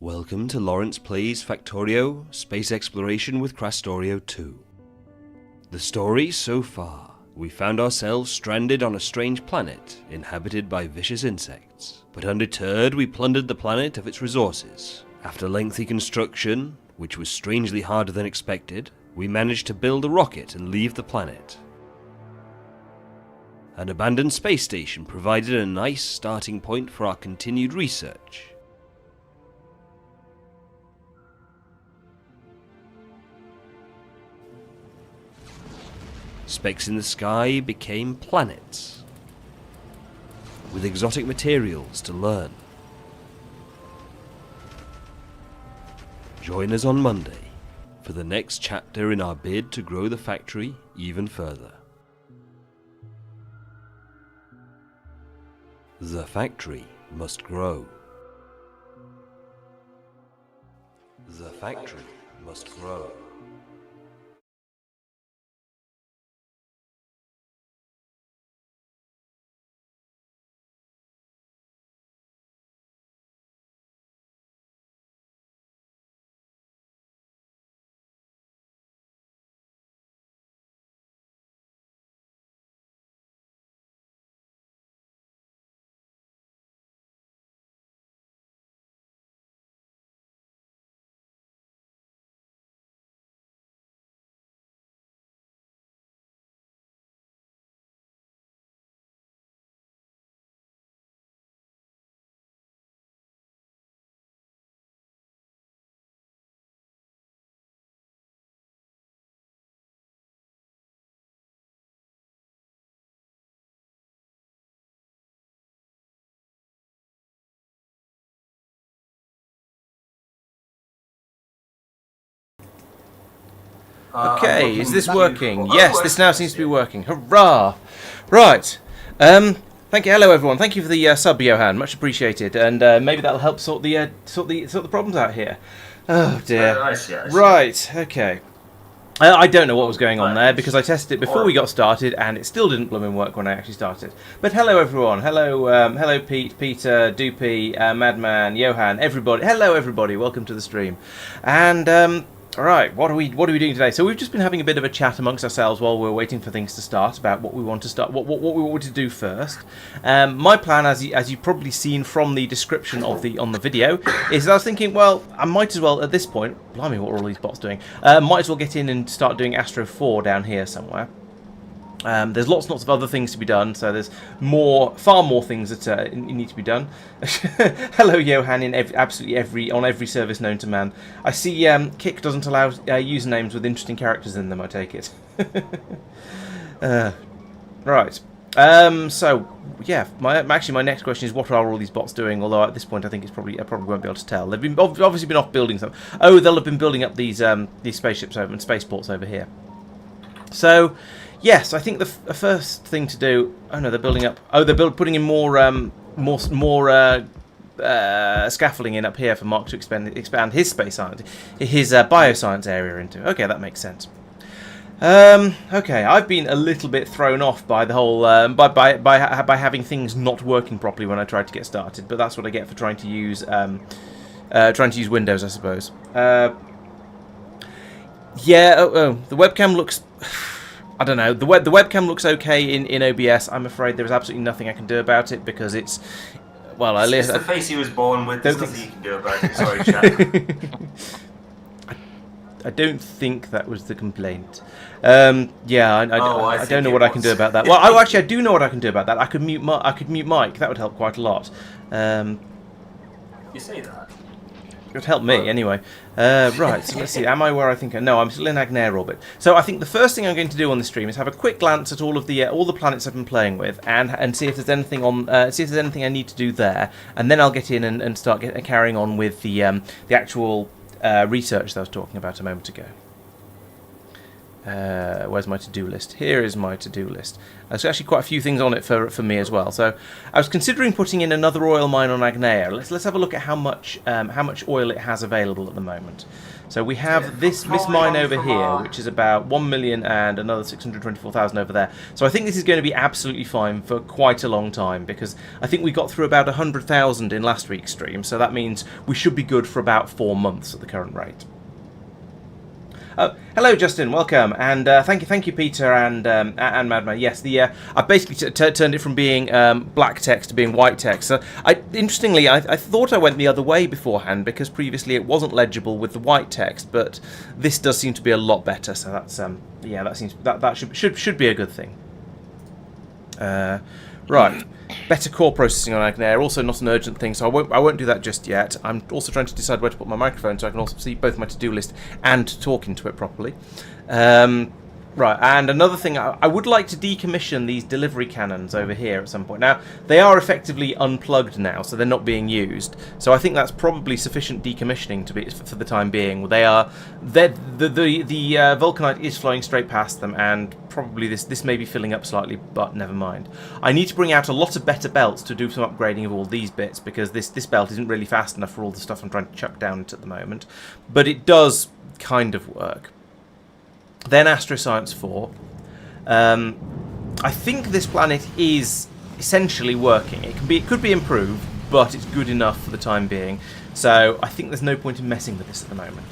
Welcome to Laurence Plays Factorio, Space Exploration with Krastorio². The story so far, we found ourselves stranded on a strange planet inhabited by vicious insects. But undeterred, we plundered the planet of its resources. After lengthy construction, which was strangely harder than expected, we managed to build a rocket and leave the planet. An abandoned space station provided a nice starting point for our continued research. Specks in the sky became planets, with exotic materials to learn. Join us on Monday for the next chapter in our bid to grow the factory even further. The factory must grow. The factory must grow. Okay, is this working? Yes, this now seems to be working. Hurrah! Right. Thank you. Hello, everyone. Thank you for the sub, Johan. Much appreciated. And maybe that'll help sort the problems out here. Oh dear. Nice. Right. Okay. I don't know what was going on there because I tested it before we got started and it still didn't blooming work when I actually started. But hello, everyone. Hello, Pete, Peter, Doopy, Madman, Johan, everybody. Hello, everybody. Welcome to the stream. And all right, what are we doing today? So we've just been having a bit of a chat amongst ourselves while we're waiting for things to start about what we want to start, what we want to do first. My plan, as you've probably seen from the description of on the video, is that I was thinking, well, I might as well at this point, blimey, what are all these bots doing? Might as well get in and start doing Astro 4 down here somewhere. There's lots and lots of other things to be done, so there's far more things that need to be done. Hello, Johan, on every service known to man. I see Kik doesn't allow usernames with interesting characters in them, I take it. Right. So, yeah, my next question is, what are all these bots doing? Although at this point I think I probably won't be able to tell. They've obviously been off building some. Oh, they'll have been building up these spaceships over and spaceports over here. So, yes, I think the first thing to do. Oh no, they're building up. Oh, they're putting in more scaffolding in up here for Marc to expand his space science, his bioscience area into. Okay, that makes sense. Okay, I've been a little bit thrown off by the whole by having things not working properly when I tried to get started. But that's what I get for trying to use Windows, I suppose. Yeah. The webcam looks. I don't know. The webcam looks okay in OBS. I'm afraid there is absolutely nothing I can do about it because it's. Well, at least it's the face he was born with. There's nothing you can do about it. Sorry, chat. I don't think that was the complaint. Yeah, I don't know what I can do about that. Well, actually, I do know what I can do about that. I could mute Mike. That would help quite a lot. You say that. It would help me, anyway. Right, so let's see. Am I where I think I... No, I'm still in Agnair orbit. So I think the first thing I'm going to do on the stream is have a quick glance at all the planets I've been playing with and see if there's anything I need to do there. And then I'll get in and start carrying on with the actual research that I was talking about a moment ago. Where's my to-do list? Here is my to-do list. There's actually quite a few things on it for me as well. So I was considering putting in another oil mine on Agnea. Let's have a look at how much oil it has available at the moment. So we have this mine over here, which is about 1 million and another 624,000 over there. So I think this is going to be absolutely fine for quite a long time, because I think we got through about 100,000 in last week's stream. So that means we should be good for about 4 months at the current rate. Oh, hello, Justin. Welcome, and thank you, Peter and Madman. Yes, I basically turned it from being black text to being white text. So, interestingly, I thought I went the other way beforehand, because previously it wasn't legible with the white text, but this does seem to be a lot better. So that's yeah, that should be a good thing. Right. Better core processing on Agnea, also not an urgent thing, so I won't do that just yet. I'm also trying to decide where to put my microphone so I can also see both my to-do list and talk into it properly. Right, and another thing, I would like to decommission these delivery cannons over here at some point. Now, they are effectively unplugged now, so they're not being used. So I think that's probably sufficient decommissioning for the time being. The vulcanite is flowing straight past them, and probably this may be filling up slightly, but never mind. I need to bring out a lot of better belts to do some upgrading of all these bits, because this belt isn't really fast enough for all the stuff I'm trying to chuck down at the moment. But it does kind of work. Then Astroscience 4. I think this planet is essentially working. It could be improved, but it's good enough for the time being. So I think there's no point in messing with this at the moment.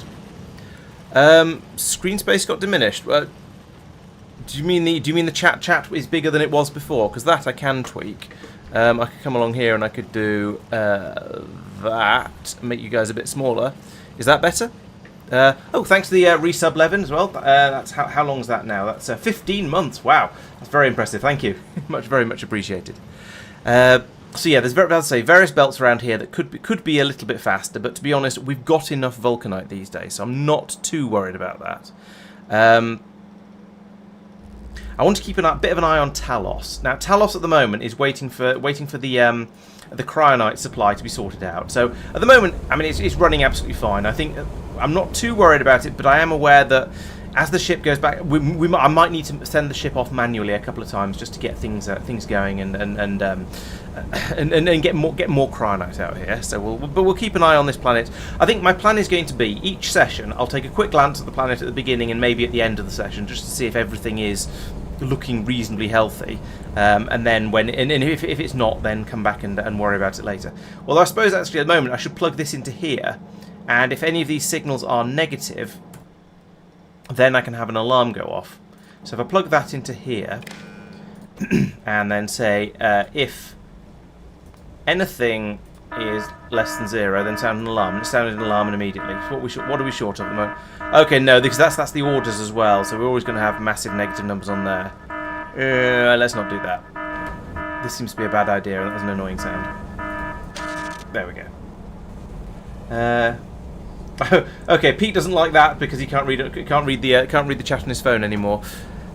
Screen space got diminished. Do you mean the chat is bigger than it was before? Because that I can tweak. I could come along here and I could do that, make you guys a bit smaller. Is that better? Oh, thanks to the resub Levin as well. That's how long is that now? That's 15 months. Wow, that's very impressive. Thank you, very much appreciated. So yeah, there's various belts around here that could be a little bit faster, but to be honest, we've got enough vulcanite these days, so I'm not too worried about that. I want to keep a bit of an eye on Talos. Now, Talos at the moment is waiting for the cryonite supply to be sorted out. So at the moment, I mean, it's running absolutely fine. I think I'm not too worried about it, but I am aware that as the ship goes back, I might need to send the ship off manually a couple of times just to get things going and get more cryonite out here. So we'll keep an eye on this planet. I think my plan is going to be each session I'll take a quick glance at the planet at the beginning and maybe at the end of the session just to see if everything is looking reasonably healthy, and then if it's not, then come back and worry about it later. Well, I suppose actually at the moment I should plug this into here, and if any of these signals are negative, then I can have an alarm go off. So if I plug that into here and then say if anything is less than 0, then sound an alarm. And it sounded an alarm immediately. So what are we short of at the moment? Okay, no, because that's the orders as well, so we're always going to have massive negative numbers on there. Let's not do that. This seems to be a bad idea, and that was an annoying sound. There we go. Okay, Pete doesn't like that because he can't read the chat on his phone anymore.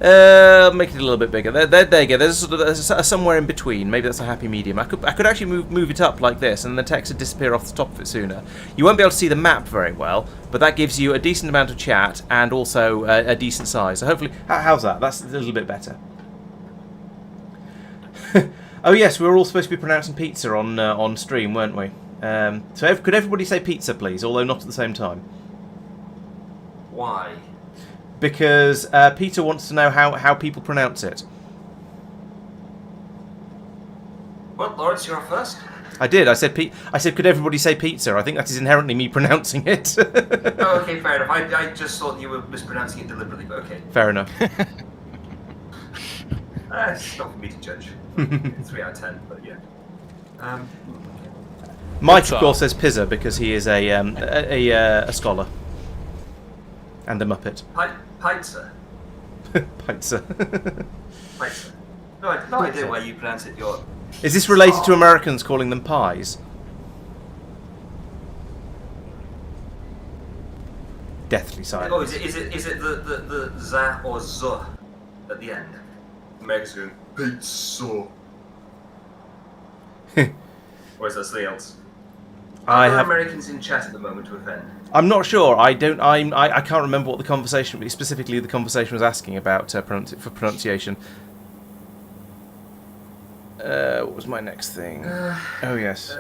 Make it a little bit bigger. There you go. There's somewhere in between. Maybe that's a happy medium. I could actually move it up like this, and the text would disappear off the top of it sooner. You won't be able to see the map very well, but that gives you a decent amount of chat and also a decent size. So hopefully, how's that? That's a little bit better. Oh yes, we were all supposed to be pronouncing pizza on stream, weren't we? So could everybody say pizza, please? Although not at the same time. Why? Because Peter wants to know how people pronounce it. Well, Laurence, you're first. I did. I said, could everybody say pizza? I think that is inherently me pronouncing it. Oh, okay, fair enough. I just thought you were mispronouncing it deliberately, but okay. Fair enough. It's not for me to judge. 3 out of 10, but yeah. Mike, of course, says pizza because he is a scholar. And a Muppet. Pizza. Pizza. Pizza. No idea why you pronounce it your... Is this related to Americans calling them pies? Deathly silent. Oh, is it the za or zu at the end? Americans going pizza. Or is that something else? Are there Americans in chat at the moment to offend? I'm not sure. I can't remember what the conversation, specifically the conversation was asking about for pronunciation. What was my next thing? Oh yes.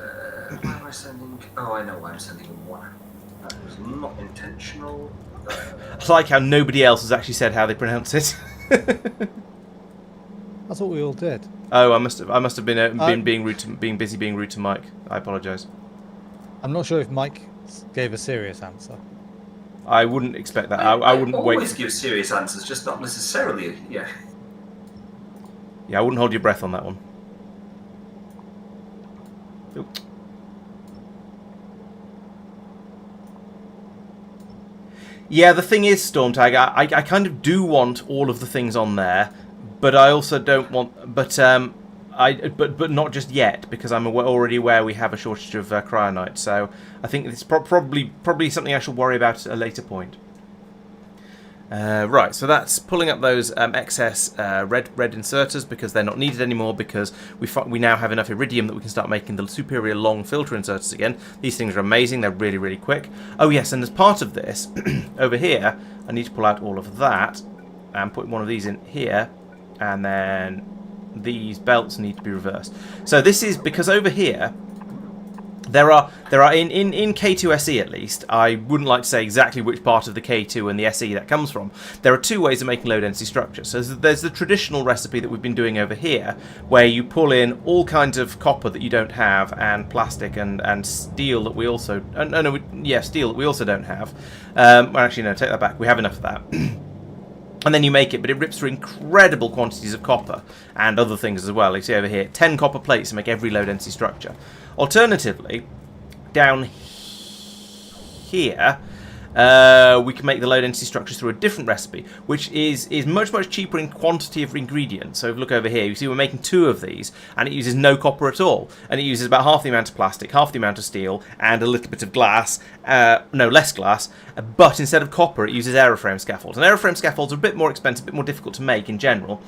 Why am I sending? Oh, I know why I'm sending a 1. That was not intentional. I like how nobody else has actually said how they pronounce it. I thought we all did. Oh, I must have been being busy being rude to Mike. I apologise. I'm not sure if Mike gave a serious answer. I wouldn't expect that. I wouldn't wait. Always give serious answers, just not necessarily. Yeah. Yeah, I wouldn't hold your breath on that one. Oop. Yeah, the thing is, Stormtag, I kind of do want all of the things on there, but I also don't want. But not just yet, because I'm already aware we have a shortage of cryonite. So I think it's probably something I shall worry about at a later point. Right, so that's pulling up those excess red inserters because they're not needed anymore, because we now have enough iridium that we can start making the superior long filter inserters again. These things are amazing, they're really, really quick. Oh yes, and as part of this, over here, I need to pull out all of that and put one of these in here, and then these belts need to be reversed. So this is because over here, there are in K2 SE at least, I wouldn't like to say exactly which part of the K2 and the SE that comes from. There are two ways of making low density structures. So there's the traditional recipe that we've been doing over here, where you pull in all kinds of copper that you don't have, and plastic and steel that we also steel that we also don't have. Well, actually no, take that back. We have enough of that. And then you make it, but it rips through incredible quantities of copper and other things as well. You see over here, 10 copper plates to make every low density structure. Alternatively, down here, we can make the low density structures through a different recipe, which is much cheaper in quantity of ingredients. So if you look over here, you see we're making 2 of these, and it uses no copper at all, and it uses about half the amount of plastic, half the amount of steel, and a little bit of glass. No, less glass, but instead of copper, it uses aeroframe scaffolds, and aeroframe scaffolds are a bit more expensive, a bit more difficult to make in general.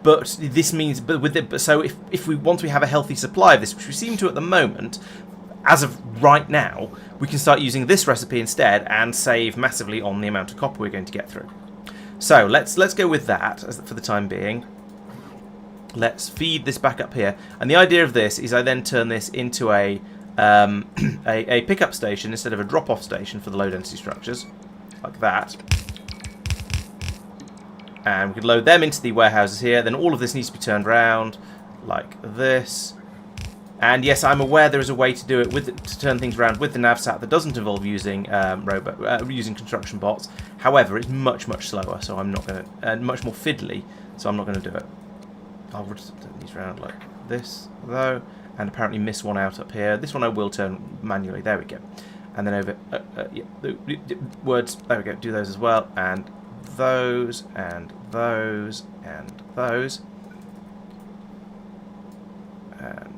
But this means, so if we once we have a healthy supply of this, which we seem to at the moment, as of right now, we can start using this recipe instead and save massively on the amount of copper we're going to get through. So let's go with that for the time being. Let's feed this back up here, and the idea of this is I then turn this into a pickup station instead of a drop-off station for the low density structures, like that. And we can load them into the warehouses here. Then all of this needs to be turned around like this. And yes, I'm aware there is a way to do it to turn things around with the navsat that doesn't involve using using construction bots. However, it's much slower, so I'm not going to, much more fiddly, so I'm not going to do it. I'll turn these around like this, though, and apparently miss one out up here. This one I will turn manually. There we go. And then over, words. There we go. Do those as well, and those, and those, and those, and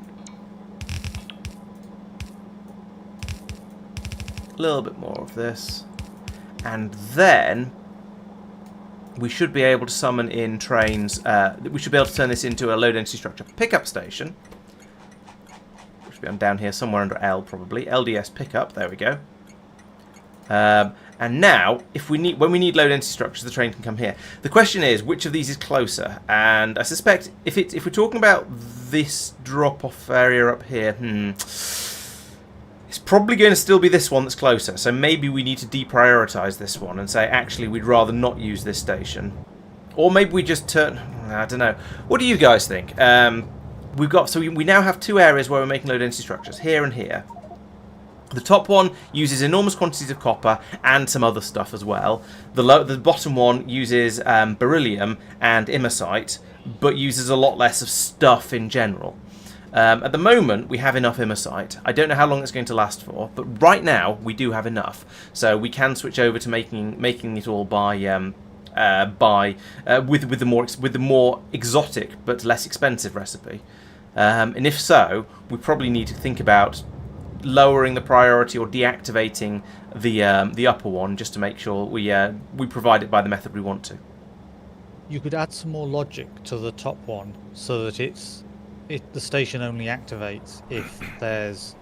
a little bit more of this, and then we should be able to summon in trains. We should be able to turn this into a low density structure pickup station, which should be down here somewhere under L, probably LDS pickup. There we go. And now, when we need low density structures, the train can come here. The question is, which of these is closer? And I suspect if we're talking about this drop-off area up here, it's probably going to still be this one that's closer. So maybe we need to deprioritize this one and say, actually, we'd rather not use this station, or maybe we just turn. I don't know. What do you guys think? We now have 2 areas where we're making low density structures, here and here. The top one uses enormous quantities of copper and some other stuff as well. The bottom one uses beryllium and imersite, but uses a lot less of stuff in general. At the moment, we have enough imersite. I don't know how long it's going to last for, but right now we do have enough, so we can switch over to making it all with the more exotic but less expensive recipe. And if so, we probably need to think about lowering the priority or deactivating the upper one, just to make sure we provide it by the method we want to. You could add some more logic to the top one so that the station only activates if there's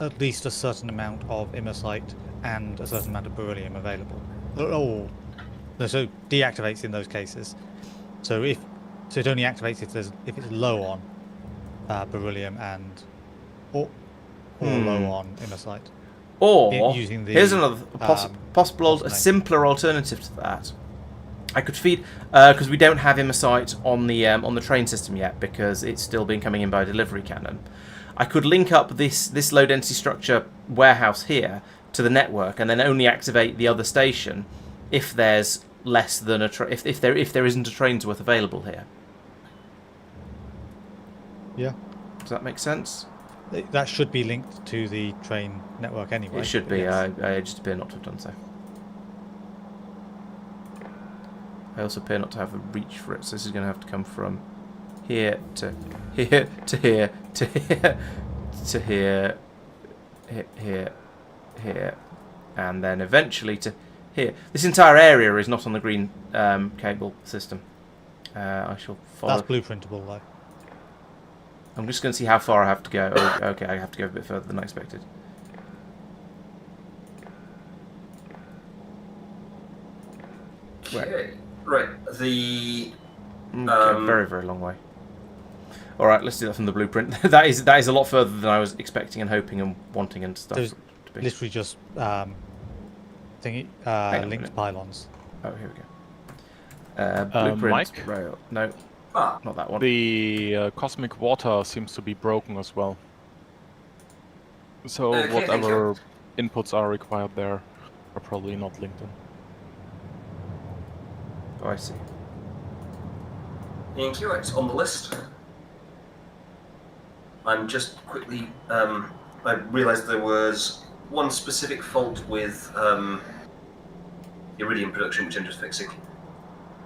at least a certain amount of imersite and a certain amount of beryllium available. Oh, no, so deactivates in those cases. So it only activates if it's low on beryllium and or low on imersite. Or Using the, here's another possible, a simpler alternative to that. I could feed because we don't have imersite on the train system yet because it's still been coming in by delivery cannon. I could link up this low density structure warehouse here to the network and then only activate the other station if there's less than if there isn't a train's worth available here. Yeah. Does that make sense? That should be linked to the train network anyway. It should be. Yes. I just appear not to have done so. I also appear not to have a reach for it, so this is going to have to come from here to here to here to here to here, here, and then eventually to here. This entire area is not on the green cable system. I shall follow. That's blueprintable though. I'm just going to see how far I have to go. Oh, okay, I have to go a bit further than I expected. Okay. Right. The very, very long way. All right, let's do that from the blueprint. that is a lot further than I was expecting and hoping and wanting and stuff. There's to be. literally just linked pylons. Oh, here we go. Blueprint Mike? rail. No, not that one. The cosmic water seems to be broken as well. So Okay, whatever inputs are required there are probably not linked in. Oh, I see. Thank you. It's on the list. I'm just quickly. I realised there was one specific fault with iridium production, which I'm just fixing.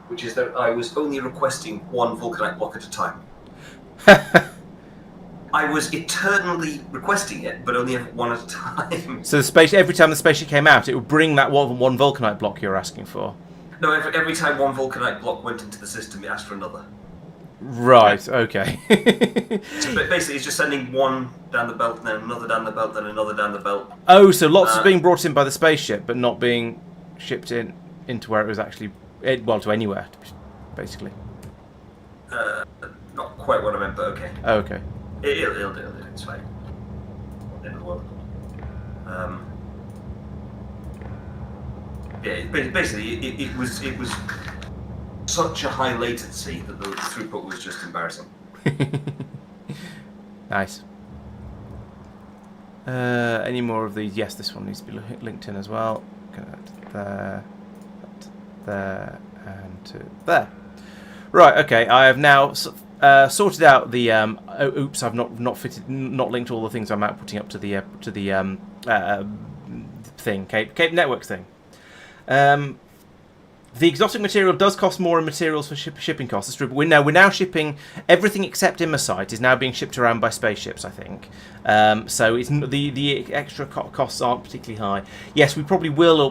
Which is that I was only requesting one vulcanite block at a time. I was eternally requesting it, but only one at a time. So every time the spaceship came out, it would bring that one vulcanite block you're asking for. No, every time one vulcanite block went into the system, it asked for another. Right. Okay. So basically, it's just sending one down the belt, then another down the belt, then another down the belt. Oh, so lots are being brought in by the spaceship, but not being shipped into where it was actually. Well, to anywhere, basically. Not quite what I meant, but okay. Oh, okay. It'll do. It's fine. End of the world. Yeah, basically, it was such a high latency that the throughput was just embarrassing. Nice. Any more of these? Yes, this one needs to be linked in as well. There, and to there. Right. Okay. I have now sorted out the. Oops! I've not linked all the things I'm outputting up to the thing, Cape Network thing. The exotic material does cost more in materials for shipping costs. That's true. But we're now shipping everything except imersite is now being shipped around by spaceships, I think. So it's the extra costs aren't particularly high. Yes, we probably will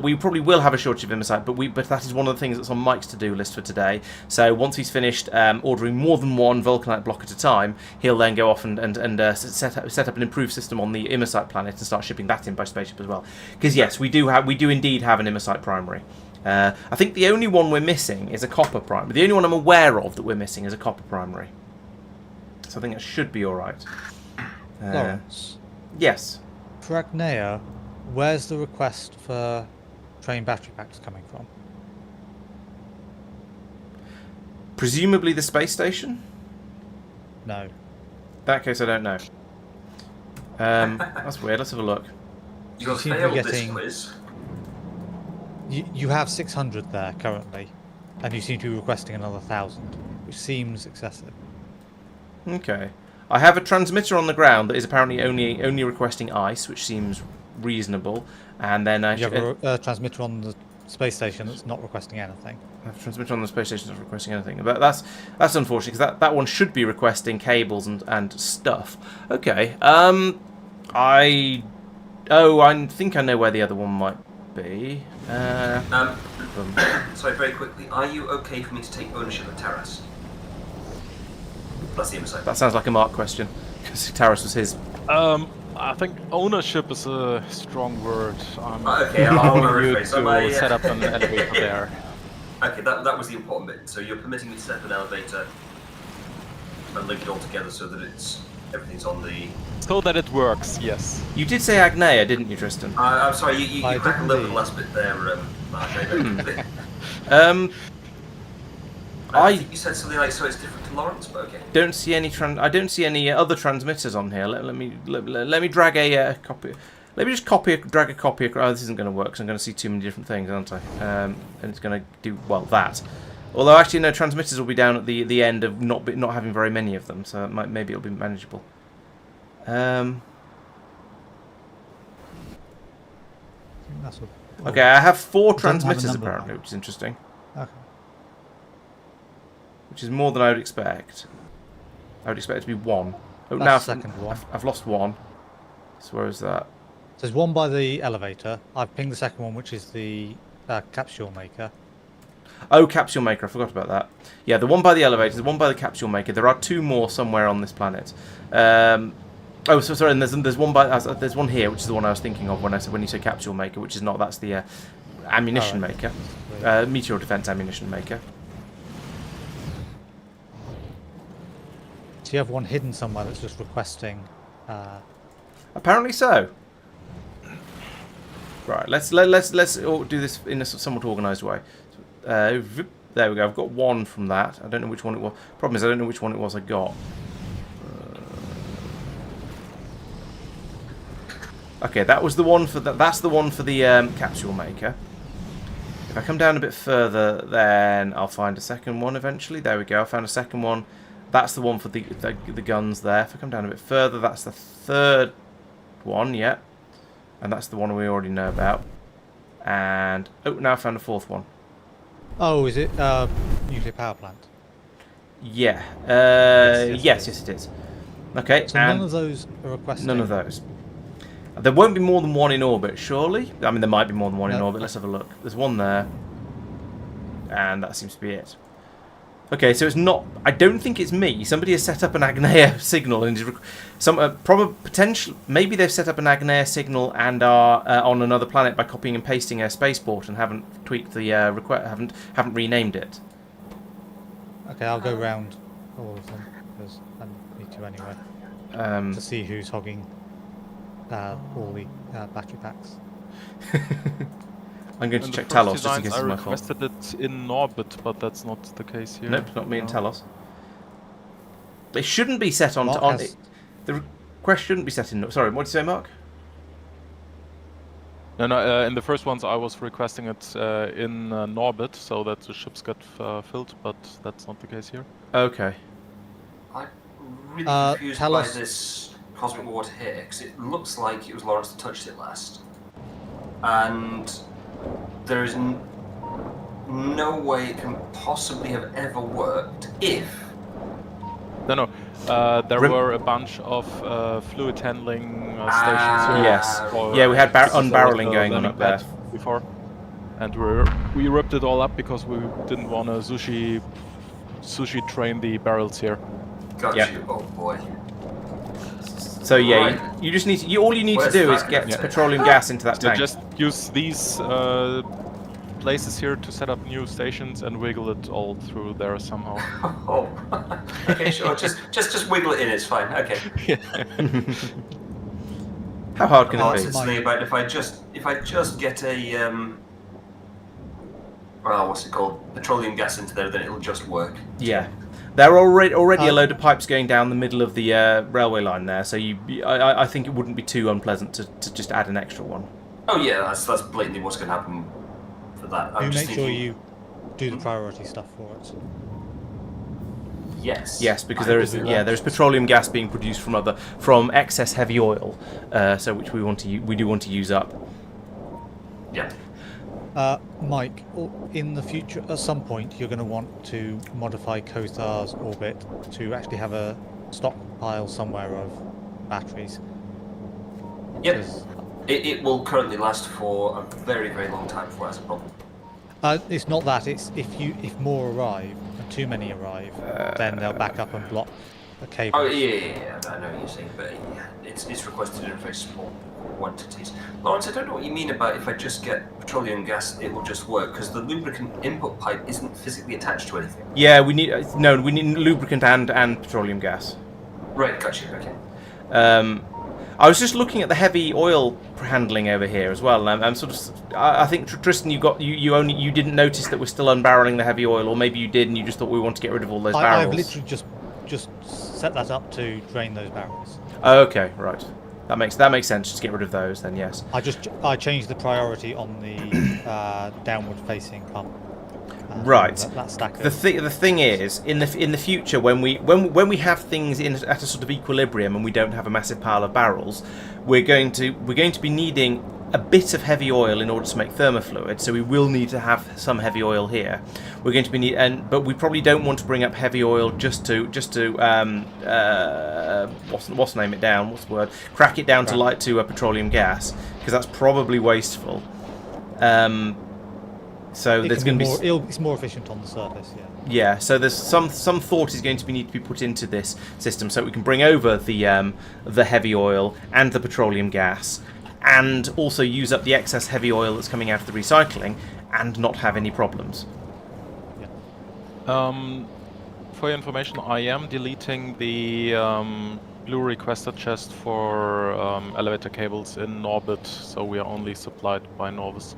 have a shortage of imersite, but that is one of the things that's on Mike's to-do list for today. So once he's finished ordering more than one vulcanite block at a time, he'll then go off and set up an improved system on the imersite planet and start shipping that in by spaceship as well. Because yes, we do indeed have an imersite primary. I think the only one we're missing is a copper primary. The only one I'm aware of that we're missing is a copper primary. So I think that should be all right. Laurence. Yes. Pragnea, where's the request for train battery packs coming from? Presumably the space station? No. In that case, I don't know. That's weird. Let's have a look. You have seem to be failed this getting- quiz. You have 600 there currently, and you seem to be requesting another 1,000, which seems excessive. Okay. I have a transmitter on the ground that is apparently only requesting ice, which seems reasonable. And then You have a transmitter on the space station that's not requesting anything. I have a transmitter on the space station that's not requesting anything. But that's unfortunate because that one should be requesting cables and stuff. Okay. I think I know where the other one might be. Sorry, very quickly. Are you okay for me to take ownership of Taras? That's the imersite. That sounds like a Marc question because Taras was his. I think ownership is a strong word. I'm Okay, I'll allowing you rephrase. to set up an elevator there. Okay, that was the important bit. So you're permitting me to set up an elevator and link it all together so that everything's on the... So that it works, yes. You did say Agnea, didn't you, Tristan? I'm sorry, you I cracked a didn't little leave. last bit there, Marc. I think you said something like, so it's different to Laurence, but okay. Don't see any I don't see any other transmitters on here. Let me drag a copy. Let me just drag a copy. Oh, this isn't going to work because I'm going to see too many different things, aren't I? And it's going to do that. Although actually, no, transmitters will be down at the end of not having very many of them, so maybe it'll be manageable. I think that's what, Okay, I have 4 It doesn't have a transmitters number apparently, now. which is interesting. okay. Which is more than I would expect. I would expect it to be 1. Oh, That's now the second one. I've lost 1. So where is that? So there's one by the elevator. I've pinged the second one, which is the capsule maker. Oh, capsule maker. I forgot about that. Yeah, the one by the elevator, the one by the capsule maker. There are 2 more somewhere on this planet. Oh, so sorry. And there's one there's one here, which is the one I was thinking of when you say capsule maker, which is not. That's the ammunition maker, meteor defense ammunition maker. So you have one hidden somewhere that's just requesting. Apparently so. Right. Let's do this in a somewhat organised way. There we go. I've got 1 from that. I don't know which one it was. Problem is, I don't know which one it was I got. Okay, that was the one for that's the one for the capsule maker. If I come down a bit further, then I'll find a second one eventually. There we go. I found a second one. That's the one for the guns there. If I come down a bit further, that's the 3rd one. Yeah, and that's the one we already know about. And oh, now I found a 4th one. Oh, is it nuclear power plant? Yeah. Yes, it is. Okay. So and none of those are requesting. none of those. There won't be more than 1 in orbit, surely? I mean, there might be more than 1 in No. orbit. Let's have a look. There's 1 there. And that seems to be it. Okay, so it's not... I don't think it's me. Somebody has set up an Agnea signal and is... Maybe they've set up an Agnea signal and are on another planet by copying and pasting a spaceport and haven't tweaked the request... haven't renamed it. Okay, I'll go round all of them because I need to anyway to see who's hogging all the battery packs. I'm going to In check the first Talos just in case designs, it's I my fault. requested it in orbit, but that's not the case here. Nope, not me and No. Talos. They shouldn't be set on... Marc on has- the request shouldn't be set in... Sorry, what did you say, Mark? No, in the first ones I was requesting it in orbit, so that the ships get filled, but that's not the case here. Okay. I'm really confused tell by us- this cosmic water here, because it looks like it was Laurence that touched it last. And there is no way it can possibly have ever worked if... No, there were a bunch of fluid handling stations here. Yes. for- Yeah, we had this is unbarreling like a going on landing up there. pad before, and we ripped it all up because we didn't want to sushi train the barrels here. Got Yeah. you, oh boy. So yeah, Right. you just need to, all you need Where's to do is that get gonna take? petroleum gas into that So tank. just use these places here to set up new stations and wiggle it all through there somehow. Oh, okay, sure. Just wiggle it in. It's fine. Okay. How hard can Well, it it's be? something about if I just get a well, what's it called? Petroleum gas into there, then it'll just work. Yeah. There are already a load of pipes going down the middle of the railway line there, so I think it wouldn't be too unpleasant to just add an extra one. Oh yeah, that's blatantly what's going to happen for that. I'm You just make sure thinking, you do the priority stuff for it. Yes. Yes, because I there will is do yeah that. there's petroleum gas being produced from excess heavy oil, so which we do want to use up. Yeah. Mike, in the future, at some point, you're going to want to modify Kothar's orbit to actually have a stockpile somewhere of batteries. Yep. 'Cause, It will currently last for a very, very long time before that's a problem. it's not that. It's if more arrive and too many arrive, then they'll back up and block the cable. Oh yeah. I know what you're saying, but yeah, it's requested in very small quantities. Laurence, I don't know what you mean about if I just get petroleum gas, it will just work, because the lubricant input pipe isn't physically attached to anything. Yeah, we need lubricant and petroleum gas. Right, gotcha. Okay. I was just looking at the heavy oil handling over here as well. I'm sort of. I think Tristan, you didn't notice that we're still unbarreling the heavy oil, or maybe you did and you just thought we want to get rid of all those barrels. I've literally just set that up to drain those barrels. Oh, okay, right. That makes sense. Just get rid of those, then yes. I changed the priority on the downward facing pump. Right. That stack. The thing is, in the future, when we have things at a sort of equilibrium and we don't have a massive pile of barrels, we're going to be needing a bit of heavy oil in order to make thermofluid. So we will need to have some heavy oil here. We're going to be but we probably don't want to bring up heavy oil just to name it down. What's the word? Crack it down to petroleum gas, because that's probably wasteful. So there's going to be it's more efficient on the surface, yeah. Yeah, so there's some thought is going to need to be put into this system so we can bring over the heavy oil and the petroleum gas, and also use up the excess heavy oil that's coming out of the recycling and not have any problems. For your information, I am deleting the blue requester chest for elevator cables in Norbit, so we are only supplied by Norvis.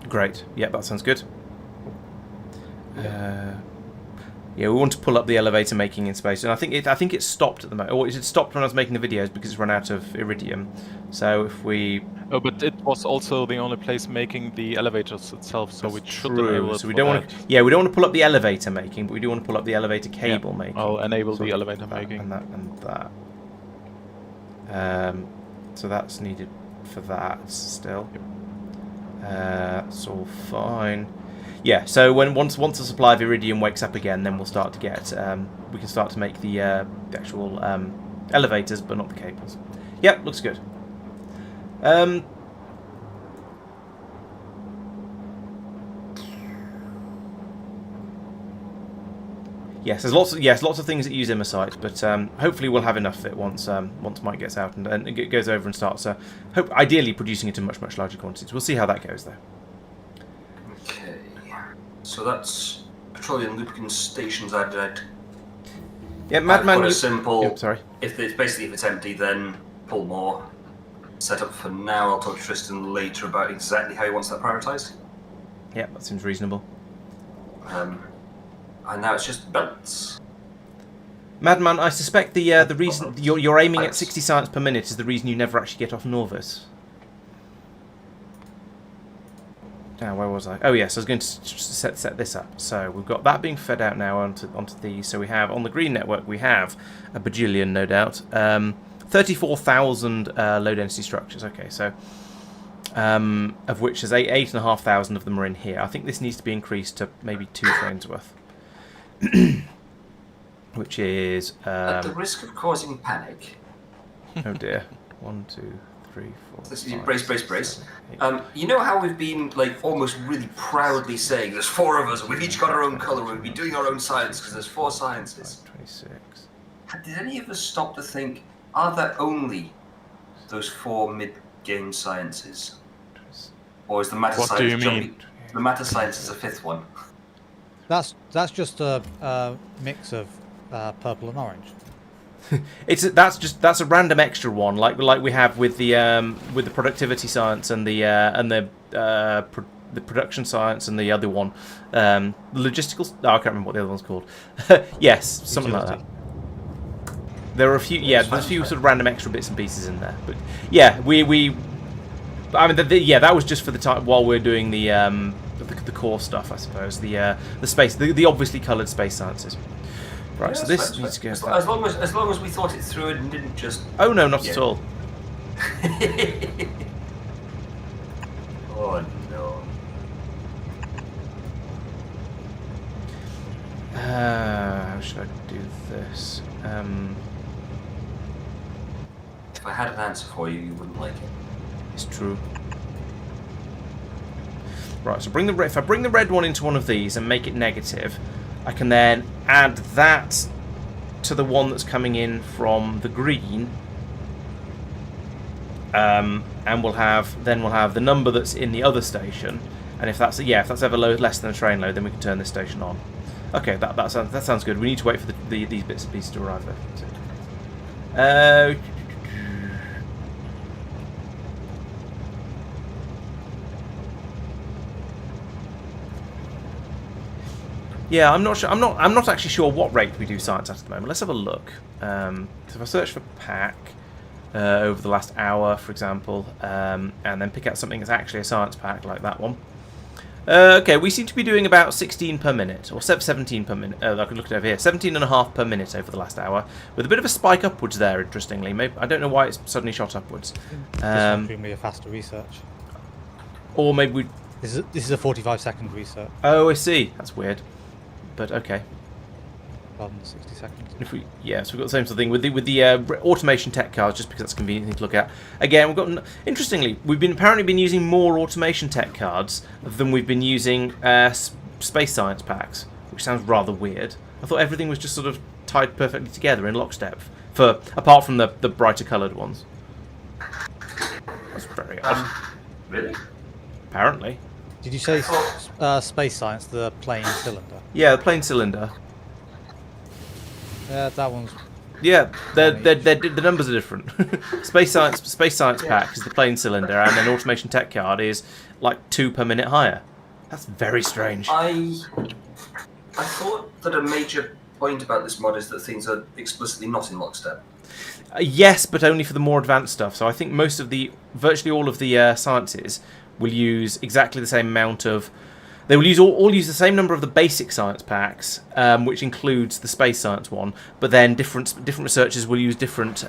Great. Yeah, that sounds good. Yeah, we want to pull up the elevator making in space, and I think it stopped at the moment. Or it stopped when I was making the videos because it's run out of iridium. So if we... Oh, but it was also the only place making the elevators itself, so we should enable it. So we don't want to... Yeah, we don't want to pull up the elevator making, but we do want to pull up the elevator cable making. I'll enable the elevator making. And that. So that's needed for that still. Yep. It's all fine. Yeah, so once the supply of iridium wakes up again, then we'll start to get we can start to make the actual elevators, but not the cables. Yep, looks good. Yes, there's lots of things that use Immersite, but hopefully we'll have enough of it once Mike gets out and it goes over and starts ideally producing it in much larger quantities. We'll see how that goes though. Okay, so that's petroleum lubricant stations added. Yeah, Madman. Quite a simple. Yep, sorry. If it's empty, then pull more. Set up for now. I'll talk to Tristan later about exactly how he wants that prioritised. Yeah, that seems reasonable. And now it's just belts. Madman, I suspect the reason you're aiming at 60 science per minute is the reason you never actually get off Norvis. Now, where was I? Oh yes, I was going to set this up. So we've got that being fed out now onto these. So we have on the green network we have a bajillion, no doubt, 34,000 low density structures. Okay, so of which there's 8,500 of them are in here. I think this needs to be increased to maybe 2 trains worth. Which is at the risk of causing panic. Oh dear. 1, 2, 3, 4. Brace. You know how we've been like almost really proudly saying there's 4 of us and we've each got our own colour, we've been doing our own science because there's 4 sciences. 26. Did any of us stop to think, are there only those 4 mid-game sciences? Or is the matter what science do you mean? The matter science is a 5th one. That's just a mix of purple and orange. That's a random extra one, like we have with the productivity science and the production science and the other one, logistical. Oh, I can't remember what the other one's called. Yes, something like that. There are a few. Yeah, there's a few sort of random extra bits and pieces in there, but yeah, I mean, that was just for the time while we're doing the core stuff, I suppose. The space, the obviously coloured space sciences. Right, yeah, so this needs to go. As long as we thought it through and didn't just. Oh no, not at all. Oh no. How should I do this? If I had an answer for you, you wouldn't like it. It's true. Right, so if I bring the red one into one of these and make it negative, I can then add that to the one that's coming in from the green, and we'll have the number that's in the other station, and if that's ever less than a train load, then we can turn this station on. Okay, that sounds good. We need to wait for these bits and pieces to arrive though. Yeah, I'm not sure. I'm not actually sure what rate we do science at the moment. Let's have a look. So if I search for pack over the last hour, for example, and then pick out something that's actually a science pack like that one. Okay, we seem to be doing about 16 per minute, or 17 per minute. I can look it over here. 17.5 per minute over the last hour, with a bit of a spike upwards there. Interestingly, maybe I don't know why it's suddenly shot upwards. This will be a faster research. Or maybe we. This is a 45-second research. Oh, I see. That's weird. But okay. Rather than 60 seconds. So we've got the same sort of thing with the automation tech cards, just because that's a convenient thing to look at. Again, we've got interestingly, we've apparently been using more automation tech cards than we've been using space science packs, which sounds rather weird. I thought everything was just sort of tied perfectly together in lockstep, apart from the brighter coloured ones. That's very odd. Really? Apparently. Did you say space science, the plain cylinder? Yeah, the plain cylinder. Yeah, that one's... Yeah, the numbers are different. Space science pack is the plain cylinder, and then automation tech card is like 2 per minute higher. That's very strange. I thought that a major point about this mod is that things are explicitly not in lockstep. Yes, but only for the more advanced stuff. So I think virtually all of the sciences will use exactly the same amount of. They will all use the same number of the basic science packs, which includes the space science one. But then different researchers will use different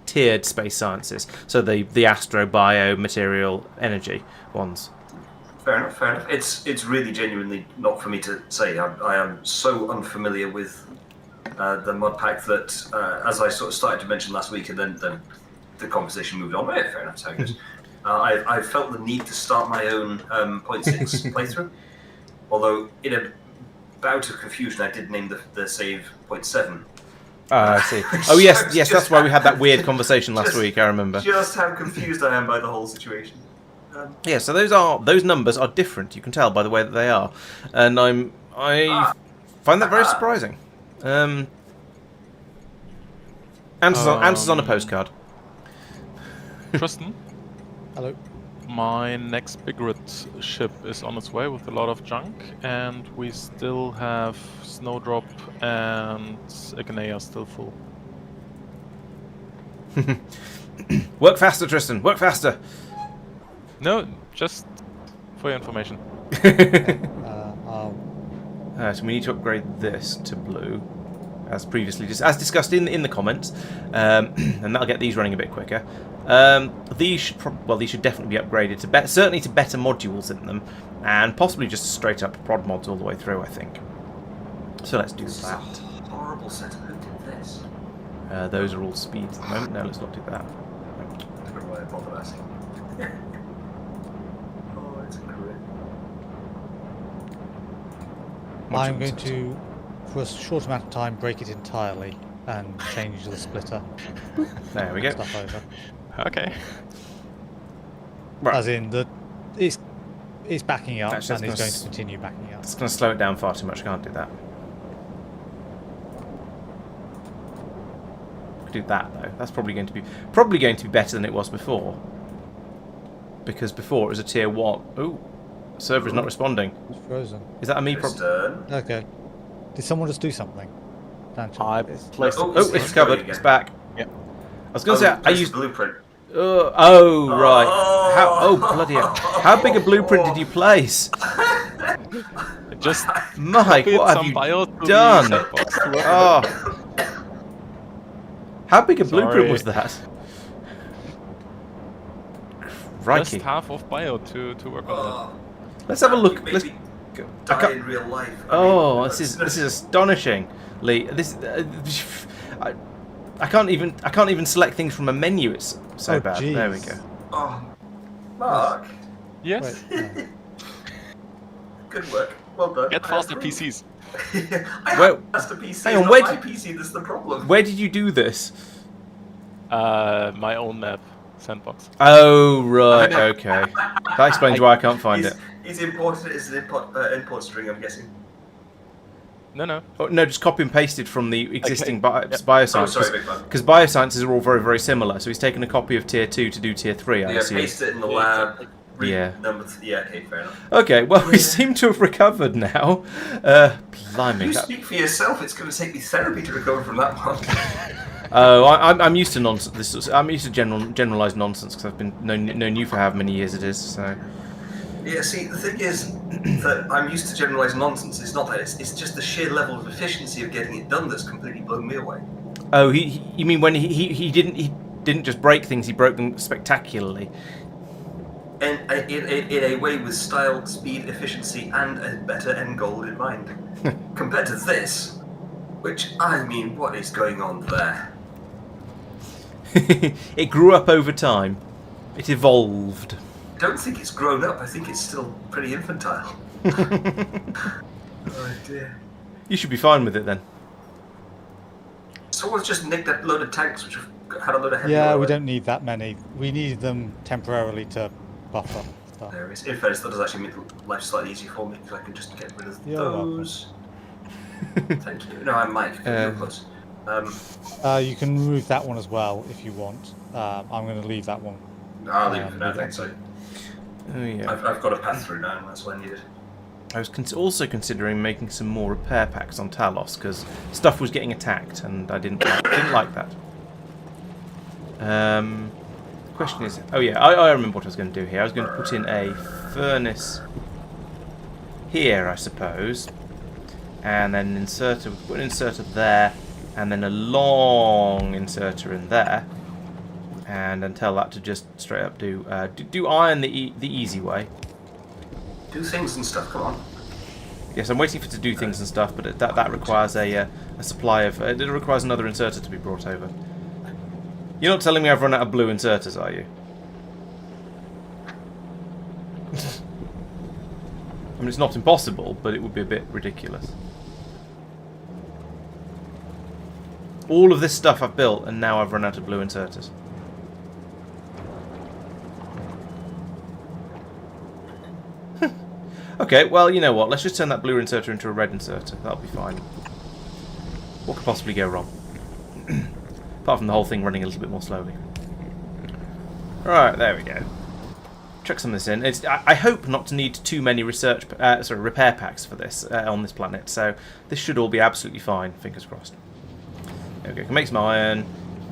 tiered space sciences. So the astro, bio, material, energy ones. Fair enough. It's really genuinely not for me to say. I am so unfamiliar with the mod pack that as I sort of started to mention last week, and then the conversation moved on. Yeah, fair enough. That's how it goes. I felt the need to start my own 0.6 playthrough, although in a bout of confusion I did name the save 0.7. I see. Oh yes, that's why we had that weird conversation last week, I remember. Just how confused I am by the whole situation. Yeah, so those numbers are different, you can tell by the way that they are. And I find that very surprising. Answers on a postcard. Tristan? Hello. My next big red ship is on its way with a lot of junk, and we still have Snowdrop and Ignea still full. Work faster, Tristan. Work faster. No, just for your information. So we need to upgrade this to blue, as discussed in the comments, and that'll get these running a bit quicker. These should definitely be upgraded to certainly to better modules in them, and possibly just straight up prod mods all the way through, I think. So let's do this that. Is a horrible setup. Who did this? Those are all speeds at the moment. No, let's not do that. I don't know why I bother asking. Oh, it's great. I'm going to, for a short amount of time, break it entirely and change the splitter. There we go. Stuff over. Okay. Right. As in, it's backing up and is going to continue backing up. It's going to slow it down far too much. I can't do that. Do that though. That's probably going to be better than it was before. Because before it was a tier 1. Ooh. Server is not responding. It's frozen. Is that a me problem? Okay. Did someone just do something? I placed Oh, it's covered. It's back. Yeah. I was going to say I used blueprint. right. How bloody hell. How big a blueprint did you place? Just Mike, what have you done? Oh. How big a blueprint was that? Just half of bio to work on that. Let's have a look. Let's die in real life. This is astonishing, Lee. I can't even select things from a menu. It's so bad. Geez. There we go. Oh, Yes. Wait, no. good work. Well done. Get faster PCs. That's the PC. Hang on, It's not my PC that's the problem. Where did you do this? My own map sandbox. Oh, right, okay. That explains why I can't find it. He's imported it as an import string, I'm guessing. No. Oh, no, just copy and pasted from the existing Okay. bioscience. Oh, sorry, big man. Because biosciences are all very, very similar. So he's taken a copy of tier 2 to do tier 3, I assume. Paste it in the lab. Yeah. Okay, fair enough. Okay, well, we seem to have recovered now. Blimey. You speak for yourself. It's going to take me therapy to recover from that one. Oh, I'm used to nonsense. I'm used to generalized nonsense because I've been known you for how many years it is. So. Yeah, see, the thing is that I'm used to generalized nonsense. It's not that. It's just the sheer level of efficiency of getting it done that's completely blown me away. Oh, you mean when he didn't just break things, he broke them spectacularly. And in a way with style, speed, efficiency, and a better end goal in mind. Compared to this, which, I mean, what is going on there? It grew up over time. It evolved. I don't think it's grown up. I think it's still pretty infantile. Oh dear. You should be fine with it then. Someone's just nicked a load of tanks which have had a load of heavy Yeah, oil we in. don't need that many. We need them temporarily to buffer stuff. There it is. In fairness, that does actually make life slightly easier for me because I can just get rid of You're those. Thank you. No, I'm Mike. You're close. You can remove that one as well if you want. I'm going to leave that one. I'll leave it for now, thanks. Oh yeah. I've got a path through now, and that's what I needed. I was also considering making some more repair packs on Talos because stuff was getting attacked and I didn't like that. The question is, oh yeah, I remember what I was going to do here. I was going to put in a furnace here, I suppose, and then put an inserter there, and then a long inserter in there, and then tell that to just straight up do iron the easy way. Do things and stuff, come on. Yes, I'm waiting for it to do things and stuff, but that requires a supply of. It requires another inserter to be brought over. You're not telling me I've run out of blue inserters, are you? I mean, it's not impossible, but it would be a bit ridiculous. All of this stuff I've built, and now I've run out of blue inserters. Okay, well, you know what? Let's just turn that blue inserter into a red inserter. That'll be fine. What could possibly go wrong? Apart from the whole thing running a little bit more slowly. Right, there we go. Chuck some of this in. I hope not to need too many repair packs for this on this planet, so this should all be absolutely fine. Fingers crossed. There we go. We can make some iron,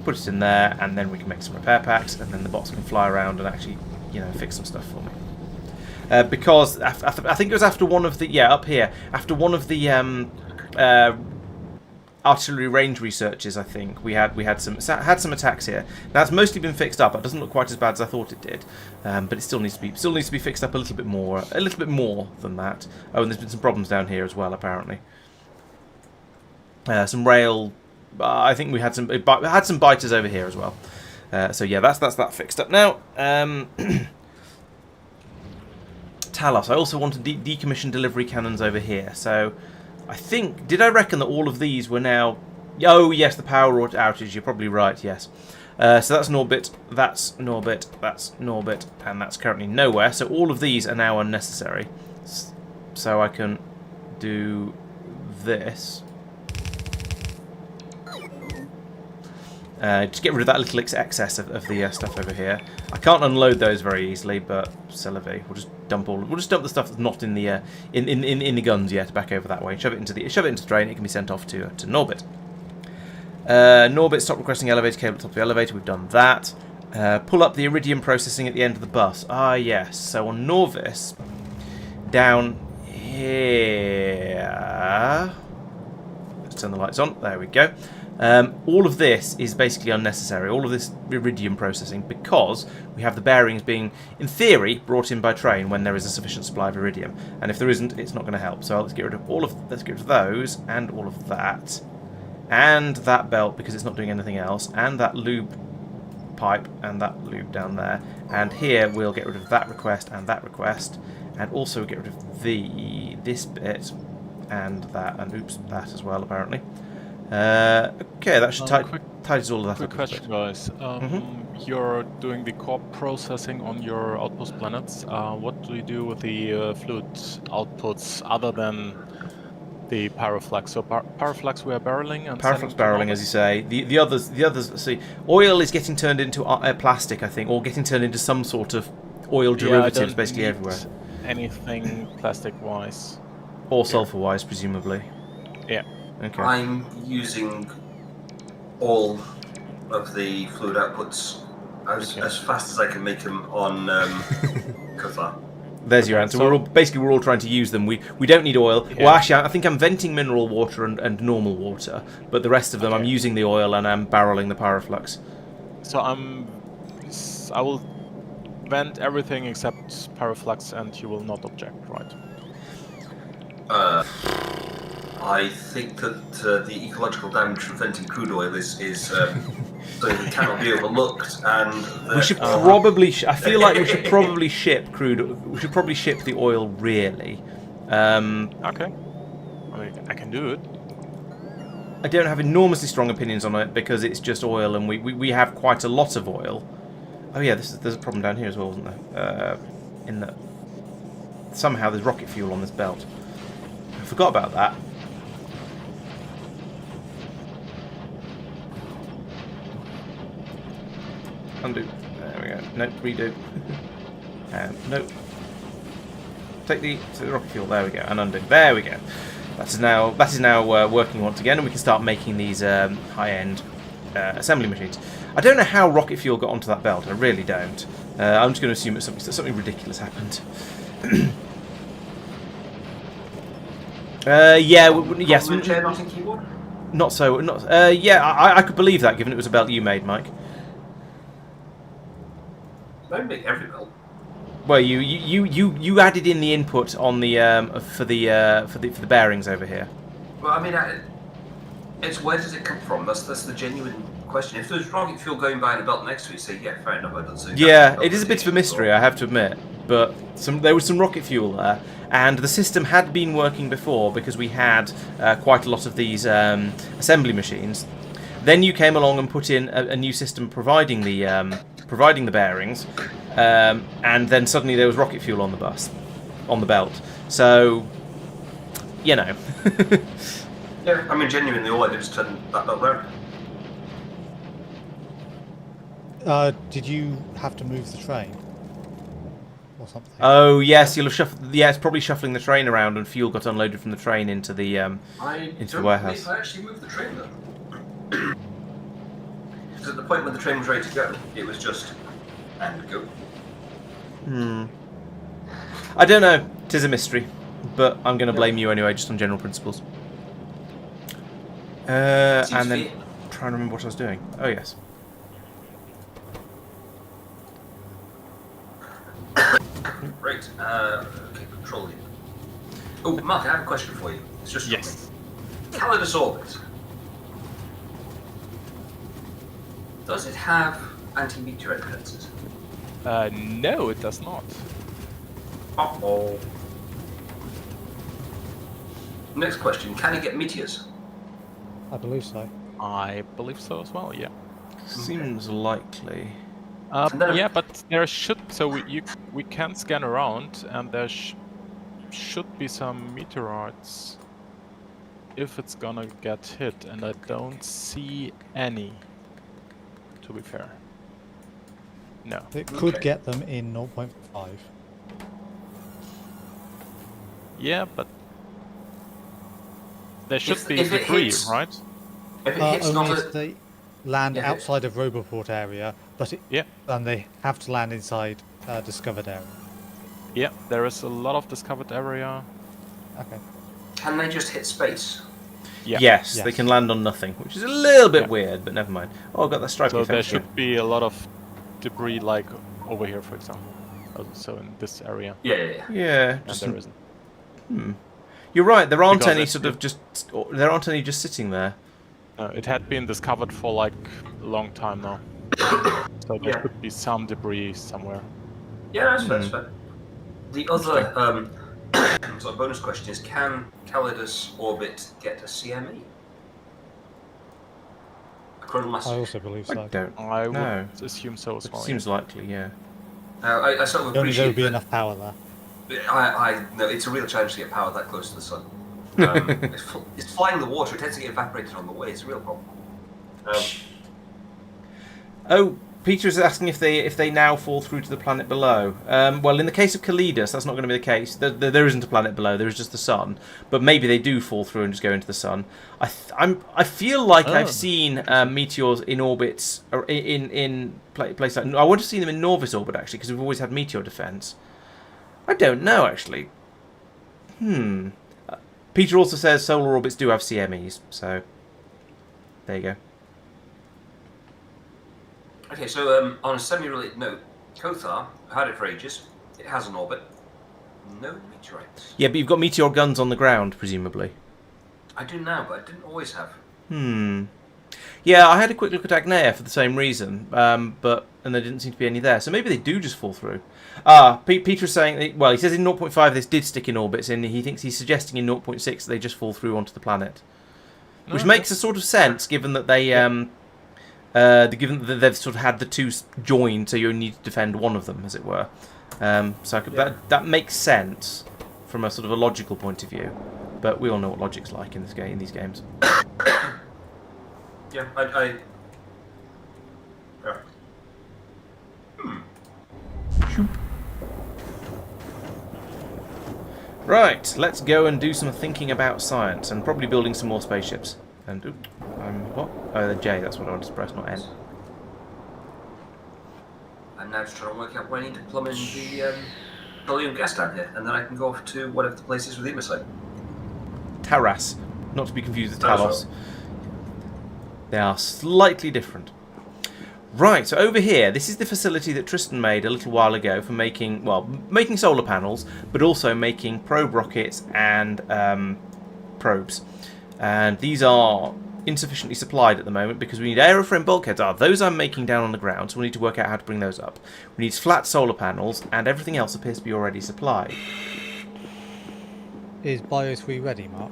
put it in there, and then we can make some repair packs, and then the bots can fly around and actually, you know, fix some stuff for me. Because after, I think it was after one of the up here after one of the artillery range researches, I think we had some attacks here. Now it's mostly been fixed up. It doesn't look quite as bad as I thought it did, but it still needs to be fixed up a little bit more than that. Oh, and there's been some problems down here as well, apparently. Some rail. I think we had some biters over here as well. So yeah, that's that fixed up now. Talos. I also want to decommission delivery cannons over here. So I think, did I reckon that all of these were now... Oh yes, the power outage, you're probably right, yes. So that's Norbit, that's Norbit, that's Norbit, and that's currently nowhere. So all of these are now unnecessary. So I can do this. Just get rid of that little excess of the stuff over here. I can't unload those very easily, but c'est la vie. We'll just dump the stuff that's not in the in the guns yet back over that way. Shove it into the drain. It can be sent off to Norbit. Norbit, stop requesting elevator cable at the top of the elevator. We've done that. Pull up the iridium processing at the end of the bus. Ah yes. So on Norvis, down here. Let's turn the lights on. There we go. All of this is basically unnecessary, all of this iridium processing, because we have the bearings being, in theory, brought in by train when there is a sufficient supply of iridium. And if there isn't, it's not going to help. So let's get rid of let's get rid of those, and all of that, and that belt because it's not doing anything else, and that lube pipe, and that lube down there. And here we'll get rid of that request, and also get rid of this bit, and that, and oops, that as well, apparently. Okay, that should tidies all of that Quick up. question, guys. You're doing the core processing on your outpost planets. What do you do with the fluid outputs other than the pyroflux? So pyroflux we are barreling and Pyroflux barreling, as you say. The others. See, oil is getting turned into plastic, I think, or getting turned into some sort of oil derivatives, basically everywhere. Anything plastic-wise. Or sulfur-wise, presumably. Yeah. Okay. I'm using all of the fluid outputs as fast as I can make them on Cathar. There's your answer. We're all trying to use them. We don't need oil. Yeah. Well, actually, I think I'm venting mineral water and normal water, but the rest of them I'm using the oil and I'm barreling the pyroflux. So I will vent everything except pyroflux, and you will not object, right? I think that the ecological damage from venting crude oil is something that cannot be overlooked, and We should probably. I feel like we should probably ship crude. We should probably ship the oil, really. Okay. I mean, I can do it. I don't have enormously strong opinions on it because it's just oil, and we have quite a lot of oil. Oh yeah, there's a problem down here as well, isn't there? In that somehow there's rocket fuel on this belt. I forgot about that. Undo. There we go. No, redo. No. Take the rocket fuel. There we go. And undo. There we go. That is now working once again, and we can start making these high-end assembly machines. I don't know how rocket fuel got onto that belt. I really don't. I'm just going to assume it's something ridiculous happened. Yes. Not so. I could believe that, given it was a belt you made, Mike. I don't make every belt. Well, you added in the input on the for the bearings over here. Well, I mean, it's where does it come from? That's the genuine question. If there's rocket fuel going by in the belt next to it, you say, yeah, fair enough, I don't see. Yeah, it is a bit of a mystery, I have to admit. But there was some rocket fuel there, and the system had been working before because we had quite a lot of these assembly machines. Then you came along and put in a new system providing the bearings, and then suddenly there was rocket fuel on the belt. So, you know. Yeah, I mean, genuinely, all I did was turn that belt round. Did you have to move the train or something? Oh yes, you'll have shuffled. Yeah, it's probably shuffling the train around, and fuel got unloaded from the train into the warehouse. I actually moved the train though. Because at the point when the train was ready to go, it was just and go. I don't know. 'Tis a mystery, but I'm going to blame you anyway, just on general principles. And then trying to remember what I was doing. Oh yes. Right. Okay, control unit. Oh, Mark, I have a question for you. It's just Yes. Calidus orbit. Does it have anti-meteorite defenses? No, it does not. Uh-oh. Next question. Can it get meteors? I believe so. I believe so as well, yeah. Seems likely. Yeah, but there should... So we can scan around, and there should be some meteorites if it's gonna get hit, and I don't see any, to be fair. No. It could get them in 0.5. Yeah, but there should be if it debris, hits- right? If it hits Only not if they land Yeah. outside of Roboport area, but and they have to land inside discovered area. Yeah, there is a lot of discovered area. Okay. can they just hit space? Yeah. Yes, they can land on nothing, which is a little bit weird, but never mind. Oh, I've got that stripy So there effect should be a lot of debris, like over here, for example. So in this area, Yeah. here. Yeah, and just there isn't. You're right. There aren't Because any it's sort of just sitting there. It had been discovered for like a long time now. So there Yeah. could be some debris somewhere. Yeah, that's fair. The other so a bonus question is, can Calidus orbit get a CME? A coronal mass I ejection? also believe I so. don't I know. would assume so as It well. seems likely, yeah. I sort of Only there appreciate would be that. enough power there. I know it's a real challenge to get power that close to the sun. It's flying the water. It tends to get evaporated on the way. It's a real problem. Oh, Peter is asking if they now fall through to the planet below. Well, in the case of Calidus, that's not going to be the case. There isn't a planet below. There is just the sun. But maybe they do fall through and just go into the sun. I feel like I've seen meteors in orbits or in places like. I would have seen them in Norvis orbit actually, because we've always had meteor defense. I don't know actually. Peter also says solar orbits do have CMEs, so there you go. Okay, so on a semi-related note, Kothar, I've had it for ages. It has an orbit. No meteorites. Yeah, but you've got meteor guns on the ground, presumably. I do now, but I didn't always have. Yeah, I had a quick look at Agnea for the same reason, and there didn't seem to be any there. So maybe they do just fall through. Peter's saying, well, he says in 0.5 this did stick in orbits, and he's suggesting in 0.6 they just fall through onto the planet. Which makes a sort of sense, given that they, given that they've sort of had the two joined, so you only need to defend one of them, as it were. That makes sense from a sort of a logical point of view. But we all know what logic's like in this game, in these games. Yeah, yeah. Right, let's go and do some thinking about science, and probably building some more spaceships. And what? Oh, the J. That's what I wanted to press, not N. I'm now just trying to work out where I need to plumb in the petroleum gas down here, and then I can go off to whatever the place is with the Immersite. Taras, not to be confused with That's Talos. They are slightly different. Right, so over here, this is the facility that Tristan made a little while ago for making solar panels, but also making probe rockets and probes. And these are insufficiently supplied at the moment because we need aeroframe bulkheads. Those I'm making down on the ground, so we need to work out how to bring those up. We need flat solar panels, and everything else appears to be already supplied. Is Bio 3 ready, Mark?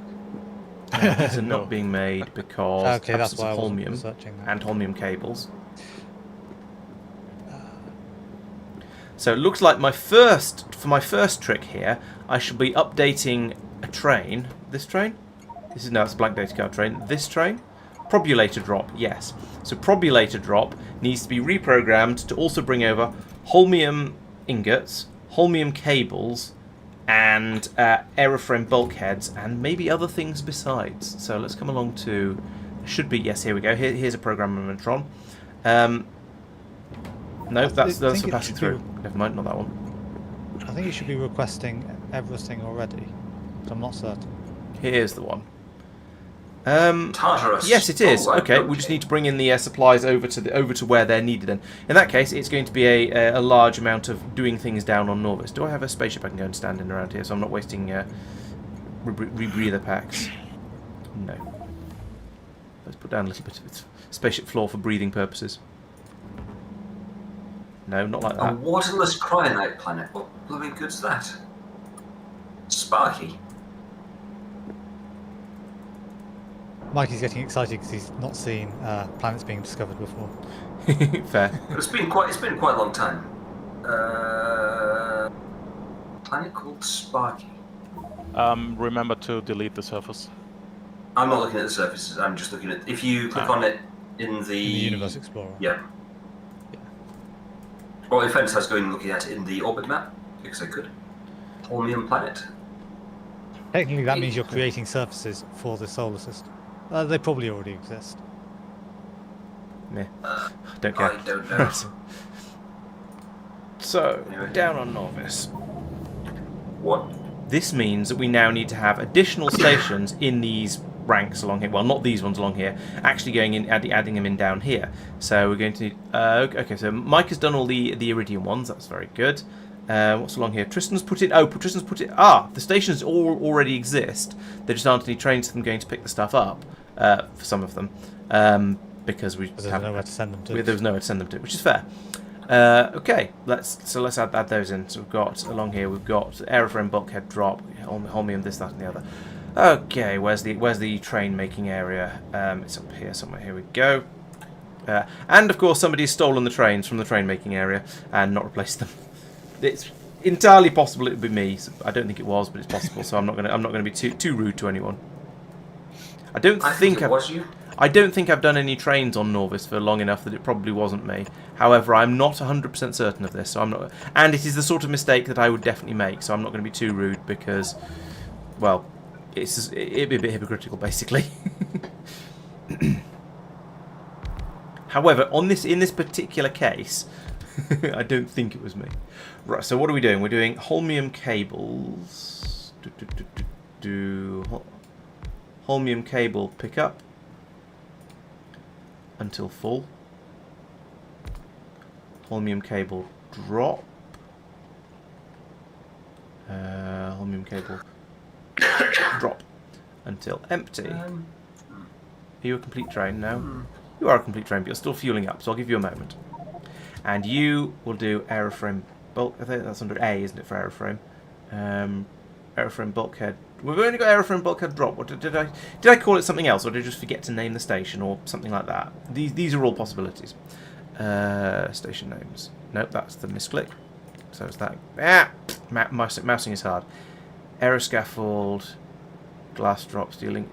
These are not being made because Okay, that's why I wasn't holmium researching that. and holmium cables. So it looks like for my first trick here, I should be updating a train. This train? It's a blank data card train. This train? Probulator drop, yes. So probulator drop needs to be reprogrammed to also bring over holmium ingots, holmium cables, and aeroframe bulkheads, and maybe other things besides. So let's come along to... Should be... Yes, here we go. Here's a programmatron. No, that's for passing through. Never mind, not that one. I think you should be requesting everything already. I'm not certain. Here's the one. Tartarus. Yes, it is. Oh, okay, we just need to bring in the supplies over to where they're needed. And in that case, it's going to be a large amount of doing things down on Norvis. Do I have a spaceship I can go and stand in around here, so I'm not wasting rebreather packs? No. Let's put down a little bit of its spaceship floor for breathing purposes. No, not like A that. waterless cryonite planet. What blooming good's that? Sparky. Mikey's getting excited because he's not seen planets being discovered before. Fair. It's been quite a long time. Planet called Sparky. Remember to delete the surface. I'm not looking at the surfaces. I'm just looking at. If you click on it in the Universe Explorer. Yeah. Well, in fairness, I was going looking at it in the orbit map because I could. Holmium planet. Technically, that means you're creating surfaces for the solar system. They probably already exist. Meh. Don't care. I don't know. So, Anyway. down on Norvis. What? This means that we now need to have additional stations in these ranks along here. Well, not these ones along here. Actually going in, adding them in down here. So we're going to need... okay, so Mike has done all the Iridium ones. That's very good. What's along here? Tristan's put it... Tristan's put it... the stations all already exist. There just aren't any trains for them going to pick the stuff up. For some of them. Because we There's nowhere to send them to. There was nowhere to send them to, which is fair. Okay, let's add those in. So we've got along here. We've got aeroframe bulkhead drop, holmium, this, that, and the other. Okay, where's the train making area? It's up here somewhere. Here we go. And of course, somebody's stolen the trains from the train making area and not replaced them. It's entirely possible it would be me. So I don't think it was, but it's possible. So I'm not gonna be too rude to anyone. I don't think it was you. I don't think I've done any trains on Norvis for long enough that it probably wasn't me. However, I'm not 100% certain of this, so I'm not. And it is the sort of mistake that I would definitely make. So I'm not going to be too rude because, well, it'd be a bit hypocritical, basically. However, in this particular case, I don't think it was me. Right. So what are we doing? We're doing holmium cables. Holmium cable pickup until full. Holmium cable drop. Holmium cable drop until empty. Are you a complete train? No. You are a complete train, but you're still fueling up, so I'll give you a moment. And you will do aeroframe bulk. I think that's under A, isn't it, for aeroframe? Aeroframe bulkhead. We've only got aeroframe bulkhead drop. What did I call it something else, or did I just forget to name the station, or something like that? These are all possibilities. Station names. Nope, that's the misclick. So it's that. Mousing is hard. Aeroscaffold, glass drop, stealing.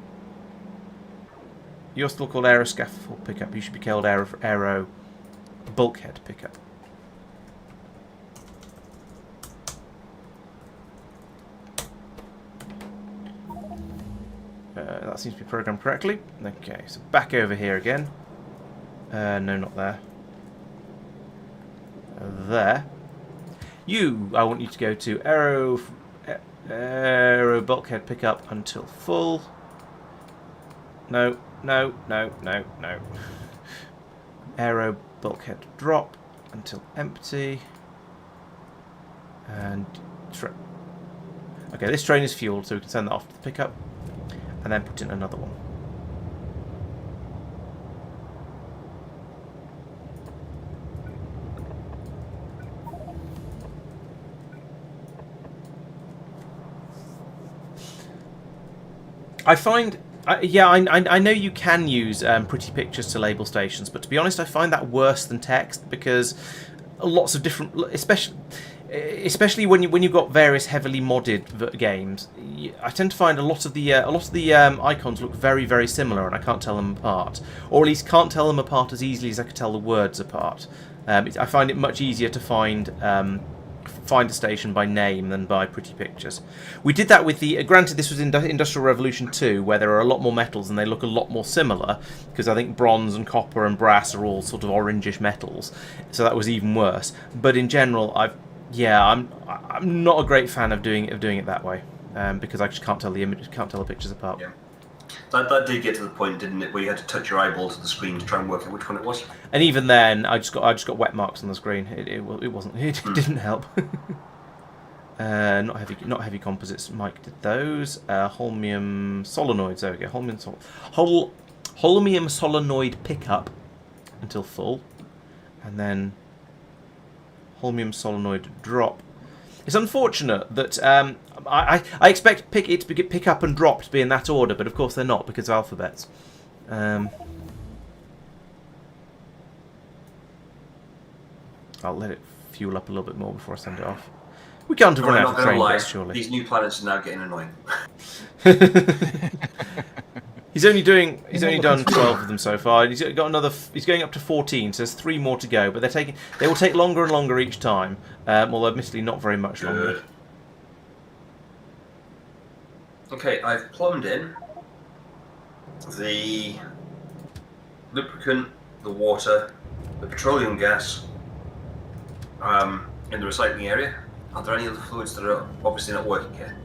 You're still called aeroscaffold pickup. You should be called aero bulkhead pickup. That seems to be programmed correctly. Okay, so back over here again. No, not there. There. I want you to go to aero bulkhead pickup until full. No. Aero bulkhead drop until empty. And okay, this train is fueled, so we can send that off to the pickup. And then put in another one. I find, I know you can use pretty pictures to label stations, but to be honest, I find that worse than text because lots of different, especially when you've got various heavily modded games, I tend to find a lot of the icons look very, very similar, and I can't tell them apart, or at least can't tell them apart as easily as I could tell the words apart. I find it much easier to find a station by name than by pretty pictures. We did that with the. Granted, this was in Industrial Revolution 2, where there are a lot more metals and they look a lot more similar, because I think bronze and copper and brass are all sort of orangish metals, so that was even worse. But in general, I'm not a great fan of doing it that way, because I just can't tell the pictures apart. Yeah. That did get to the point, didn't it, where you had to touch your eyeball to the screen to try and work out which one it was. And even then, I just got wet marks on the screen. It didn't help. Not heavy composites. Mike did those. Holmium solenoids. There we go. Holmium solenoid pickup until full, and then holmium solenoid drop. It's unfortunate that I expect pick up and drop to be in that order, but of course they're not because of alphabets. I'll let it fuel up a little bit more before I send it off. We can't have run out of train bits, surely. These new planets are now getting annoying. He's only done 12 of them so far. He's got another. He's going up to 14, so there's 3 more to go. But they will take longer and longer each time. Although admittedly not very much longer. Okay, I've plumbed in the lubricant, the water, the petroleum gas in the recycling area. Are there any other fluids that are obviously not working here?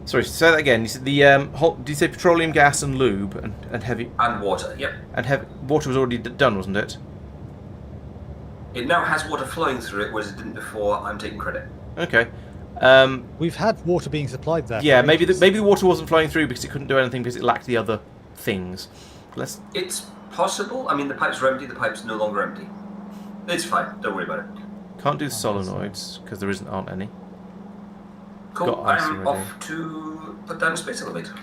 Sorry, say that again. You said did you say petroleum gas and lube and heavy? And water, yep. And heavy water was already done, wasn't it? It now has water flowing through it, whereas it didn't before. I'm taking credit. Okay. We've had water being supplied there. Yeah, maybe the water wasn't flowing through because it couldn't do anything because it lacked the other things. Let's. It's possible. I mean, the pipes were empty. The pipe's no longer empty. It's fine. Don't worry about it. Can't do the solenoids because there aren't any. Cool. Got ice I'm already. off to put down a space elevator.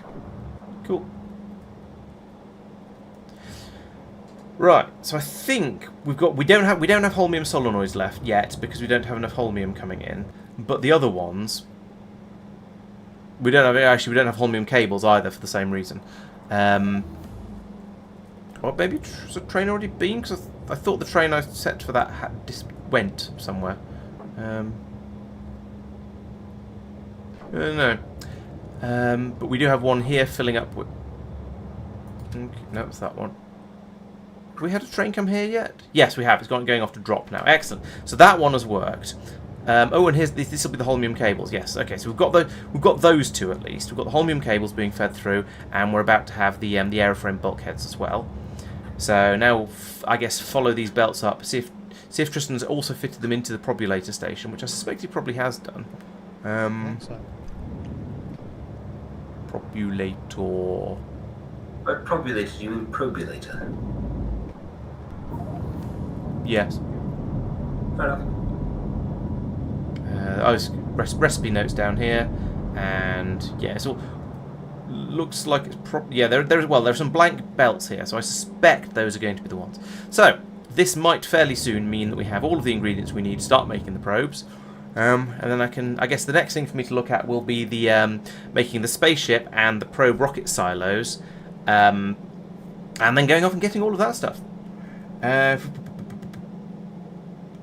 Cool. Right, so I think we don't have holmium solenoids left yet because we don't have enough holmium coming in. But the other ones, we don't have holmium cables either for the same reason. Or maybe has the train already been? Because I thought the train I set for that went somewhere. I don't know. But we do have one here filling up with. No, it's that one. Have we had a train come here yet? Yes, we have. It's going off to drop now. Excellent. So that one has worked. Oh, and here's this will be the holmium cables. Yes. Okay. So we've got those two at least. We've got the holmium cables being fed through, and we're about to have the aeroframe bulkheads as well. So now, I guess, follow these belts up. See if Tristan's also fitted them into the probulator station, which I suspect he probably has done. I think so. Probulator. By probulator, you mean probulator? Yes. Fair enough. Recipe notes down here, and yeah, it's all looks like it's there's some blank belts here, so I suspect those are going to be the ones. So this might fairly soon mean that we have all of the ingredients we need to start making the probes, and then I guess the next thing for me to look at will be the making the spaceship and the probe rocket silos, and then going off and getting all of that stuff.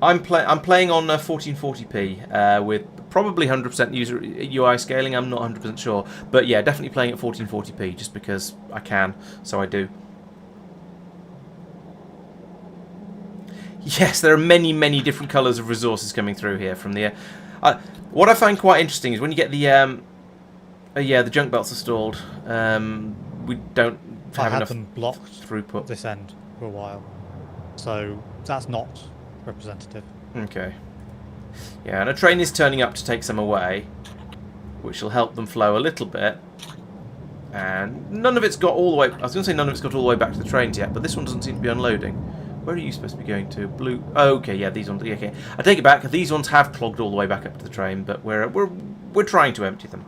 I'm playing on 1440p with probably 100% user UI scaling. I'm not 100% sure, but yeah, definitely playing at 1440p just because I can, so I do. Yes, there are many different colours of resources coming through here from the. What I find quite interesting is when you get the the junk belts installed, we don't have enough them blocked throughput. this end for a while, so that's not representative. Okay. Yeah, and a train is turning up to take some away, which will help them flow a little bit. And none of it's got all the way. I was going to say none of it's got all the way back to the trains yet, but this one doesn't seem to be unloading. Where are you supposed to be going to? Blue. Oh, okay, yeah, these ones. Okay, I take it back. These ones have clogged all the way back up to the train, but we're trying to empty them.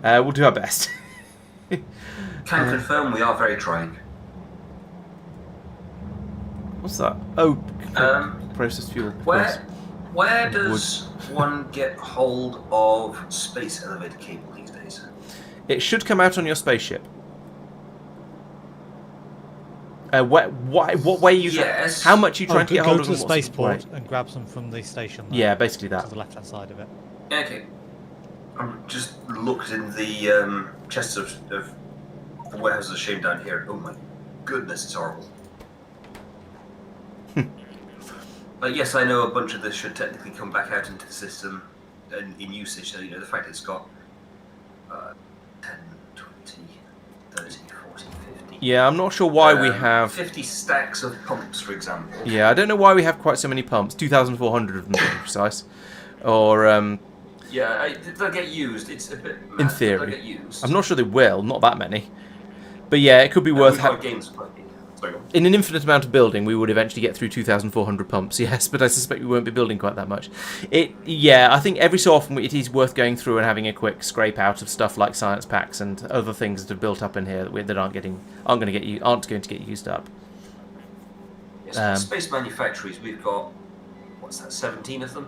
We'll do our best. Can confirm we are very trying. What's that? Oh, processed fuel. Where does one get hold of space elevator cable these days? It should come out on your spaceship. What way you? Yes. How much you trying to get hold of them? them? Go to the spaceport and grab some from the station. Yeah, basically that. To the left-hand side of it. Okay. I'm just looked in the chests of the warehouses of shame down here. Oh my goodness, it's horrible. But yes, I know a bunch of this should technically come back out into the system and in usage. So, you know, the fact it's got 10, 20, 30, 40, 50. Yeah, I'm not sure why we have 50 stacks of pumps, for example. Yeah, I don't know why we have quite so many pumps. 2,400 of them, to be precise. Or yeah, they'll get used. It's a bit mad, in theory. They'll get used. I'm not sure they will. Not that many. But yeah, it could be worth games. In an infinite amount of building, we would eventually get through 2,400 pumps, yes, but I suspect we won't be building quite that much. Yeah, I think every so often it is worth going through and having a quick scrape out of stuff like science packs and other things that have built up in here that aren't going to get used up. Yes, space manufactories, we've got, what's that, 17 of them?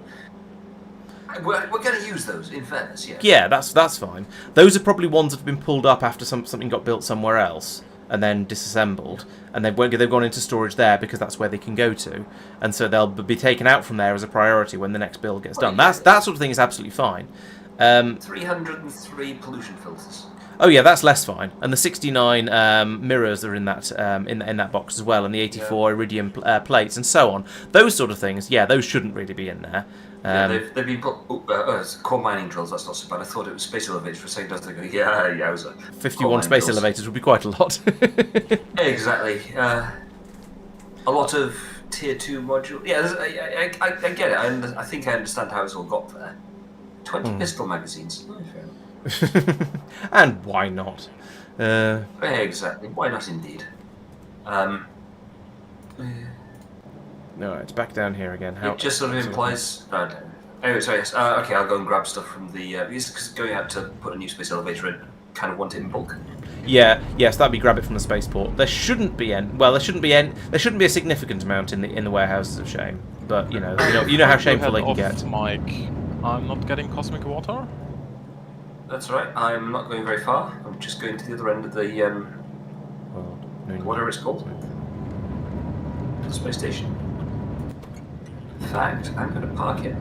We're going to use those, in fairness, yeah. Yeah, that's fine. Those are probably ones that have been pulled up after something got built somewhere else and then disassembled, and they've gone into storage there because that's where they can go to, and so they'll be taken out from there as a priority when the next build gets done. Yeah. That sort of thing is absolutely fine. 303 pollution filters. Oh yeah, that's less fine. And the 69 mirrors are in that in that box as well, and the 84 iridium plates and so on. Those sort of things, yeah, those shouldn't really be in there. They've been put. It's core mining drills. That's not so bad. I thought it was space elevators for a second. I was thinking, yeah, it was 51 space elevators would be quite a lot. Exactly. A lot of tier 2 module. Yeah, I get it. I think I understand how it's all got there. 20 pistol magazines. Oh, fair enough. And why not? Exactly. Why not, indeed? No, it's back down here again. How? It just sort of implies. Anyway, sorry. Yes. Okay, I'll go and grab stuff from the. Because going out to put a new space elevator in, kind of want it in bulk. Yeah, yes, that'd be grab it from the spaceport. There shouldn't be any. Well, there shouldn't be a significant amount in the warehouses of shame. But you know how shameful they can get. Mike, I'm not getting cosmic water. That's right. I'm not going very far. I'm just going to the other end of the Well, no, whatever it's called, the space station. In fact, I'm going to park it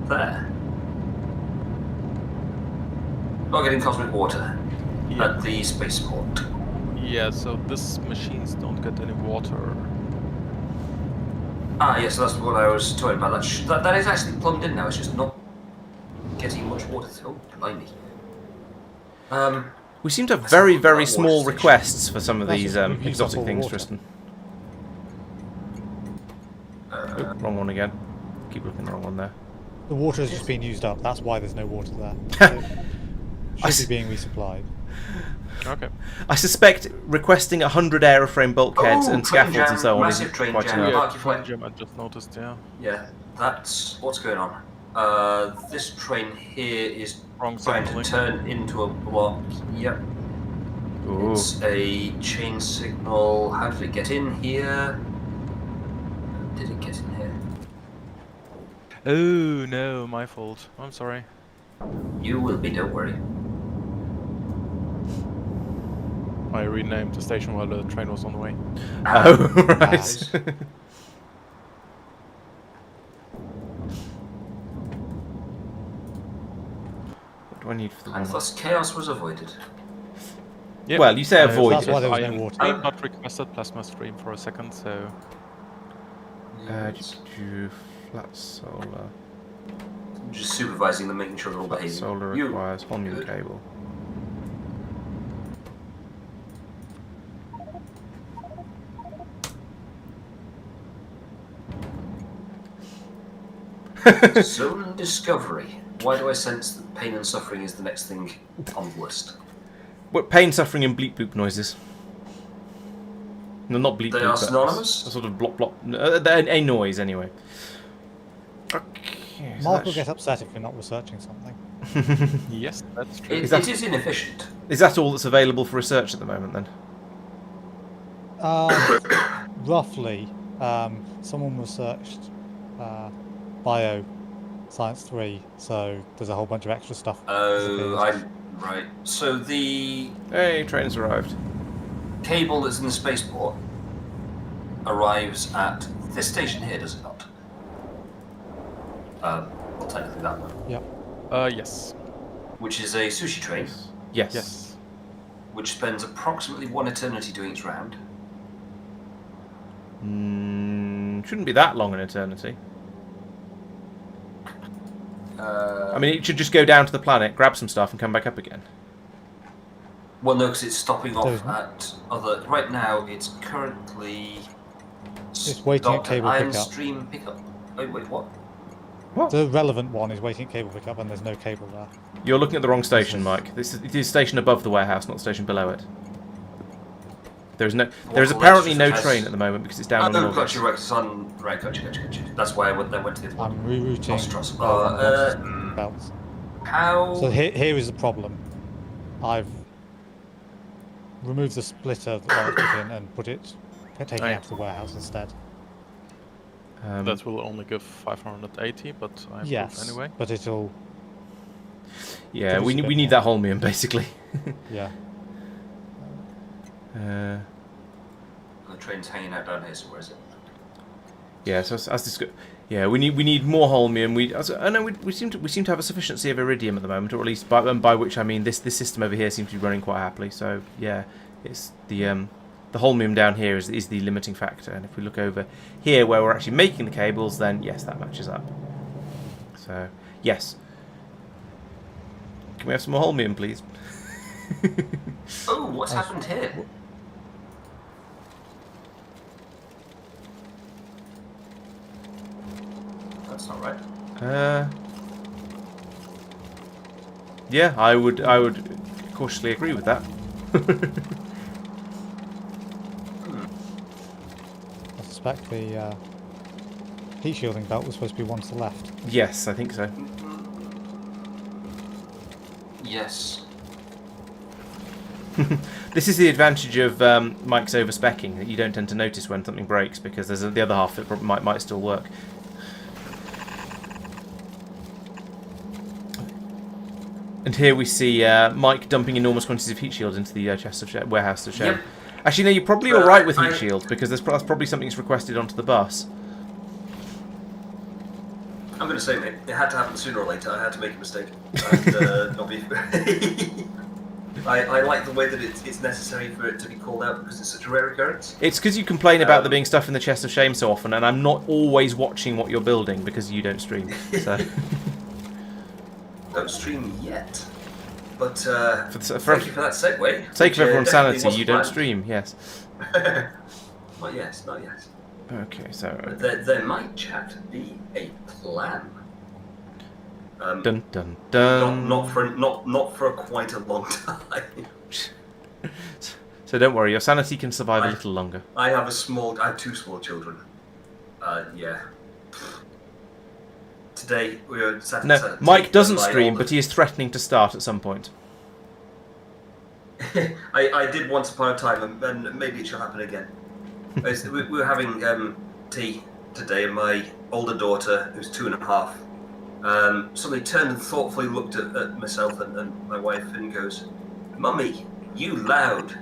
there. Not getting cosmic water at the spaceport. Yeah, so these machines don't get any water. Ah, yes, that's what I was talking about. That is actually plumbed in now. It's just not getting much water. Oh, blimey. We seem to have very, very small requests for some of these That's exotic all things, water. Tristan. Oop, wrong one again. Keep looking at the wrong one there. The water has just been used up. That's why there's no water there. So should be being resupplied. Okay. I suspect requesting 100 aeroframe bulkheads and train scaffolds and jam, so on massive isn't train quite jam. enough. Yeah. Yeah, Mark, you train fly- jam, I just noticed, yeah. Yeah, that's what's going on. This train here is Wrong trying to signaling. turn into a block. Yep. Ooh. It's a chain signal. How did it get in here? Did it get in here? Oh no, my fault. I'm sorry. You will be, don't worry. I renamed the station while the train was on the way. Oh, right. Nice. What do I need for the And one? thus chaos was avoided. Yep. Well, you say avoid. That's why there was I no am water. I am not requested plasma stream for a second, so Flat solar. Just supervising them, making sure they're all Flat behaving. solar You- requires Holmium good. cable. Zone discovery. Why do I sense that pain and suffering is the next thing on the list? What pain, suffering, and bleep boop noises? No, not bleep They boop. are but synonymous? A sort of blop blop. A noise, anyway. Okay. so Marc will that's- get upset if you're not researching something. yes, that's true. It, Is that- it is inefficient. Is that all that's available for research at the moment, then? Roughly, someone researched bio science 3, so there's a whole bunch of extra stuff. Oh, right. So the Hey, train's arrived. cable that's in the spaceport arrives at this station here, does it not? Well, technically that one. Yep. Yes. Which is a sushi train, Yes. Yes. which spends approximately one eternity doing its round. Shouldn't be that long an eternity. I mean, it should just go down to the planet, grab some stuff, and come back up again. Well, no, because it's stopping off There's- at other. Right now, it's currently. It's waiting at stopped cable Iron pickup. Stream pickup. Oh, wait, what? The relevant one is waiting at cable pickup, and there's no cable there. You're looking at the wrong station, Mike. It is the station above the warehouse, not the station below it. There is apparently no train at the moment because it's down Oh, on the no, north. gotcha, right, it's on. Right, gotcha. That's why I went to the other one. I'm rerouting Nostros. belts. How. So here is the problem. I've removed the splitter that I put in and taken it out of the warehouse instead. That will only give 580, but I have Yes, proof anyway. but it'll Yeah, Produce we a bit need more. that holmium basically. yeah. The train's hanging out down here, so where is it? Yeah, so as discussed, yeah, we need more holmium. We seem to have a sufficiency of iridium at the moment, or at least by which I mean this system over here seems to be running quite happily. So yeah, it's the holmium down here is the limiting factor. And if we look over here where we're actually making the cables, then yes, that matches up. So yes, can we have some more holmium, please? Oh, what's happened here? That's not right. Yeah, I would cautiously agree with that. spec, the heat shielding belt was supposed to be one to the left. Yes, I think so. Yes. This is the advantage of Mike's over-specking, that you don't tend to notice when something breaks, because there's the other half that might still work. And here we see Mike dumping enormous quantities of heat shield into the warehouse of shame. Yep. Actually, no, you're probably alright with heat shield, because that's probably something that's requested onto the bus. I'm going to say, mate, it had to happen sooner or later. I had to make a mistake. And, not be... I like the way that it's necessary for it to be called out because it's such a rare occurrence. It's because you complain about there being stuff in the chest of shame so often, and I'm not always watching what you're building because you don't stream. So. Don't stream yet. But for thank you for that segue. Sake of everyone's sanity, wasn't you don't planned. stream, yes. Not yet, not yet. Okay, so... But there might, chat, be a plan. Dun dun dun. Not for quite a long time. So don't worry, your sanity can survive a little longer. I have two small children. Yeah. Today we were sat. No, Mike doesn't stream, but he is threatening to start at some point. I did once upon a time, and maybe it shall happen again. We were having tea today, and my older daughter, who's 2.5, suddenly turned and thoughtfully looked at myself and my wife and goes, "Mummy, you loud."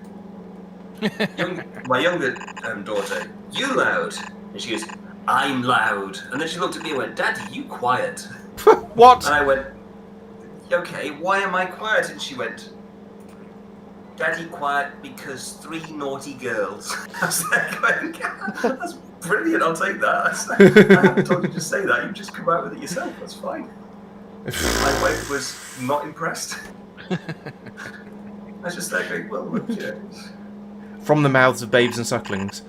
My younger daughter, "You loud," and she goes, "I'm loud." And then she looked at me and went, "Daddy, you quiet." What? And I went, "Okay, why am I quiet?" And she went, "Daddy quiet because 3 naughty girls." I was like, "That's brilliant, I'll take that." I haven't told you to say that, you just come out with it yourself, that's fine. My wife was not impressed. I was just like, well, look, yeah. From the mouths of babes and sucklings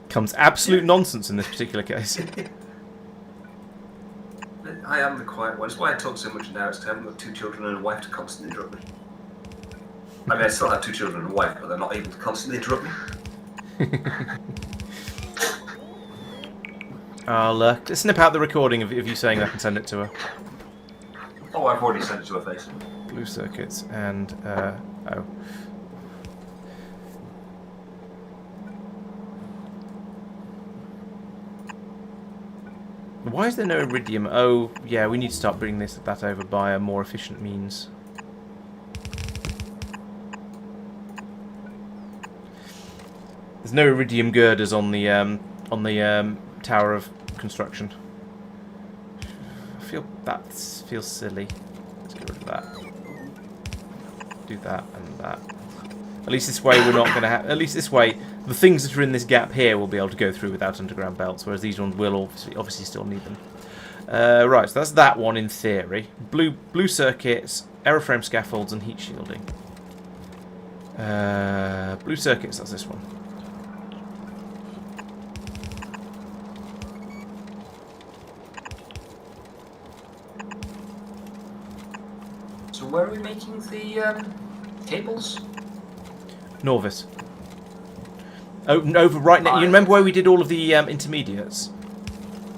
comes absolute nonsense in this particular case. I am the quiet one. It's why I talk so much now, it's because I haven't got 2 children and a wife to constantly interrupt me. I mean, I still have 2 children and a wife, but they're not able to constantly interrupt me. I'll snip out the recording of you saying that and send it to her. Oh, I've already sent it to her face. Blue circuits and oh. Why is there no iridium? Oh, yeah, we need to start bringing that over by a more efficient means. There's no iridium girders on the tower of construction. I feel that feels silly. Let's get rid of that. Do that and that. At least this way we're not going to have. At least this way, the things that are in this gap here will be able to go through without underground belts, whereas these ones will obviously still need them. Right, so that's that one in theory. Blue circuits, aeroframe scaffolds, and heat shielding. Blue circuits. That's this one. So where are we making the cables? Norvis. Oh, over right now. You remember where we did all of the intermediates?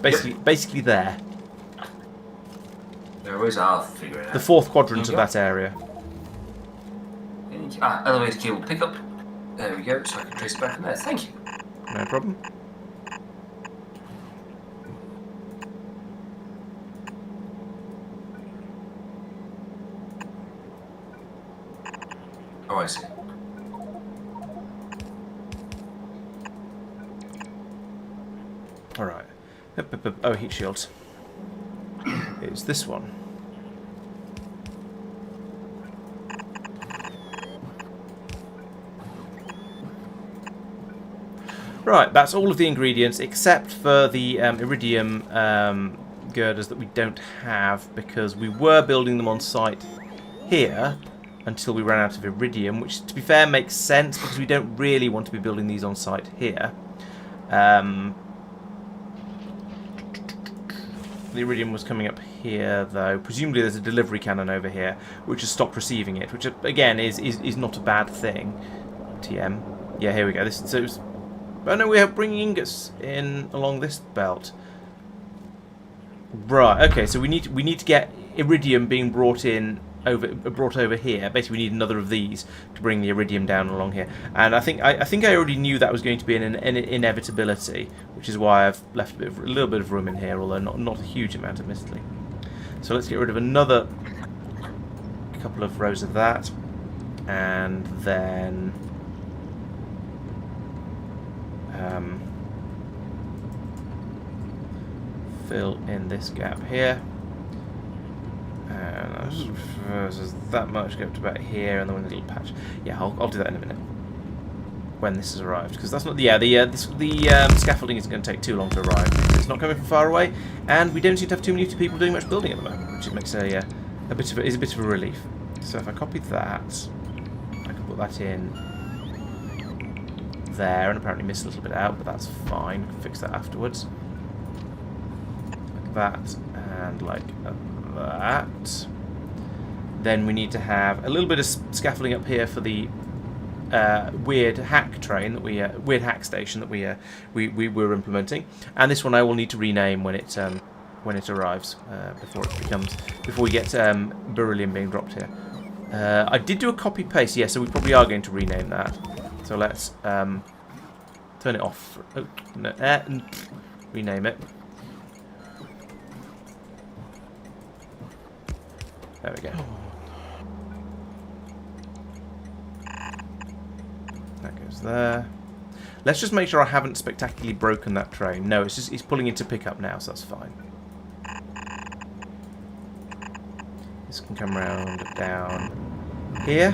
Basically there. There always are, figure it out. The 4th quadrant of that area. Elevator cable pickup. There we go, so I can trace it back from there. Thank you. No problem. Oh, I see. Alright. Oh, heat shields. It's this one. Right, that's all of the ingredients except for the iridium girders that we don't have because we were building them on site here until we ran out of iridium, which to be fair makes sense because we don't really want to be building these on site here. The iridium was coming up here though. Presumably there's a delivery cannon over here which has stopped receiving it, which again is not a bad thing. TM. Yeah, here we go. Oh no, we are bringing ingots in along this belt. Right. Okay. So we need to get iridium being brought over here. Basically, we need another of these to bring the iridium down along here. And I think I already knew that was going to be an inevitability, which is why I've left a little bit of room in here, although not a huge amount, admittedly. So let's get rid of another couple of rows of that, and then fill in this gap here. And there's that much go up to about here, and then a little patch. Yeah, I'll do that in a minute when this has arrived, because that's not. Yeah, the scaffolding isn't going to take too long to arrive. It's not coming from far away, and we don't seem to have too many people doing much building at the moment, which makes a bit of a relief. So if I copy that, I can put that in there, and apparently miss a little bit out, but that's fine. I can fix that afterwards. Like that, and like that. Then we need to have a little bit of scaffolding up here for the weird hack train that weird hack station that we were implementing, and this one I will need to rename when it arrives before we get beryllium being dropped here. I did do a copy paste, yeah, so we probably are going to rename that. So let's turn it off. Oh, no, rename it. There we go. That goes there. Let's just make sure I haven't spectacularly broken that train. No, it's pulling into pickup now, so that's fine. This can come round down here.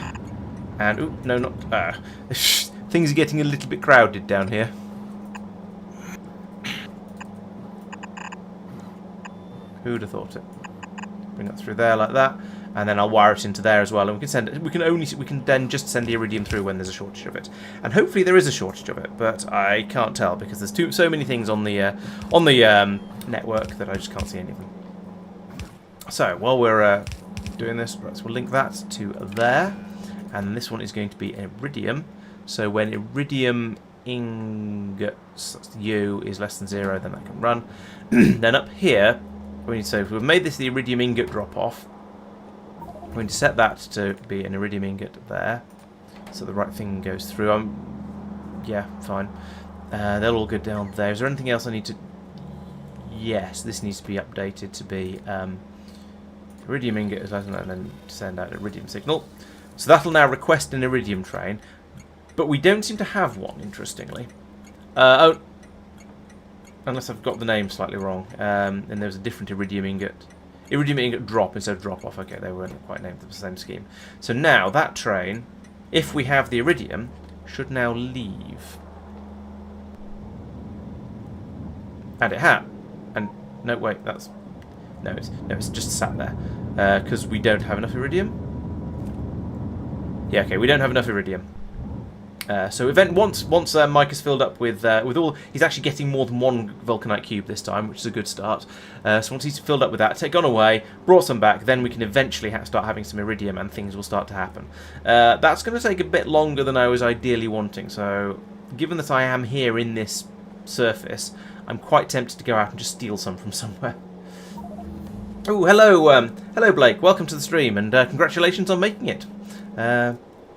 And, ooh, no, not... things are getting a little bit crowded down here. Who'd have thought it? Bring that through there like that, and then I'll wire it into there as well, and we can send it. We can then just send the iridium through when there's a shortage of it, and hopefully there is a shortage of it, but I can't tell because there's so many things on the network that I just can't see any of them. So while we're doing this, we'll link that to there, and this one is going to be iridium. So when iridium ingots, that's U, is less than 0, then that can run. Then up here. So if we've made this the iridium ingot drop off, we're going to set that to be an iridium ingot there, so the right thing goes through. Yeah, fine. They'll all go down there. Is there anything else I need to? Yes, this needs to be updated to be iridium ingot is less than that, and then send out an iridium signal. So that'll now request an iridium train, but we don't seem to have one, interestingly. Oh. Unless I've got the name slightly wrong, and there was a different iridium ingot drop instead of drop off. Okay, they weren't quite named the same scheme. So now that train, if we have the iridium, should now leave. And it had. And no, wait, it's just sat there because we don't have enough iridium. Yeah, okay, we don't have enough iridium. So once Mike is filled up with all, he's actually getting more than one vulcanite cube this time, which is a good start. So once he's filled up with that, gone away, brought some back, then we can eventually start having some iridium, and things will start to happen. That's going to take a bit longer than I was ideally wanting. So given that I am here in this surface, I'm quite tempted to go out and just steal some from somewhere. Oh, hello Blake. Welcome to the stream, and congratulations on making it.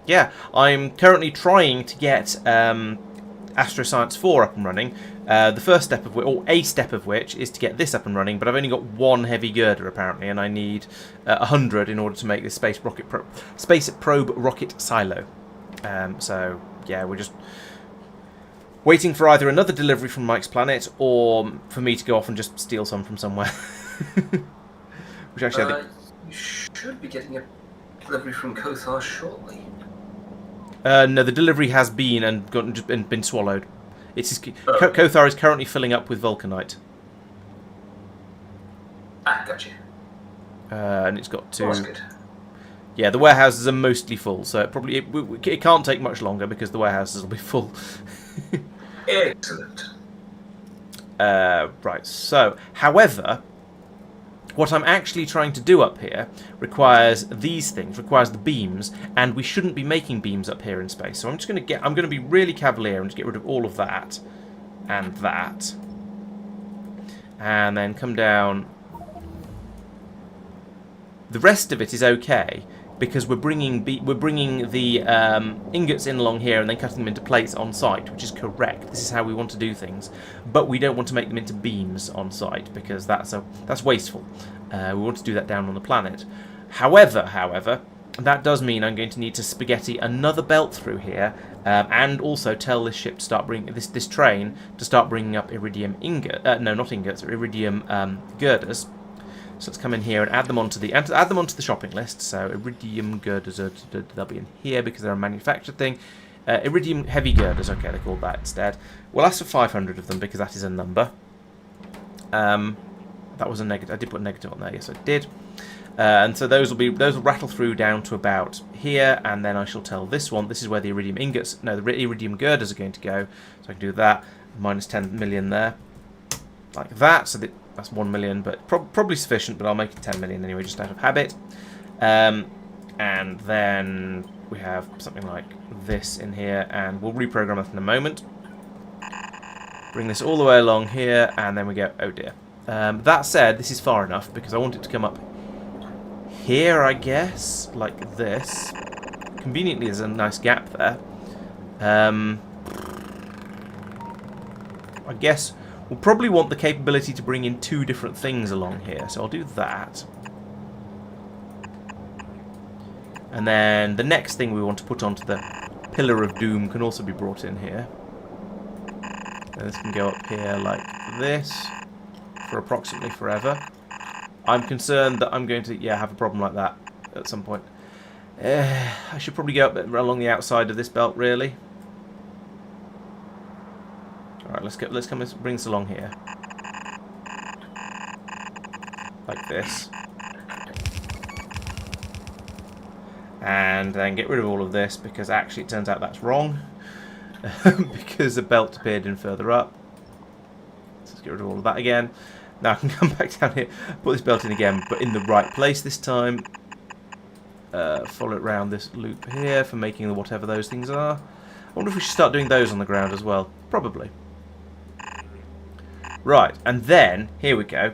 Yeah, I'm currently trying to get Astro Science 4 up and running. The first step of which, or a step of which, is to get this up and running. But I've only got one heavy girder apparently, and I need 100 in order to make this space probe rocket silo. So yeah, we're just waiting for either another delivery from Mike's planet, or for me to go off and just steal some from somewhere. Which actually, I think you should be getting a delivery from Kothar shortly. No, the delivery has been and been swallowed. Kothar is currently filling up with vulcanite. Ah, gotcha. And it's got to. Oh, that's good. Yeah, the warehouses are mostly full, so it can't take much longer because the warehouses will be full. Excellent. Right. So, however, What I'm actually trying to do up here requires these things, requires the beams, and we shouldn't be making beams up here in space. So I'm going to be really cavalier and just get rid of all of that and that, and then come down. The rest of it is okay because we're bringing the ingots in along here and then cutting them into plates on site, which is correct. This is how we want to do things, but we don't want to make them into beams on site because that's wasteful. We want to do that down on the planet. However, that does mean I'm going to need to spaghetti another belt through here, and also tell this ship to start bringing this train to start bringing up iridium iridium girders. So let's come in here and add them onto the shopping list. So iridium girders, they'll be in here because they're a manufactured thing. Iridium heavy girders, okay, they're called that instead. We'll ask for 500 of them because that is a number. That was a negative. I did put a negative on there. Yes, I did. And so those will rattle through down to about here, and then I shall tell this one. This is where the iridium the iridium girders are going to go. So I can do that. Minus 10 million there, like that. So that's 1 million, but probably sufficient. But I'll make it 10 million anyway, just out of habit. And then we have something like this in here, and we'll reprogram that in a moment. Bring this all the way along here, and then we go. Oh dear. That said, this is far enough because I want it to come up here, I guess, like this. Conveniently, there's a nice gap there. I guess we'll probably want the capability to bring in 2 different things along here, so I'll do that. And then the next thing we want to put onto the Pillar of Doom can also be brought in here. And this can go up here like this for approximately forever. I'm concerned that I'm going to have a problem like that at some point. I should probably go up along the outside of this belt, really. Alright, let's bring this along here. Like this. And then get rid of all of this because actually it turns out that's wrong. Because the belt appeared in further up. So let's get rid of all of that again. Now I can come back down here, put this belt in again, but in the right place this time. Follow it around this loop here for making the whatever those things are. I wonder if we should start doing those on the ground as well. Probably. Right, and then, here we go.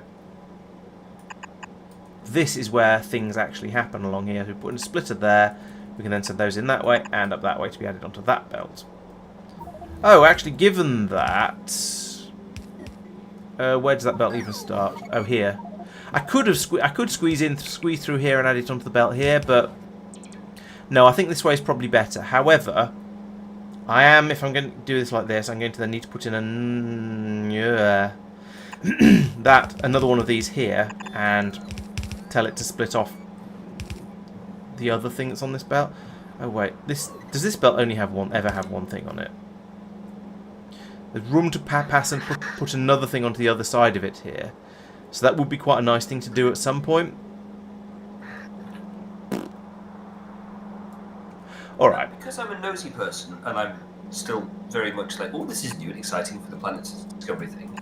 This is where things actually happen along here. So we put in a splitter there. We can then send those in that way and up that way to be added onto that belt. Oh, actually, given that... where does that belt even start? Oh, here. I could squeeze through here and add it onto the belt here, but no, I think this way is probably better. However, if I'm going to do this like this, I'm going to then need to put in another one of these here and tell it to split off the other thing that's on this belt. Oh wait, does this belt only ever have one thing on it? There's room to pass and put another thing onto the other side of it here. So that would be quite a nice thing to do at some point. Alright. Because I'm a nosy person, and I'm still very much like, oh, this is new and exciting for the planet's discovery thing.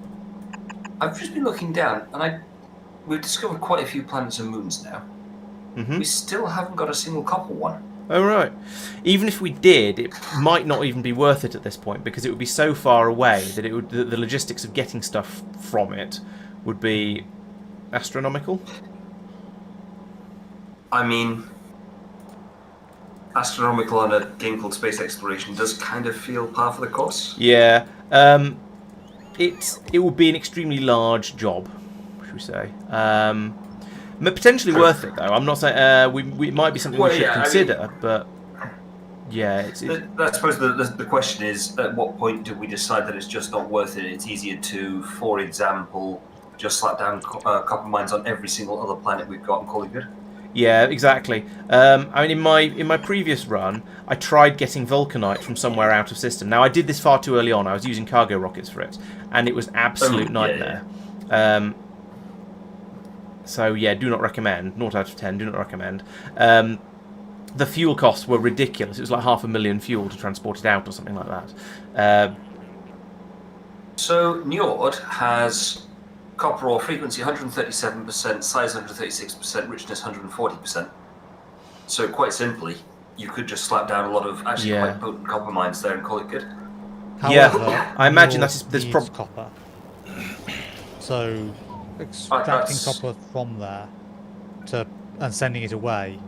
I've just been looking down, and we've discovered quite a few planets and moons now. Mm-hmm. We still haven't got a single copper one. Oh, right. Even if we did, it might not even be worth it at this point, because it would be so far away that the logistics of getting stuff from it would be astronomical. I mean, astronomical on a game called Space Exploration does kind of feel par for the course. Yeah. It would be an extremely large job, should we say. Potentially worth it, though. I'm not saying it might be something we should consider, but yeah, I suppose the question is, at what point do we decide that it's just not worth it? It's easier to, for example, just slap down copper mines on every single other planet we've got and call it good. Yeah, exactly. I mean, in my previous run, I tried getting vulcanite from somewhere out of system. Now, I did this far too early on. I was using cargo rockets for it, and it was an absolute nightmare. Yeah. So yeah, do not recommend. 0 out of 10, do not recommend. The fuel costs were ridiculous. It was like 500,000 fuel to transport it out or something like that. So Njord has copper ore frequency 137%, size 136%, richness 140%. So quite simply, you could just slap down a lot of actually quite potent copper mines there and call it good. However, I imagine yours there's needs copper. So extracting copper from there and sending it away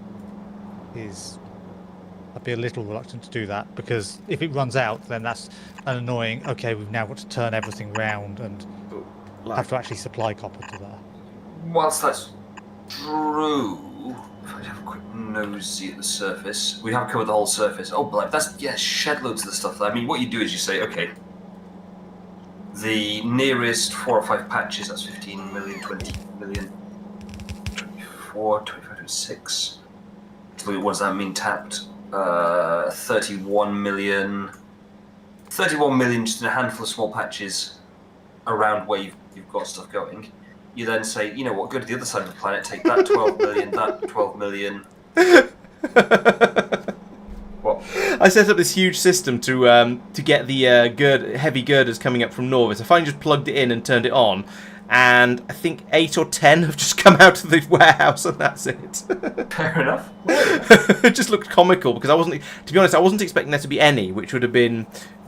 is... I'd be a little reluctant to do that, because if it runs out, then that's an annoying, okay, we've now got to turn everything round and have to actually supply copper to there. Whilst that's true, if I have a quick nosy at the surface, we have covered the whole surface. Oh, but that's, yeah, shed loads of the stuff. I mean, what you do is you say, okay, the nearest 4 or 5 patches, that's 15 million, 20 million, 24, 25, 26. So what does that mean tapped? 31 million. 31 million just in a handful of small patches around where you've got stuff going. You then say, you know what, go to the other side of the planet, take that 12 million, that 12 million. What? I set up this huge system to get the heavy girders coming up from Norvis. I finally just plugged it in and turned it on, and I think 8 or 10 have just come out of the warehouse, and that's it. Fair enough. It just looked comical, because to be honest, I wasn't expecting there to be any, which would have been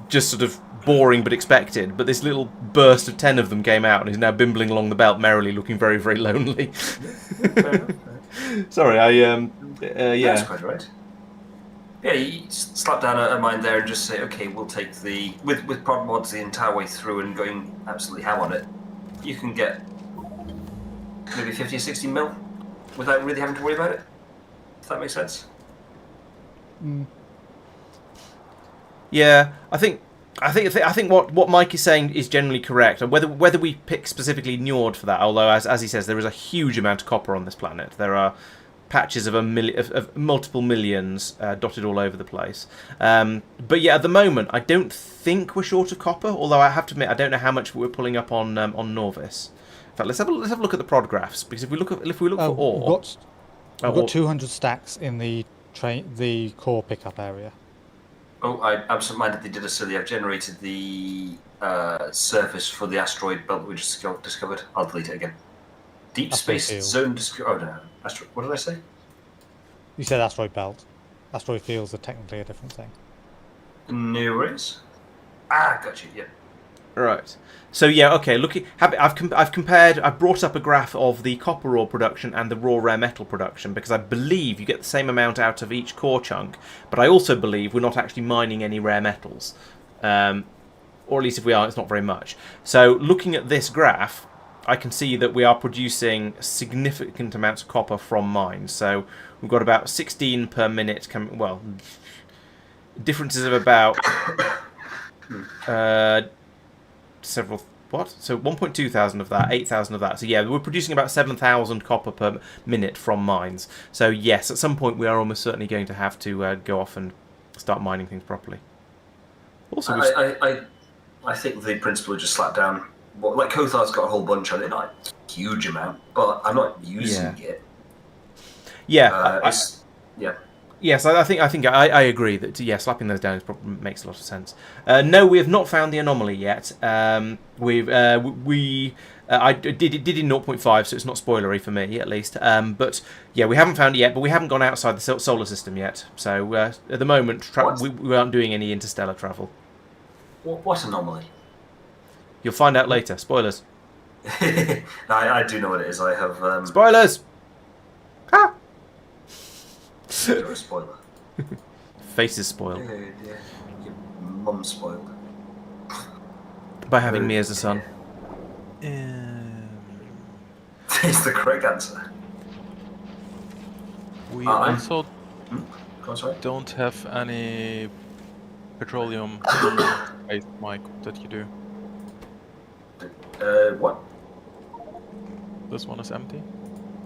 just sort of boring but expected. But this little burst of 10 of them came out and is now bimbling along the belt merrily, looking very, very lonely. Fair enough. Sorry, yeah. That's quite right. Yeah, you slap down a mine there and just say, okay, we'll take with prod mods the entire way through and going absolutely ham on it. You can get maybe 50 or 60 mil without really having to worry about it. Does that make sense? Yeah, I think what Mike is saying is generally correct. Whether we pick specifically Njord for that, although as he says, there is a huge amount of copper on this planet. There are patches of multiple millions dotted all over the place. But yeah, at the moment, I don't think we're short of copper. Although I have to admit, I don't know how much we're pulling up on Norvis. In fact, let's have a look at the prod graphs, because if we look for ore, we've got 200 stacks in the core pickup area. Oh, I absent-mindedly did a silly. I've generated the surface for the asteroid belt we just discovered. I'll delete it again. Deep Asteroid space field. zone Oh no, what did I say? You said asteroid belt. Asteroid fields are technically a different thing. No worries. Ah, got you. Yeah. Right. So yeah, okay. I've brought up a graph of the copper ore production and the raw rare metal production, because I believe you get the same amount out of each core chunk, but I also believe we're not actually mining any rare metals, or at least if we are, it's not very much. So looking at this graph, I can see that we are producing significant amounts of copper from mines. So we've got about 16 per minute coming. Well, differences of about several. What? So 1.2 thousand of that, 8,000 of that. So yeah, we're producing about 7,000 copper per minute from mines. So yes, at some point we are almost certainly going to have to go off and start mining things properly. Also, I think the principle is just slap down. Like Kothar's got a whole bunch on it, not a huge amount, but I'm not using it. Yeah, yeah. Yes, I think I agree that slapping those down makes a lot of sense. No, we have not found the anomaly yet. I did it in 0.5, so it's not spoilery for me at least. But yeah, we haven't found it yet. But we haven't gone outside the solar system yet. So at the moment, we aren't doing any interstellar travel. What anomaly? You'll find out later. Spoilers. I do know what it is. I have spoilers. Ah. You're a spoiler. Face is spoiled. Yeah. Your mum's spoiled. By having me as a son. It's the correct answer. We also don't have any petroleum based mic that you do. What? This one is empty.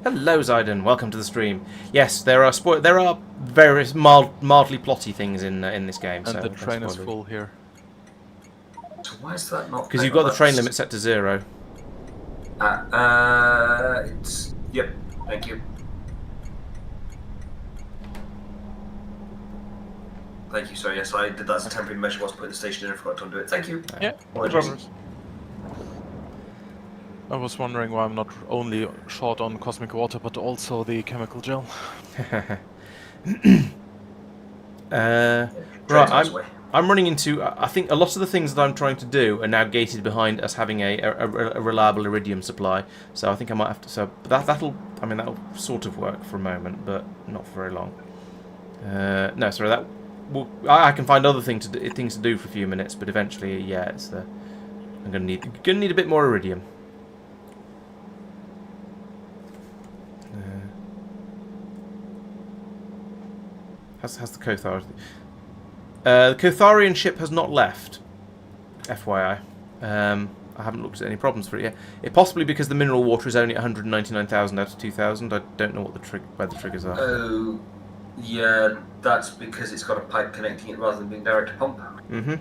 Hello, Zyden. Welcome to the stream. Yes, there are various mildly plotty things in this game. And the train is full here. So why is that not? Because you've got the train limit set to 0. Yep. Thank you. Thank you. Sorry. Yes, I did that as a temporary measure whilst putting the station in and forgot to undo it. Thank you. Yeah. Apologies. I was wondering why I'm not only short on cosmic water, but also the chemical gel. Right, I'm running into. I think a lot of the things that I'm trying to do are now gated behind us having a reliable iridium supply. So I think I might have to. So that'll sort of work for a moment, but not for very long. No, sorry. I can find other things to do for a few minutes, but eventually, yeah, it's the. I'm gonna need a bit more iridium. How's the Kothar? The Kotharian ship has not left. FYI. I haven't looked at any problems for it yet. It possibly because the mineral water is only 199,000 out of 2,000. I don't know what where the triggers are. Oh, yeah, that's because it's got a pipe connecting it rather than being direct to pump. Mm-hmm.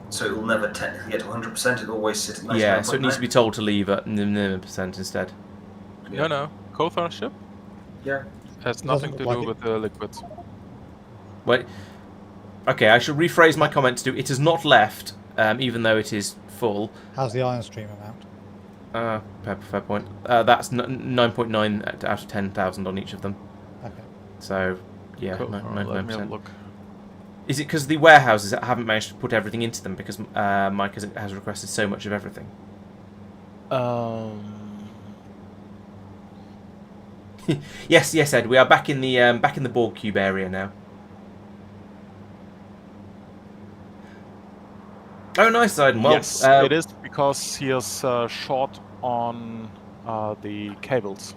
So it will never technically get to 100%. It'll always sit at 99.9. Yeah, so it needs to be told to leave at 99% instead. Yeah. No, Kothar ship Yeah. has nothing to do with the liquids. Wait. Okay, I should rephrase my comment to do. It has not left, even though it is full. How's the ion stream amount? Fair point. That's 9.9 out of 10,000 on each of them. Okay. So, yeah, Cool. 99%. Let me have a look. Is it because the warehouses that haven't managed to put everything into them because Mike has requested so much of everything? Yes, Ed. We are back in the Borg cube area now. Oh, nice, Aiden. Well, Yes, it is because he is short on the cables.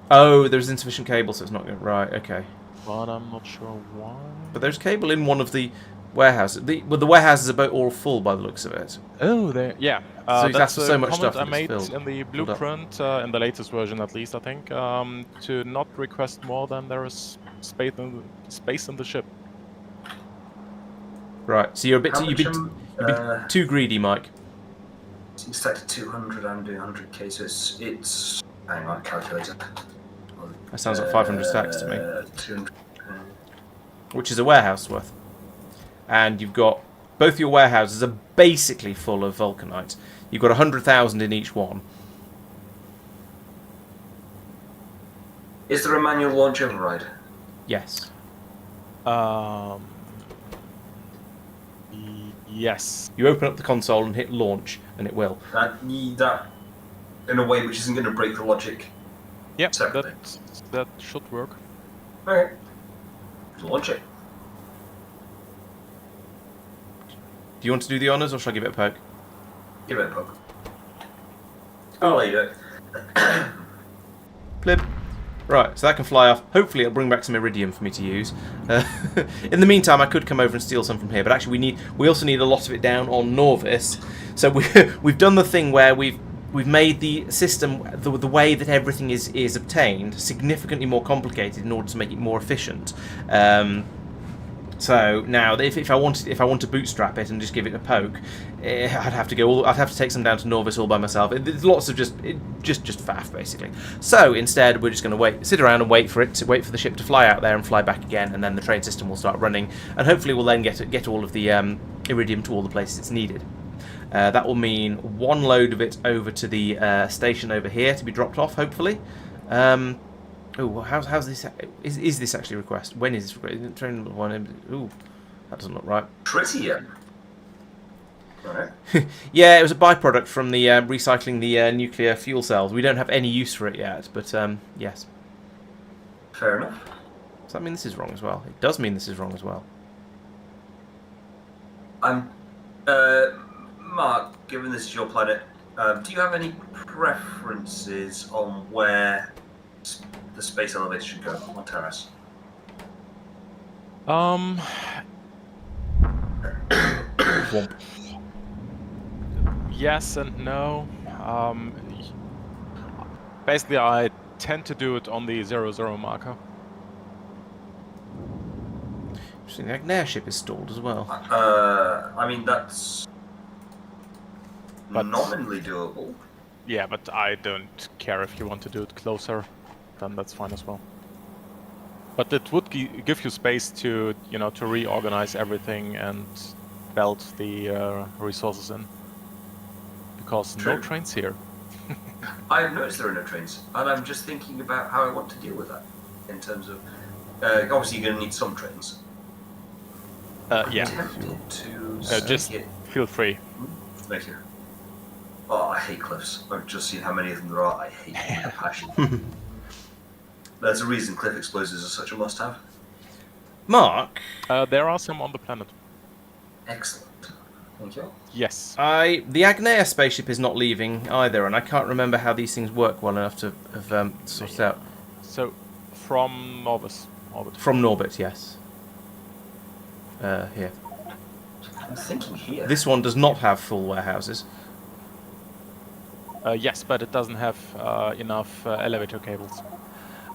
Oh, there's insufficient cable, so it's not good. Right, okay. But I'm not sure why. But there's cable in one of the warehouses. The warehouses are about all full by the looks of it. Oh, there. Yeah. So he's that's asked for so much comment stuff I that it's made filled. in the blueprint, in the latest version at least, I think, to not request more than there is space in the ship. Right. So you've been too greedy, Mike. It's set to 200. I'm doing 100k, so it's. Hang on, calculator. That sounds like 500 stacks to me. 200. Which is a warehouse worth. And you've got both your warehouses are basically full of vulcanite. You've got 100,000 in each one. Is there a manual launch override? Yes. Yes. You open up the console and hit launch, and it will. That in a way which isn't going to break the logic. Yep. Separately. That should work. Okay. Launch it. Do you want to do the honours, or shall I give it a poke? Give it a poke. I'll let you do it. Plib. Right, so that can fly off. Hopefully it'll bring back some iridium for me to use. In the meantime, I could come over and steal some from here, but actually we also need a lot of it down on Norvis. So we've done the thing where we've made the system, the way that everything is obtained, significantly more complicated in order to make it more efficient. So now, if I want to bootstrap it and just give it a poke, I'd have to take some down to Norvis all by myself. There's lots of just faff basically. So instead, we're just going to sit around and wait for the ship to fly out there and fly back again, and then the train system will start running, and hopefully we'll then get all of the iridium to all the places it's needed. That will mean one load of it over to the station over here to be dropped off, hopefully. Oh, how's this? Is this actually a request? When is this request? Train number 1. Ooh, that doesn't look right. Tritium. Alright. Yeah, it was a byproduct from the recycling the nuclear fuel cells. We don't have any use for it yet, but yes. Fair enough. Does that mean this is wrong as well? It does mean this is wrong as well. Mark, given this is your planet, do you have any preferences on where the space elevator should go on Terrace? Yes and no. Basically, I tend to do it on the 00 marker. Interesting. The Agnair ship is stalled as well. I mean, that's But- nominally doable. Yeah, but I don't care if you want to do it closer, then that's fine as well. But it would give you space to, to reorganize everything and belt the resources in. because no True. trains here. I've noticed there are no trains, and I'm just thinking about how I want to deal with that. In terms of, obviously you're going to need some trains. Yeah, Tempted to just stick it. feel free. Thank you. Oh, I hate cliffs. I've just seen how many of them there are. I hate them with a passion. There's a reason cliff explosives are such a must-have. Mark, There are some on the planet. Excellent. Thank you. Yes. the Agnea spaceship is not leaving either, and I can't remember how these things work well enough to have sorted out. So, from Orbit. From Norbit, yes. Here. I'm thinking here. This one does not have full warehouses. Yes, but it doesn't have enough elevator cables.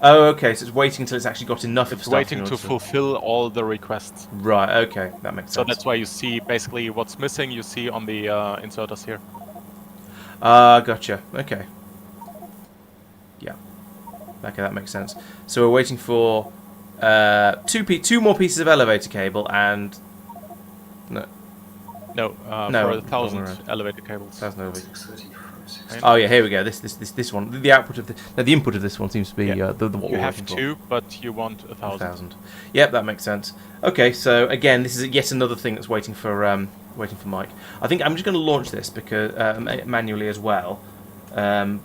Oh, okay, so it's waiting until it's actually got enough of It's stuff. waiting in to order fulfill all the requests. Right, okay, that makes sense. So that's why you see basically what's missing. You see on the inserters here. Gotcha. Okay. Yeah. Okay, that makes sense. So we're waiting for two more pieces of elevator cable and No, No, for 1,000 wrong way around. elevator cables. 1,000 elevator. 630 from 6. Oh yeah, here we go. This one. The output of the input of this one seems to be Yeah. the what You we're have looking for. two, but you want 1,000. 1,000. Yep, that makes sense. Okay, so again, this is yet another thing that's waiting for Mike. I think I'm just going to launch this because manually as well,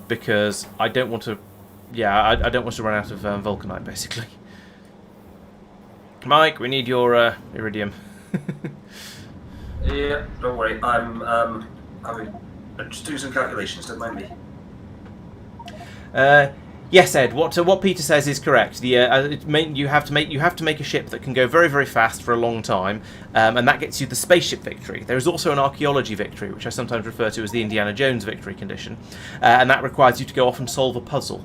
because I don't want to. Yeah, I don't want to run out of vulcanite basically. Mike, we need your iridium. Yeah, don't worry. I'm just doing some calculations. Don't mind me. Yes, Ed. What Peter says is correct. You have to make a ship that can go very, very fast for a long time, and that gets you the spaceship victory. There is also an archaeology victory, which I sometimes refer to as the Indiana Jones victory condition, and that requires you to go off and solve a puzzle,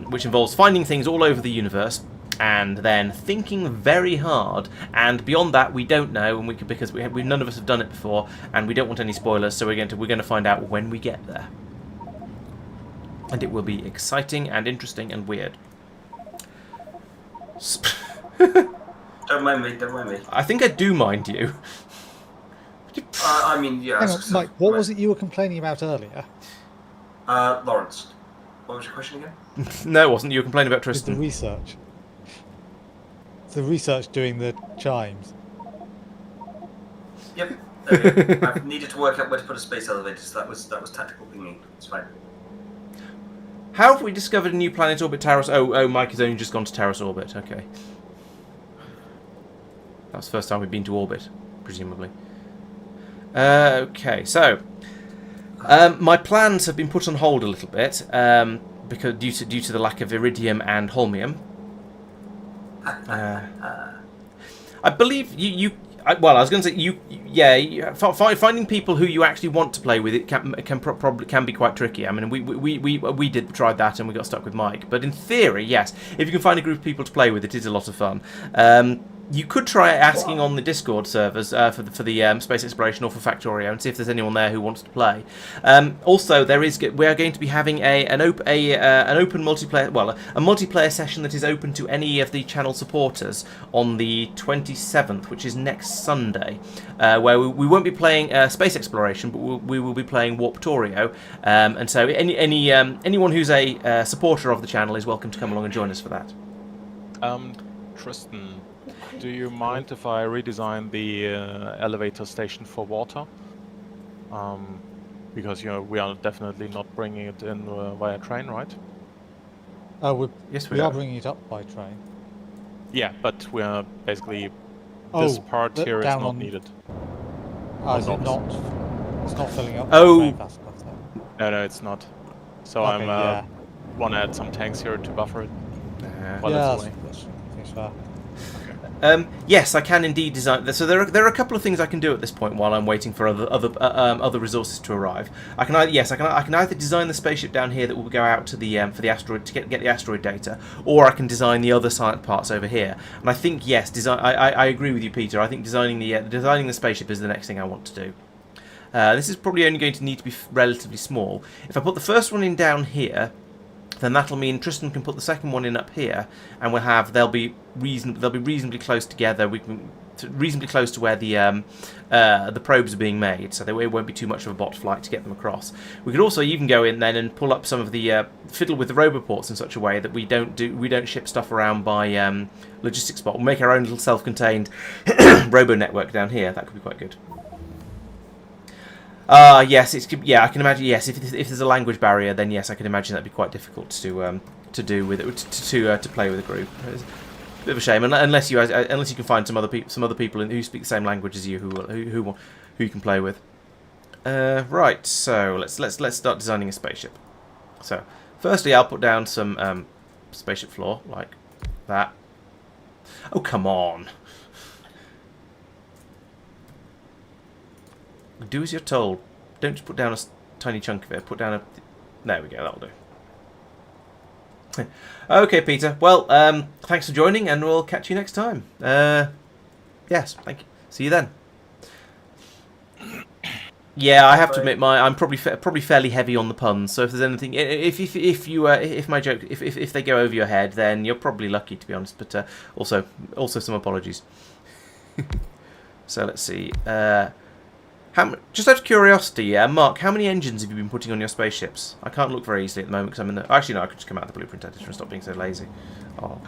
which involves finding things all over the universe and then thinking very hard. And beyond that, we don't know, and because none of us have done it before, and we don't want any spoilers, so we're going to find out when we get there. And it will be exciting and interesting and weird. Don't mind me. Don't mind me. I think I do mind you. I mean, yeah. Hang on, Mike, what was it you were complaining about earlier? Laurence. What was your question again? No, it wasn't. You were complaining about It's the Tristan. research. It's the research doing the chimes. Yep. There we go. I've needed to work out where to put a space elevator, so that was tactical thinking. It's fine. How have we discovered a new planet orbit, Taros? Oh, Mike has only just gone to Taros orbit. Okay. That's the first time we've been to orbit, presumably. Okay, so my plans have been put on hold a little bit because due to the lack of iridium and holmium. I believe I was going to say finding people who you actually want to play with it probably can be quite tricky. I mean, we tried that and we got stuck with Mike. But in theory, yes, if you can find a group of people to play with, it is a lot of fun. You could try asking on the Discord servers for the space exploration or for Factorio and see if there's anyone there who wants to play. Also, we are going to be having an open multiplayer, a multiplayer session that is open to any of the channel supporters on the 27th, which is next Sunday, where we won't be playing space exploration, but we will be playing Warptorio. And so anyone who's a supporter of the channel is welcome to come along and join us for that. Tristan, do you mind if I redesign the elevator station for water? Because we are definitely not bringing it in via train, right? Yes, we are bringing it up by train. Yeah, but we are basically this part here is not needed. Is it not? It's not filling up. Oh. Fast enough, No, it's not. So okay, I'm want to add some tanks here to buffer it. While yeah, it's away. that's fair. Yes, I can indeed design. So there are a couple of things I can do at this point while I'm waiting for other resources to arrive. I can either design the spaceship down here that will go out to the for the asteroid to get the asteroid data, or I can design the other side parts over here. And I think yes, I agree with you, Peter. I think designing the spaceship is the next thing I want to do. This is probably only going to need to be relatively small. If I put the first one in down here, then that'll mean Tristan can put the second one in up here, and they'll be reasonably close together. We can reasonably close to where the probes are being made, so it won't be too much of a bot flight to get them across. We could also even go in then and pull up some of the fiddle with the roboports in such a way that we don't ship stuff around by logistics bot. We'll make our own little self-contained robo network down here. That could be quite good. Yes, I can imagine. Yes, if there's a language barrier, then yes, I can imagine that'd be quite difficult to do with it, to play with a group. It's a bit of a shame, unless you can find some other people who speak the same language as you who you can play with. Right, so let's start designing a spaceship. So, firstly, I'll put down some spaceship floor like that. Oh, come on. Do as you're told. Don't just put down a tiny chunk of it. Put down a... There we go, that'll do. Okay, Peter. Well, thanks for joining, and we'll catch you next time. Yes, thank you. See you then. Yeah, I have to admit, I'm probably fairly heavy on the puns. So if there's anything, if my joke, if they go over your head, then you're probably lucky, to be honest. But also some apologies. So let's see. Just out of curiosity, Marc, how many engines have you been putting on your spaceships? I can't look very easily at the moment because I'm in the... Actually, no, I could just come out of the blueprint editor and stop being so lazy. Oh.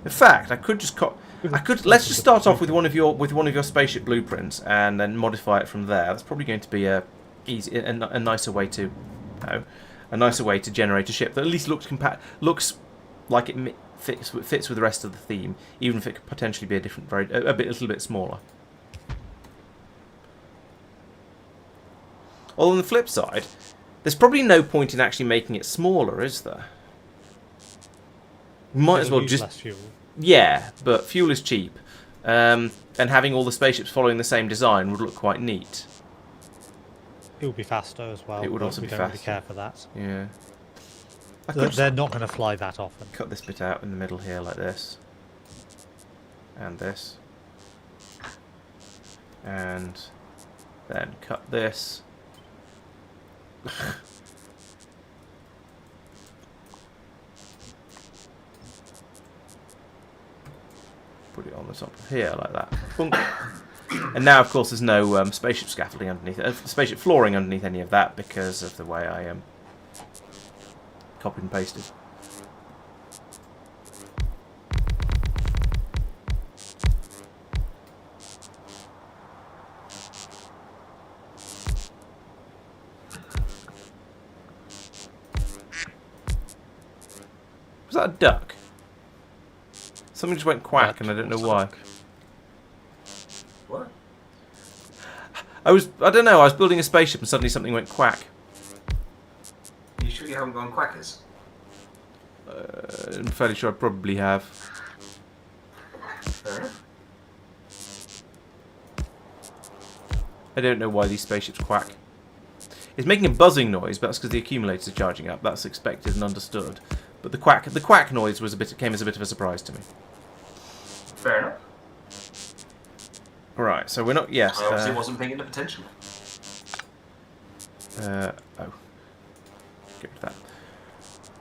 In fact, I could just... Let's just start off with one of your spaceship blueprints and then modify it from there. That's probably going to be a nicer way to... a nicer way to generate a ship that at least looks like it fits with the rest of the theme, even if it could potentially be a little bit smaller. Well, on the flip side, there's probably no point in actually making it smaller, is there? Might as well just... less fuel. Yeah, but fuel is cheap. And having all the spaceships following the same design would look quite neat. It would be faster as well. It would also be faster. We don't really care for that. Yeah. They're not going to fly that often. Cut this bit out in the middle here like this. And this. And then cut this. Put it on the top of here like that. Boom. And now, of course, there's no spaceship scaffolding underneath, spaceship flooring underneath any of that because of the way I copied and pasted. Was that a duck? Something just went quack, and I don't know why. What? I don't know, I was building a spaceship and suddenly something went quack. Are you sure you haven't gone quackers? I'm fairly sure I probably have. Fair enough. I don't know why these spaceships quack. It's making a buzzing noise, but that's because the accumulators are charging up. That's expected and understood. But the quack noise came as a bit of a surprise to me. Fair enough. Right, so we're not... Yes. I obviously wasn't paying enough attention. Oh. Get rid of that.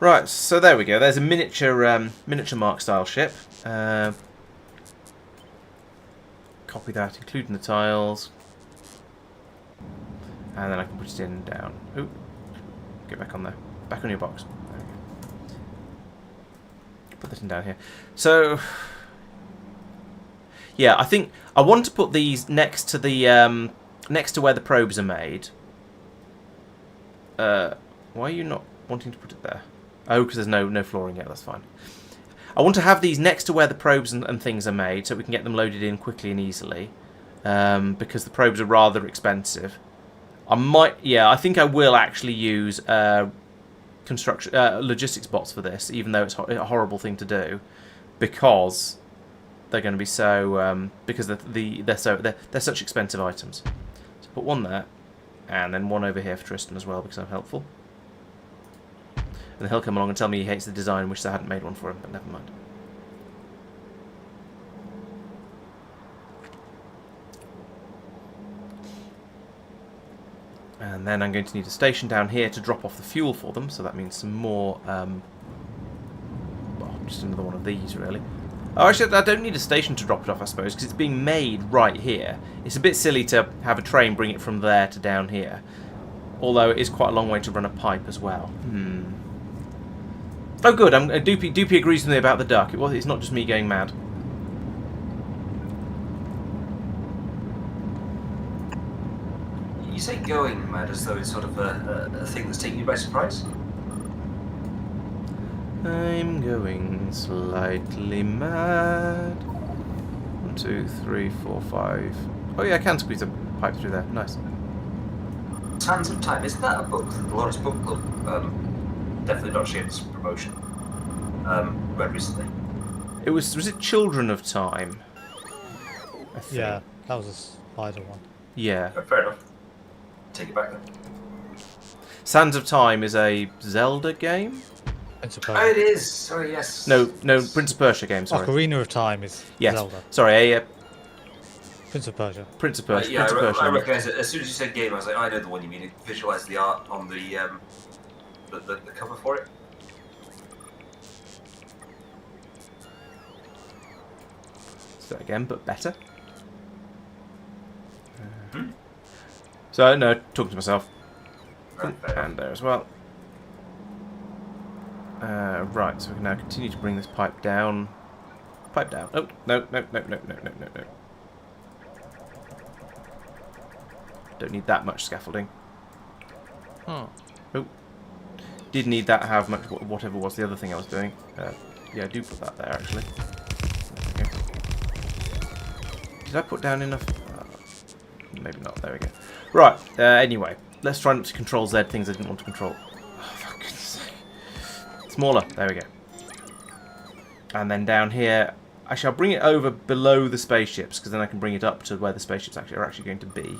Right, so there we go. There's a miniature Marc style ship. Copy that, including the tiles. And then I can put it in down. Ooh. Get back on there. Back on your box. There we go. Put this in down here. So... Yeah, I think I want to put these next to the next to where the probes are made. Why are you not wanting to put it there? Oh, because there's no flooring yet. That's fine. I want to have these next to where the probes and things are made, so we can get them loaded in quickly and easily. Because the probes are rather expensive. I think I will actually use logistics bots for this, even though it's a horrible thing to do, because they're going to be so because they're such expensive items. So put one there, and then one over here for Tristan as well because I'm helpful. And then he'll come along and tell me he hates the design, and wishes I hadn't made one for him, but never mind. And then I'm going to need a station down here to drop off the fuel for them, so that means some more, well, just another one of these, really. Oh, actually, I don't need a station to drop it off, I suppose, because it's being made right here. It's a bit silly to have a train bring it from there to down here. Although it is quite a long way to run a pipe as well. Oh, good. Doopy agrees with me about the duck. It's not just me going mad. You say going mad as though it's sort of a thing that's taking you by surprise? I'm going slightly mad. 1, 2, 3, 4, 5. Oh yeah, I can squeeze a pipe through there. Nice. Sands of Time, isn't that a book? The Laurence book club? Definitely not Shane's promotion. Read recently. Was it Children of Time? I think. Yeah, that was a spider one. Yeah. Oh, fair enough. Take it back then. Sands of Time is a Zelda game? Prince of Oh, Persia. it is. Sorry, yes. No, Prince of Persia game, sorry. Ocarina of Time is Yes, Zelda. sorry, Prince of Persia. Prince of Persia. Yeah, Prince of Persia. I recognise it. As soon as you said game, I was like, I know the one you mean. It visualised the art on the cover for it. So again, but better. So, no, talking to myself. Right, fair enough. And there as well. Right, so we can now continue to bring this pipe down. Pipe down. Oh, no. Don't need that much scaffolding. Oh. Oh. Did need that to have much, whatever was the other thing I was doing. Yeah, I do put that there, actually. Okay. Did I put down enough? Maybe not. There we go. Right, anyway. Let's try not to control Z things I didn't want to control. Oh, for goodness sake. Smaller. There we go. And then down here, actually I'll bring it over below the spaceships, because then I can bring it up to where the spaceships are actually going to be.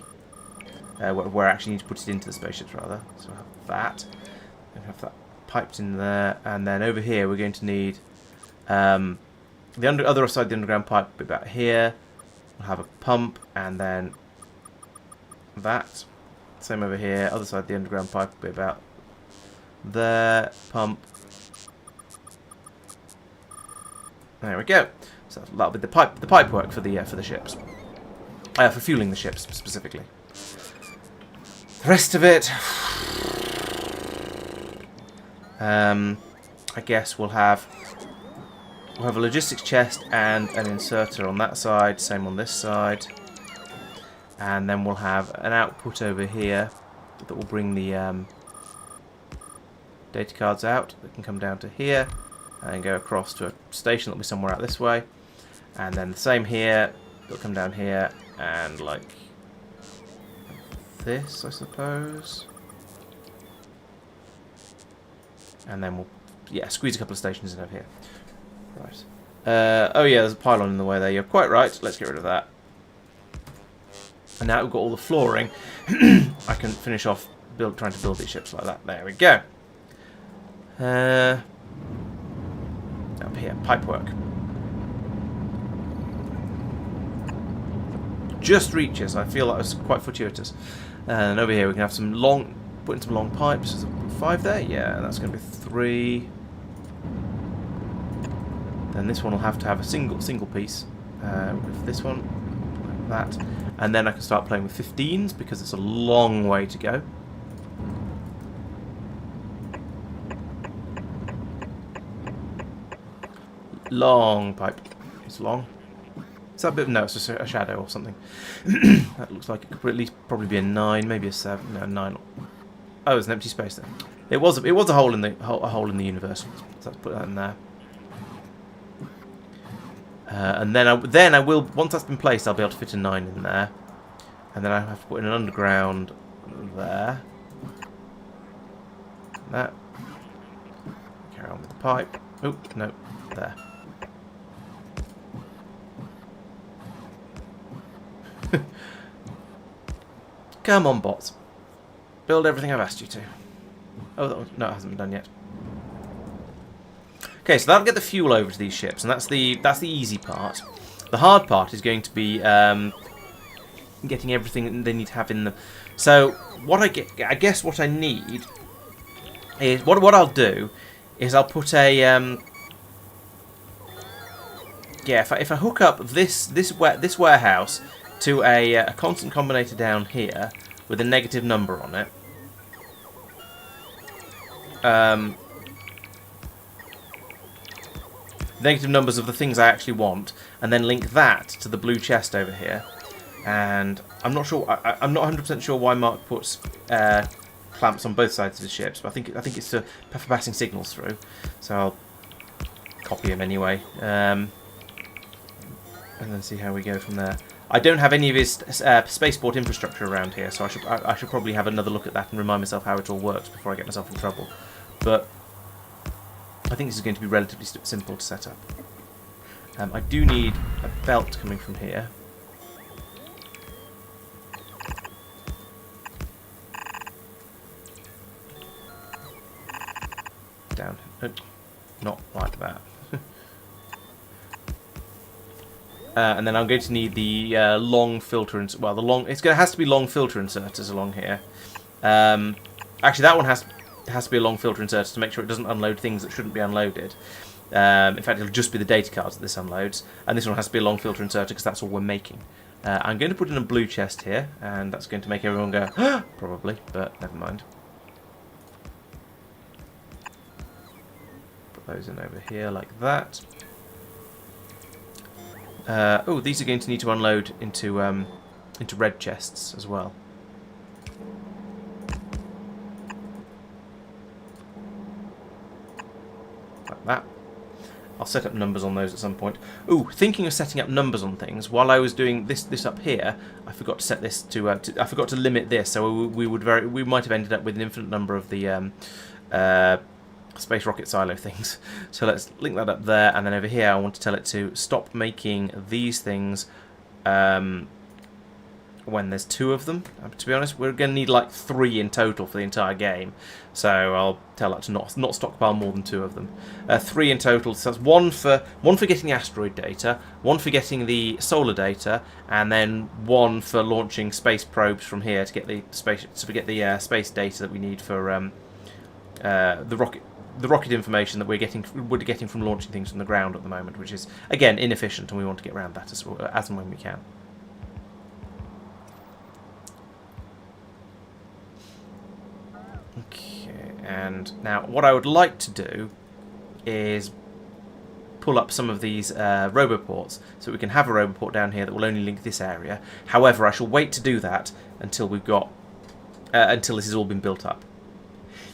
Where I actually need to put it into the spaceships, rather. So I have that. And have that piped in there. And then over here we're going to need the other side of the underground pipe will be about here. We'll have a pump, and then that. Same over here. Other side of the underground pipe will be about there. Pump. There we go. So that'll be the pipe work for the ships. For fueling the ships specifically. The rest of it, I guess we'll have a logistics chest and an inserter on that side. Same on this side. And then we'll have an output over here that will bring the data cards out. They can come down to here and go across to a station that'll be somewhere out this way. And then the same here. They'll come down here and like this, I suppose. And then we'll, squeeze a couple of stations in over here. Right. Oh yeah, there's a pylon in the way there. You're quite right. Let's get rid of that. And now we've got all the flooring, I can finish off trying to build these ships like that. There we go. Up here, pipework. Just reaches. I feel that was quite fortuitous. And over here we can have some put in some long pipes. Is it 5 there? Yeah, that's going to be 3. Then this one will have to have a single piece. With this one, like that. And then I can start playing with 15s because it's a long way to go. Long pipe. It's long. Is that a bit? No, it's just a shadow or something. That looks like it could at least probably be a 9, maybe a 7. No, 9. Oh, there's an empty space there. It was a hole in the universe. So let's put that in there. And then I will, once that's been placed, I'll be able to fit a 9 in there. And then I have to put in an underground there. That. Carry on with the pipe. Oh, no, there. Come on, bots. Build everything I've asked you to. Oh, no, it hasn't been done yet. Okay, so that'll get the fuel over to these ships, and that's the easy part. The hard part is going to be getting everything they need to have in them. So what I guess what I need is what I'll do is I'll put a yeah, if I hook up this warehouse to a constant combinator down here with a negative number on it. Negative numbers of the things I actually want, and then link that to the blue chest over here. And I'm not sure. I'm not 100% sure why Marc puts clamps on both sides of the ships, but I think it's for passing signals through. So I'll copy him anyway, and then see how we go from there. I don't have any of his spaceport infrastructure around here, so I should probably have another look at that and remind myself how it all works before I get myself in trouble. But I think this is going to be relatively simple to set up. I do need a belt coming from here. Down. Not like that. And then I'm going to need the long filter. Well, has to be long filter inserters along here. Actually, that one has to be a long filter inserter to make sure it doesn't unload things that shouldn't be unloaded. In fact, it'll just be the data cards that this unloads, and this one has to be a long filter inserter because that's all we're making. I'm going to put in a blue chest here, and that's going to make everyone go, probably, but never mind. Put those in over here like that. Oh, these are going to need to unload into red chests as well. Like that. I'll set up numbers on those at some point. Ooh, thinking of setting up numbers on things, while I was doing this up here, I forgot to set this to I forgot to limit this, so we might have ended up with an infinite number of the space rocket silo things. So let's link that up there, and then over here I want to tell it to stop making these things when there's 2 of them. To be honest, we're going to need like 3 in total for the entire game, so I'll tell that to not stockpile more than 2 of them. 3 in total, so that's one for getting asteroid data, 1 for getting the solar data, and then 1 for launching space probes from here to get the space data that we need for the rocket information that we're getting from launching things from the ground at the moment, which is again inefficient, and we want to get around that as and when we can. Okay, and now what I would like to do is pull up some of these roboports so we can have a roboport down here that will only link this area. However, I shall wait to do that until we've got until this has all been built up.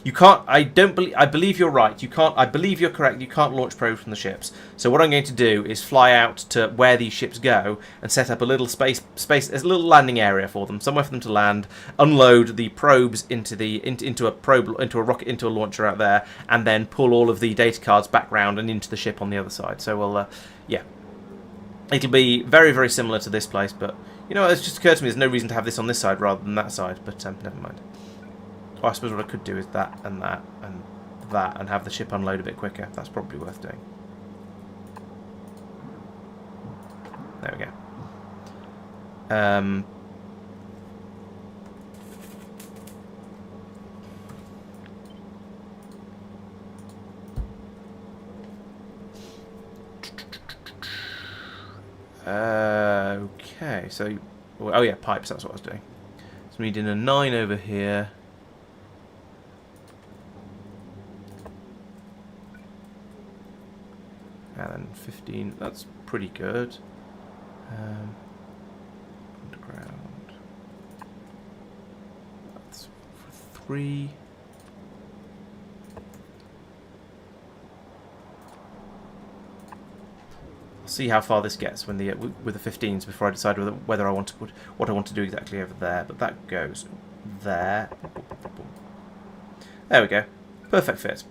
You can't. I believe you're right. You can't. I believe you're correct. You can't launch probes from the ships. So what I'm going to do is fly out to where these ships go and set up a little a little landing area for them, somewhere for them to land, unload the probes into a launcher out there, and then pull all of the data cards back round and into the ship on the other side. So we'll, yeah, it'll be very, very similar to this place. But you know, it's just occurred to me there's no reason to have this on this side rather than that side. But never mind. Oh, I suppose what I could do is that and that and that and have the ship unload a bit quicker. That's probably worth doing. There we go. Okay, so... Oh yeah, pipes, that's what I was doing. So we need in a 9 over here. And then 15, that's pretty good. Underground. That's for 3. I'll see how far this gets when with the 15s before I decide whether I want to put what I want to do exactly over there. But that goes there. There we go. Perfect fit.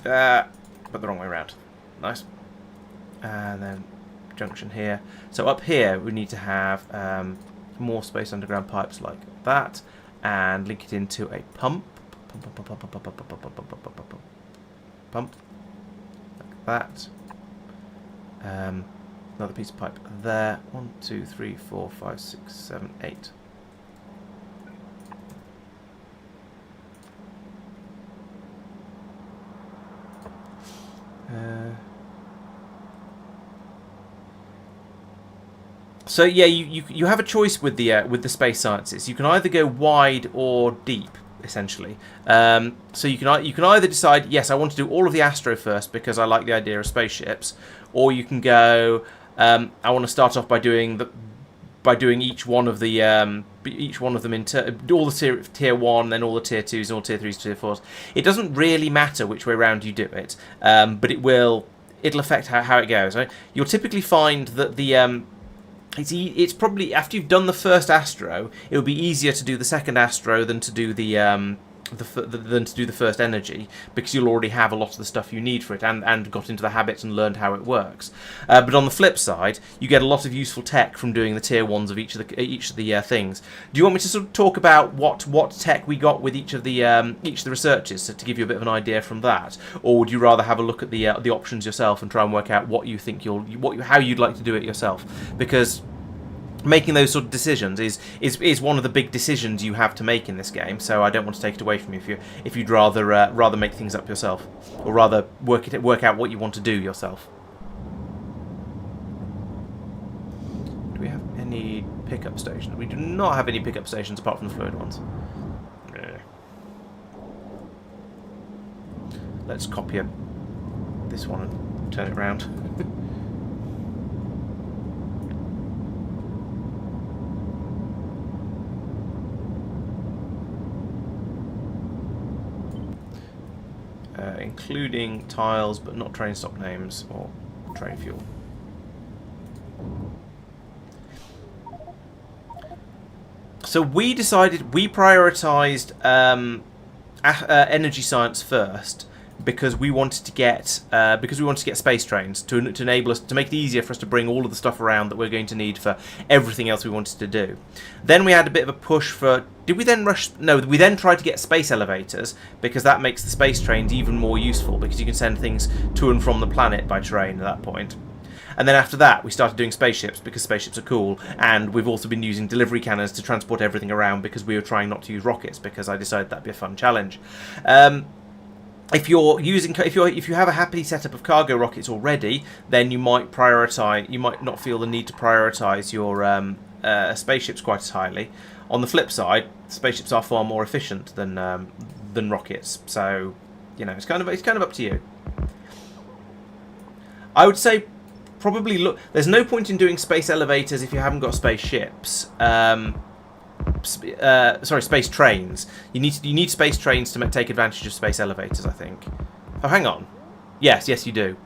But the wrong way around. Nice. And then junction here. So up here we need to have more space underground pipes like that, and link it into a pump. Pump. Like that. another piece of pipe there. 1, 2, 3, 4, 5, 6, 7, 8. So yeah, you have a choice with the space sciences. You can either go wide or deep, essentially. So you can either decide, yes, I want to do all of the Astro first because I like the idea of spaceships, or you can go, I want to start off by doing each one of them in all the tier 1, then all the tier 2s, and all tier 3s, tier 4s. It doesn't really matter which way round you do it, but it'll affect how it goes. Right? You'll typically find that it's probably, after you've done the first Astro, it will be easier to do the second Astro than to do the first energy, because you'll already have a lot of the stuff you need for it and got into the habit and learned how it works. But on the flip side, you get a lot of useful tech from doing the tier 1s of each of the things. Do you want me to sort of talk about what tech we got with each of the researches, to give you a bit of an idea from that, or would you rather have a look at the options yourself and try and work out what you think how you'd like to do it yourself? Because making those sort of decisions is one of the big decisions you have to make in this game. So I don't want to take it away from you if you'd rather make things up yourself, or rather work out what you want to do yourself. Do we have any pickup stations? We do not have any pickup stations apart from the fluid ones. Let's copy this one and turn it around. Including tiles, but not train stop names or train fuel. So we decided, we prioritised energy science first, because we wanted to get space trains to enable us to make it easier for us to bring all of the stuff around that we're going to need for everything else we wanted to do. Then we had a bit of a push for. Did we then rush? No, we then tried to get space elevators, because that makes the space trains even more useful, because you can send things to and from the planet by train at that point. And then after that, we started doing spaceships, because spaceships are cool, and we've also been using delivery cannons to transport everything around, because we were trying not to use rockets, because I decided that'd be a fun challenge. If you have a happy setup of cargo rockets already, then you might not feel the need to prioritize your spaceships quite as highly. On the flip side, spaceships are far more efficient than rockets, so it's kind of up to you. I would say probably look. There's no point in doing space elevators if you haven't got spaceships. Space trains. You need space trains to take advantage of space elevators, I think. Oh, hang on. Yes, you do.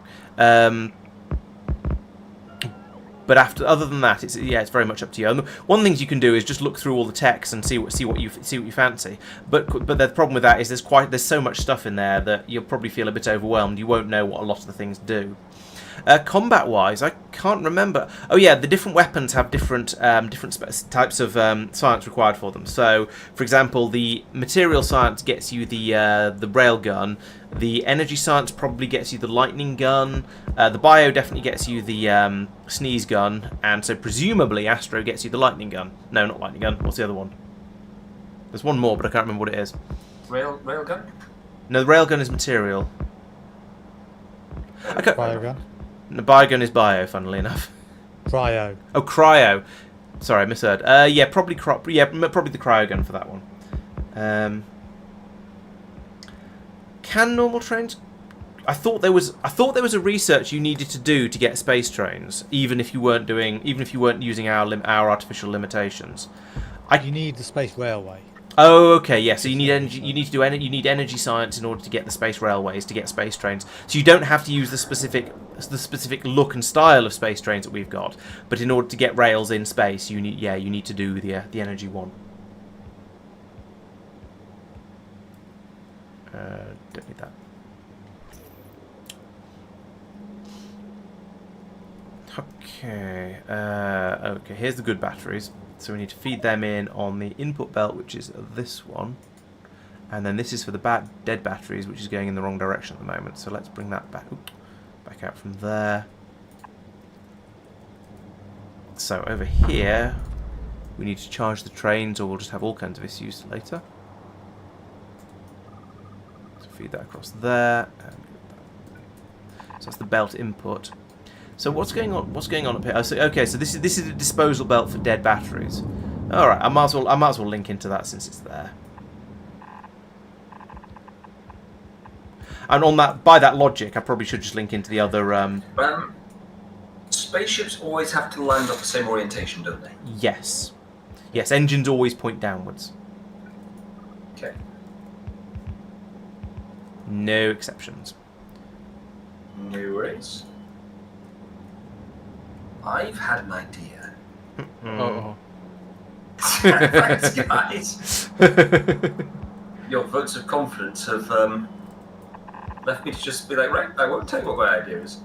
But other than that, it's very much up to you. And one of the things you can do is just look through all the texts and see what you fancy. But the problem with that is there's so much stuff in there that you'll probably feel a bit overwhelmed. You won't know what a lot of the things do. Combat-wise, I can't remember. Oh yeah, the different weapons have different types of science required for them. So, for example, the material science gets you the rail gun. The energy science probably gets you the lightning gun. The bio definitely gets you the sneeze gun, and so presumably Astro gets you the lightning gun. No, not lightning gun. What's the other one? There's one more, but I can't remember what it is. Rail gun? No, the rail gun is material. Bio gun. The biogun is bio, funnily enough. Cryo. Oh, cryo. Sorry, I misheard. Yeah, probably the cryogun for that one. Can normal trains? I thought there was a research you needed to do to get space trains, even if you weren't using our artificial limitations. You need the space railway. Oh, okay, yeah. So you need energy. You need energy science in order to get the space railways, to get space trains. So you don't have to use the specific look and style of space trains that we've got. But in order to get rails in space, you need to do the energy one. Don't need that. Okay. Okay. Here's the good batteries. So we need to feed them in on the input belt, which is this one. And then this is for the dead batteries, which is going in the wrong direction at the moment. So let's bring that back out from there. So over here, we need to charge the trains, or we'll just have all kinds of issues later. So feed that across there. And so that's the belt input. So what's going on? What's going on up here? Oh, so, okay, so this is a disposal belt for dead batteries. All right, I might as well link into that since it's there. And on that, by that logic, I probably should just link into the other. Spaceships always have to land off the same orientation, don't they? Yes, yes. Engines always point downwards. Okay. No exceptions. No worries. I've had an idea. Oh. Thanks, guys. Your votes of confidence have left me to just be like, right, I won't tell you what my idea is.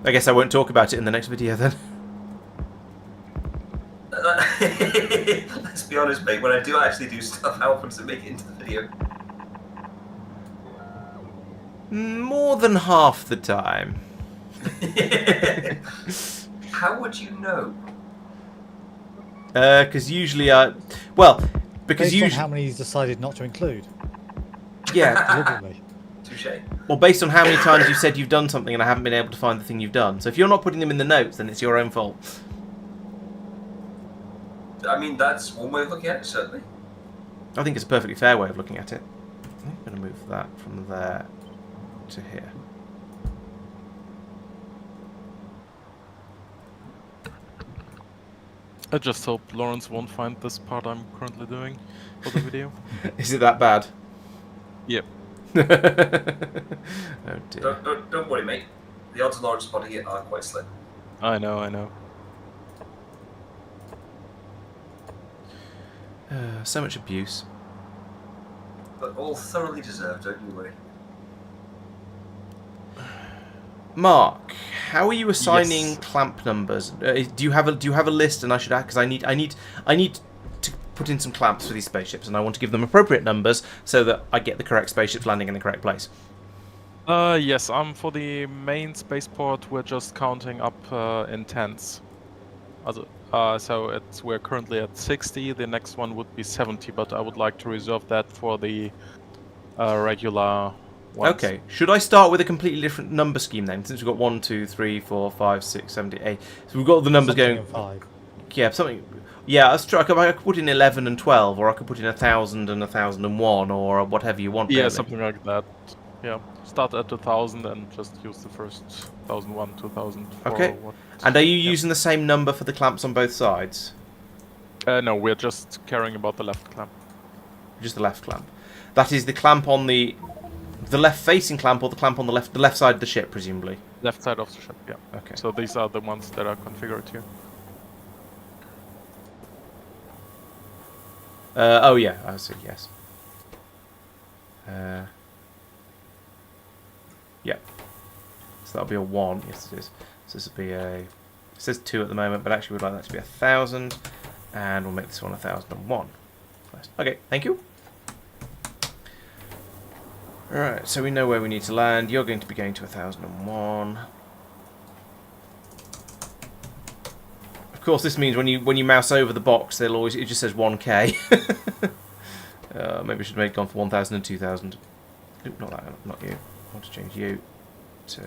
I guess I won't talk about it in the next video then. Let's be honest, mate. When I do actually do stuff, how often does it make it into the video? More than half the time. How would you know? Because usually well, because Based on usually, how many he's decided not to include. yeah. Deliberately. Touché. Or based on how many times you've said you've done something and I haven't been able to find the thing you've done. So if you're not putting them in the notes, then it's your own fault. I mean, that's one way of looking at it, certainly. I think it's a perfectly fair way of looking at it. I'm going to move that from there to here. I just hope Laurence won't find this part I'm currently doing for the video. Is it that bad? Yep. Oh dear. Don't worry, mate. The odds of Laurence spotting it are quite slim. I know. So much abuse. But all thoroughly deserved, don't you worry. Mark, how are you assigning Yes. clamp numbers? Do you have a list? And I should add, because I need to put in some clamps for these spaceships, and I want to give them appropriate numbers so that I get the correct spaceships landing in the correct place. Yes, for the main spaceport, we're just counting up in tens. So we're currently at 60, the next one would be 70, but I would like to reserve that for the regular ones. Okay, should I start with a completely different number scheme then? Since we've got 1, 2, 3, 4, 5, 6, 7, 8. So we've got the numbers Something going. in 5. Yeah, something. Yeah, I could put in 11 and 12, or I could put in 1,000 and 1,001, or whatever you want. Yeah, really. something like that. Yeah, start at 1,000 and just use the first 1,001, 2,000. Okay. And are you using the same number for the clamps on both sides? No, we're just caring about the left clamp. Just the left clamp. That is the clamp on the left-facing clamp, or the clamp on the left side of the ship, presumably. Left side of the ship, yeah. Okay. So these are the ones that are configured here. Oh yeah, I see. Yes. Yeah. So that'll be a 1. Yes, it is. So this will be a. It says 2 at the moment, but actually we'd like that to be 1,000, and we'll make this one 1,001. Nice. Okay, thank you. Alright, so we know where we need to land. You're going to be going to 1,001. Of course, this means when you mouse over the box, it just says 1K. Maybe I should make it gone for 1,000 and 2,000. Nope, not that. Not you. I want to change you to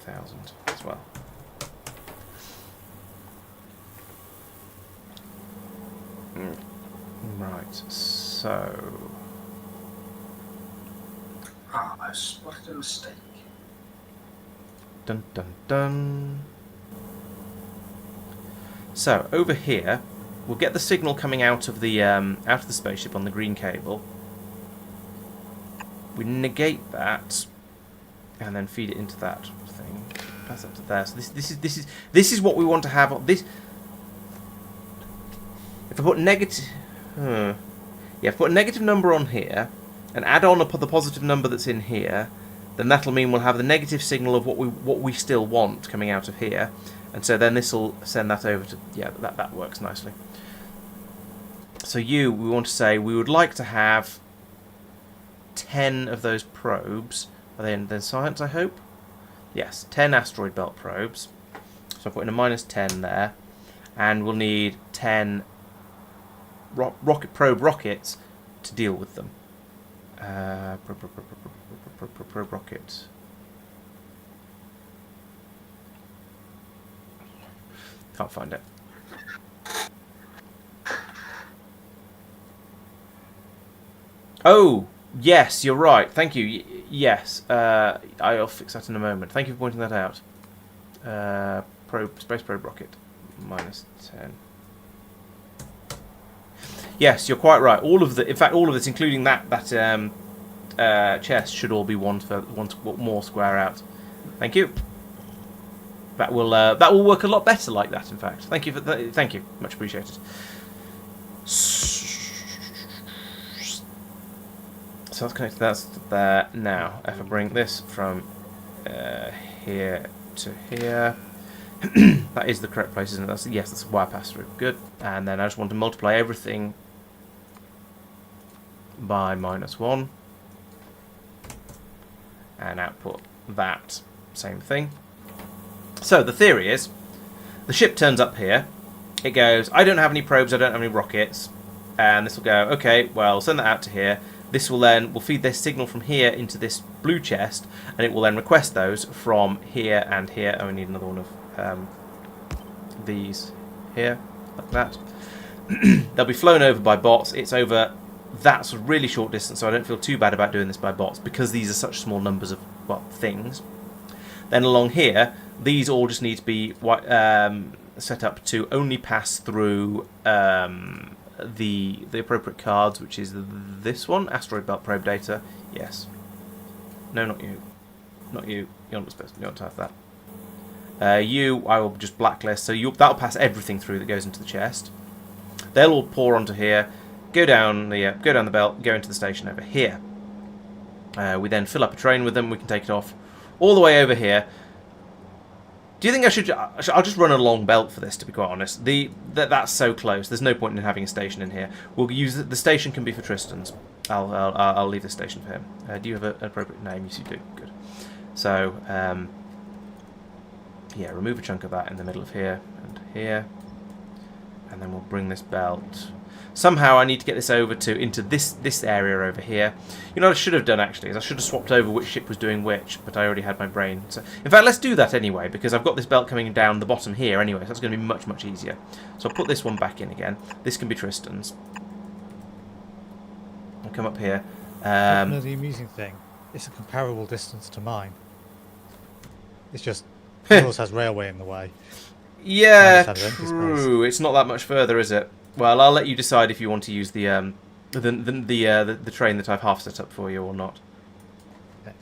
1,000 as well. Right. So. I spotted a mistake. Dun dun dun. So over here, we'll get the signal coming out of the spaceship on the green cable. We negate that, and then feed it into that thing. Pass up to there. So this is what we want to have. This. If I put negative, yeah, if I put a negative number on here, and add on the positive number that's in here, then that'll mean we'll have the negative signal of what we still want coming out of here, and so then this will send that over to, yeah, that works nicely. So we want to say we would like to have 10 of those probes. Are they in science, I hope? Yes, 10 asteroid belt probes. So I put in a -10 there, and we'll need 10 probe rockets to deal with them. Probe rocket. Can't find it. Oh, yes, you're right. Thank you. Yes, I'll fix that in a moment. Thank you for pointing that out. Space probe rocket, -10. Yes, you're quite right. In fact, all of this, including that chest, should all be one more square out. Thank you. That will work a lot better like that. In fact, thank you thank you, much appreciated. So that's connected. That's there now. If I bring this from here to here, that is the correct place, isn't it? Yes, that's wire pass through. Good. And then I just want to multiply everything by -1 and output that same thing. So the theory is, the ship turns up here. It goes, I don't have any probes. I don't have any rockets. And this will go, okay, well, send that out to here. This will feed this signal from here into this blue chest, and it will then request those from here and here. Oh, we need another one of these here, like that. They'll be flown over by bots. It's over that sort of really short distance, so I don't feel too bad about doing this by bots because these are such small numbers of things. Then along here, these all just need to be set up to only pass through the appropriate cards, which is this one, asteroid belt probe data. Yes. No, not you. Not you. You're not supposed to have that. You, I will just blacklist. So that'll pass everything through that goes into the chest. They'll all pour onto here, go down the belt, go into the station over here. We then fill up a train with them. We can take it off all the way over here. Do you think I should? I'll just run a long belt for this, to be quite honest. That's so close. There's no point in having a station in here. We'll use the station can be for Tristan's. I'll leave the station for him. Do you have an appropriate name? Yes, you do. Good. So yeah, remove a chunk of that in the middle of here and here, and then we'll bring this belt. Somehow I need to get this over into this area over here. You know what I should have done actually is I should have swapped over which ship was doing which, but I already had my brain. So in fact, let's do that anyway because I've got this belt coming down the bottom here anyway, so that's going to be much easier. So I'll put this one back in again. This can be Tristan's. I'll come up here. The amusing thing, it's a comparable distance to mine. It's just yours has railway in the way. Yeah, true. It's not that much further, is it? Well, I'll let you decide if you want to use the train that I've half set up for you or not. Okay.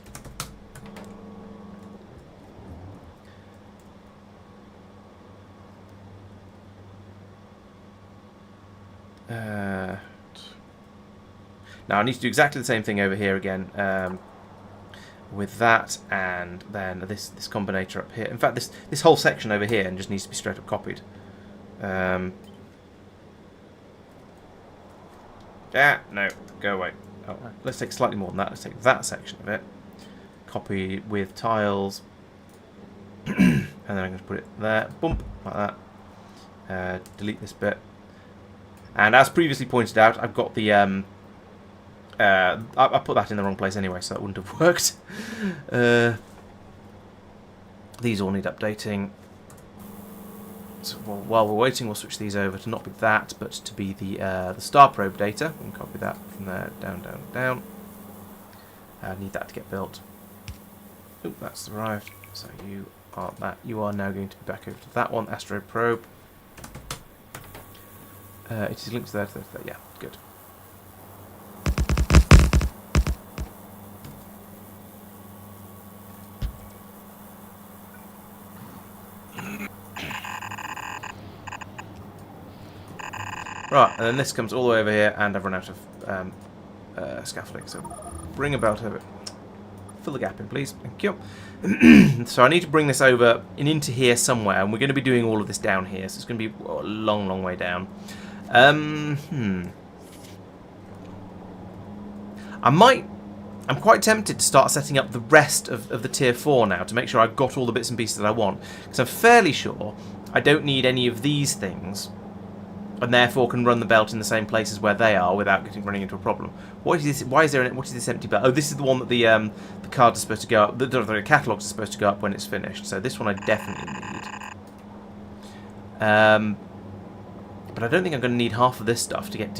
Now I need to do exactly the same thing over here again, with that and then this combinator up here. In fact, this whole section over here just needs to be straight up copied. No, go away. Oh, let's take slightly more than that. Let's take that section of it, copy with tiles, and then I'm going to put it there, bump, like that. Delete this bit. And as previously pointed out, I've got the I put that in the wrong place anyway, so that wouldn't have worked. These all need updating. So while we're waiting, we'll switch these over to not be that, but to be the star probe data. We can copy that from there, down. I need that to get built. Oh, that's arrived. So you are that. You are now going to be back over to that one, Astro probe. It is linked to there. Yeah, good. Right, and then this comes all the way over here, and I've run out of scaffolding, so bring a belt over. Fill the gap in, please. Thank you. So I need to bring this over and into here somewhere, and we're going to be doing all of this down here, so it's going to be a long way down. I might I'm quite tempted to start setting up the rest of the tier 4 now to make sure I've got all the bits and pieces that I want. Because I'm fairly sure I don't need any of these things, and therefore can run the belt in the same places where they are without running into a problem. What is this? What is this empty belt? Oh, this is the one that the cards are supposed to go up. The catalogs are supposed to go up when it's finished. So this one I definitely need. But I don't think I'm going to need half of this stuff to get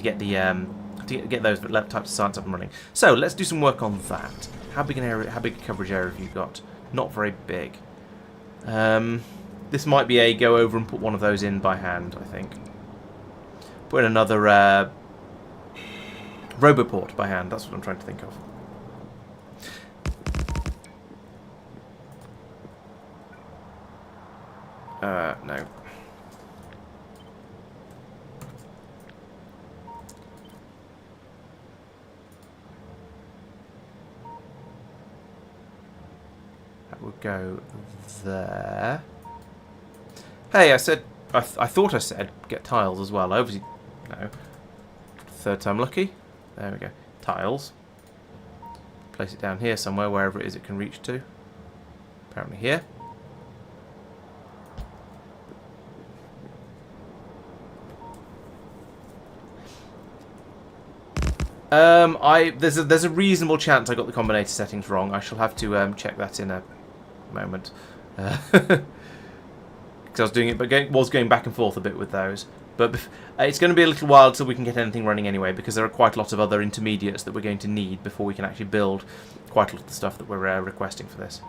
those types of science up and running. So let's do some work on that. How big an area? How big a coverage area have you got? Not very big. This might be a go over and put one of those in by hand, I think. Put in another Roboport by hand. That's what I'm trying to think of. No. That would go there. Hey, I said... I thought I said get tiles as well. Obviously, no. Third time lucky. There we go. Tiles. Place it down here somewhere, wherever it is it can reach to. Apparently here. There's a reasonable chance I got the combinator settings wrong. I shall have to check that in a moment. Because I was doing it, but was going back and forth a bit with those. But it's going to be a little while until we can get anything running anyway, because there are quite a lot of other intermediates that we're going to need before we can actually build quite a lot of the stuff that we're requesting for this.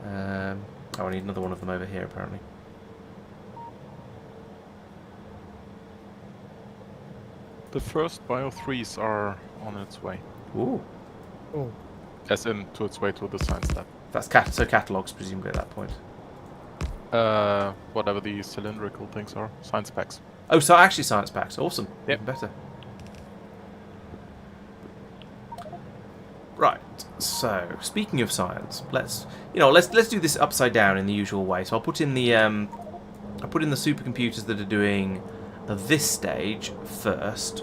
Oh, I need another one of them over here, apparently. The first Bio 3s are on its way. Ooh. Oh. As in, to its way to the science lab. That's so catalogs, presumably, at that point. Whatever the cylindrical things are. Science packs. Oh, so actually science packs. Awesome. Yep. Even better. Right. So, speaking of science, let's do this upside down in the usual way. So I'll put in the supercomputers that are doing this stage first,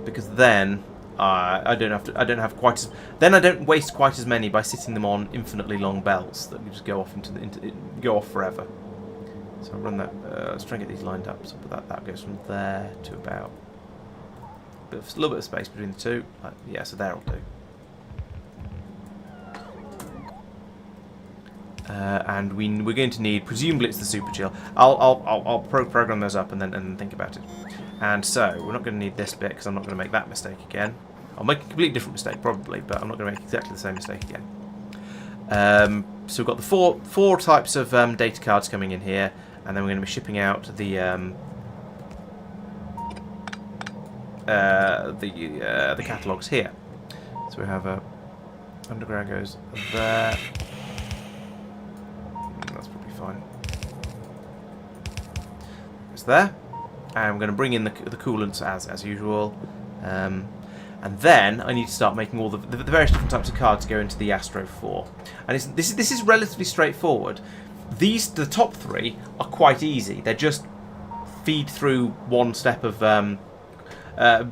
because then I don't waste quite as many by sitting them on infinitely long belts that just go off go off forever. So I'll run that. Let's try and get these lined up. So that goes from there to about a little bit of space between the two. Yeah, so there'll do. And we're going to need, presumably it's the super chill. I'll program those up and then think about it. And so we're not going to need this bit because I'm not going to make that mistake again. I'll make a completely different mistake probably, but I'm not going to make exactly the same mistake again. So we've got the four types of data cards coming in here, and then we're going to be shipping out the catalogs here. So we have underground goes there. That's probably fine. It's there, and we're going to bring in the coolants as usual, and then I need to start making all the various different types of cards go into the Astro 4. And this is relatively straightforward. The top three are quite easy. They just feed through one step of they're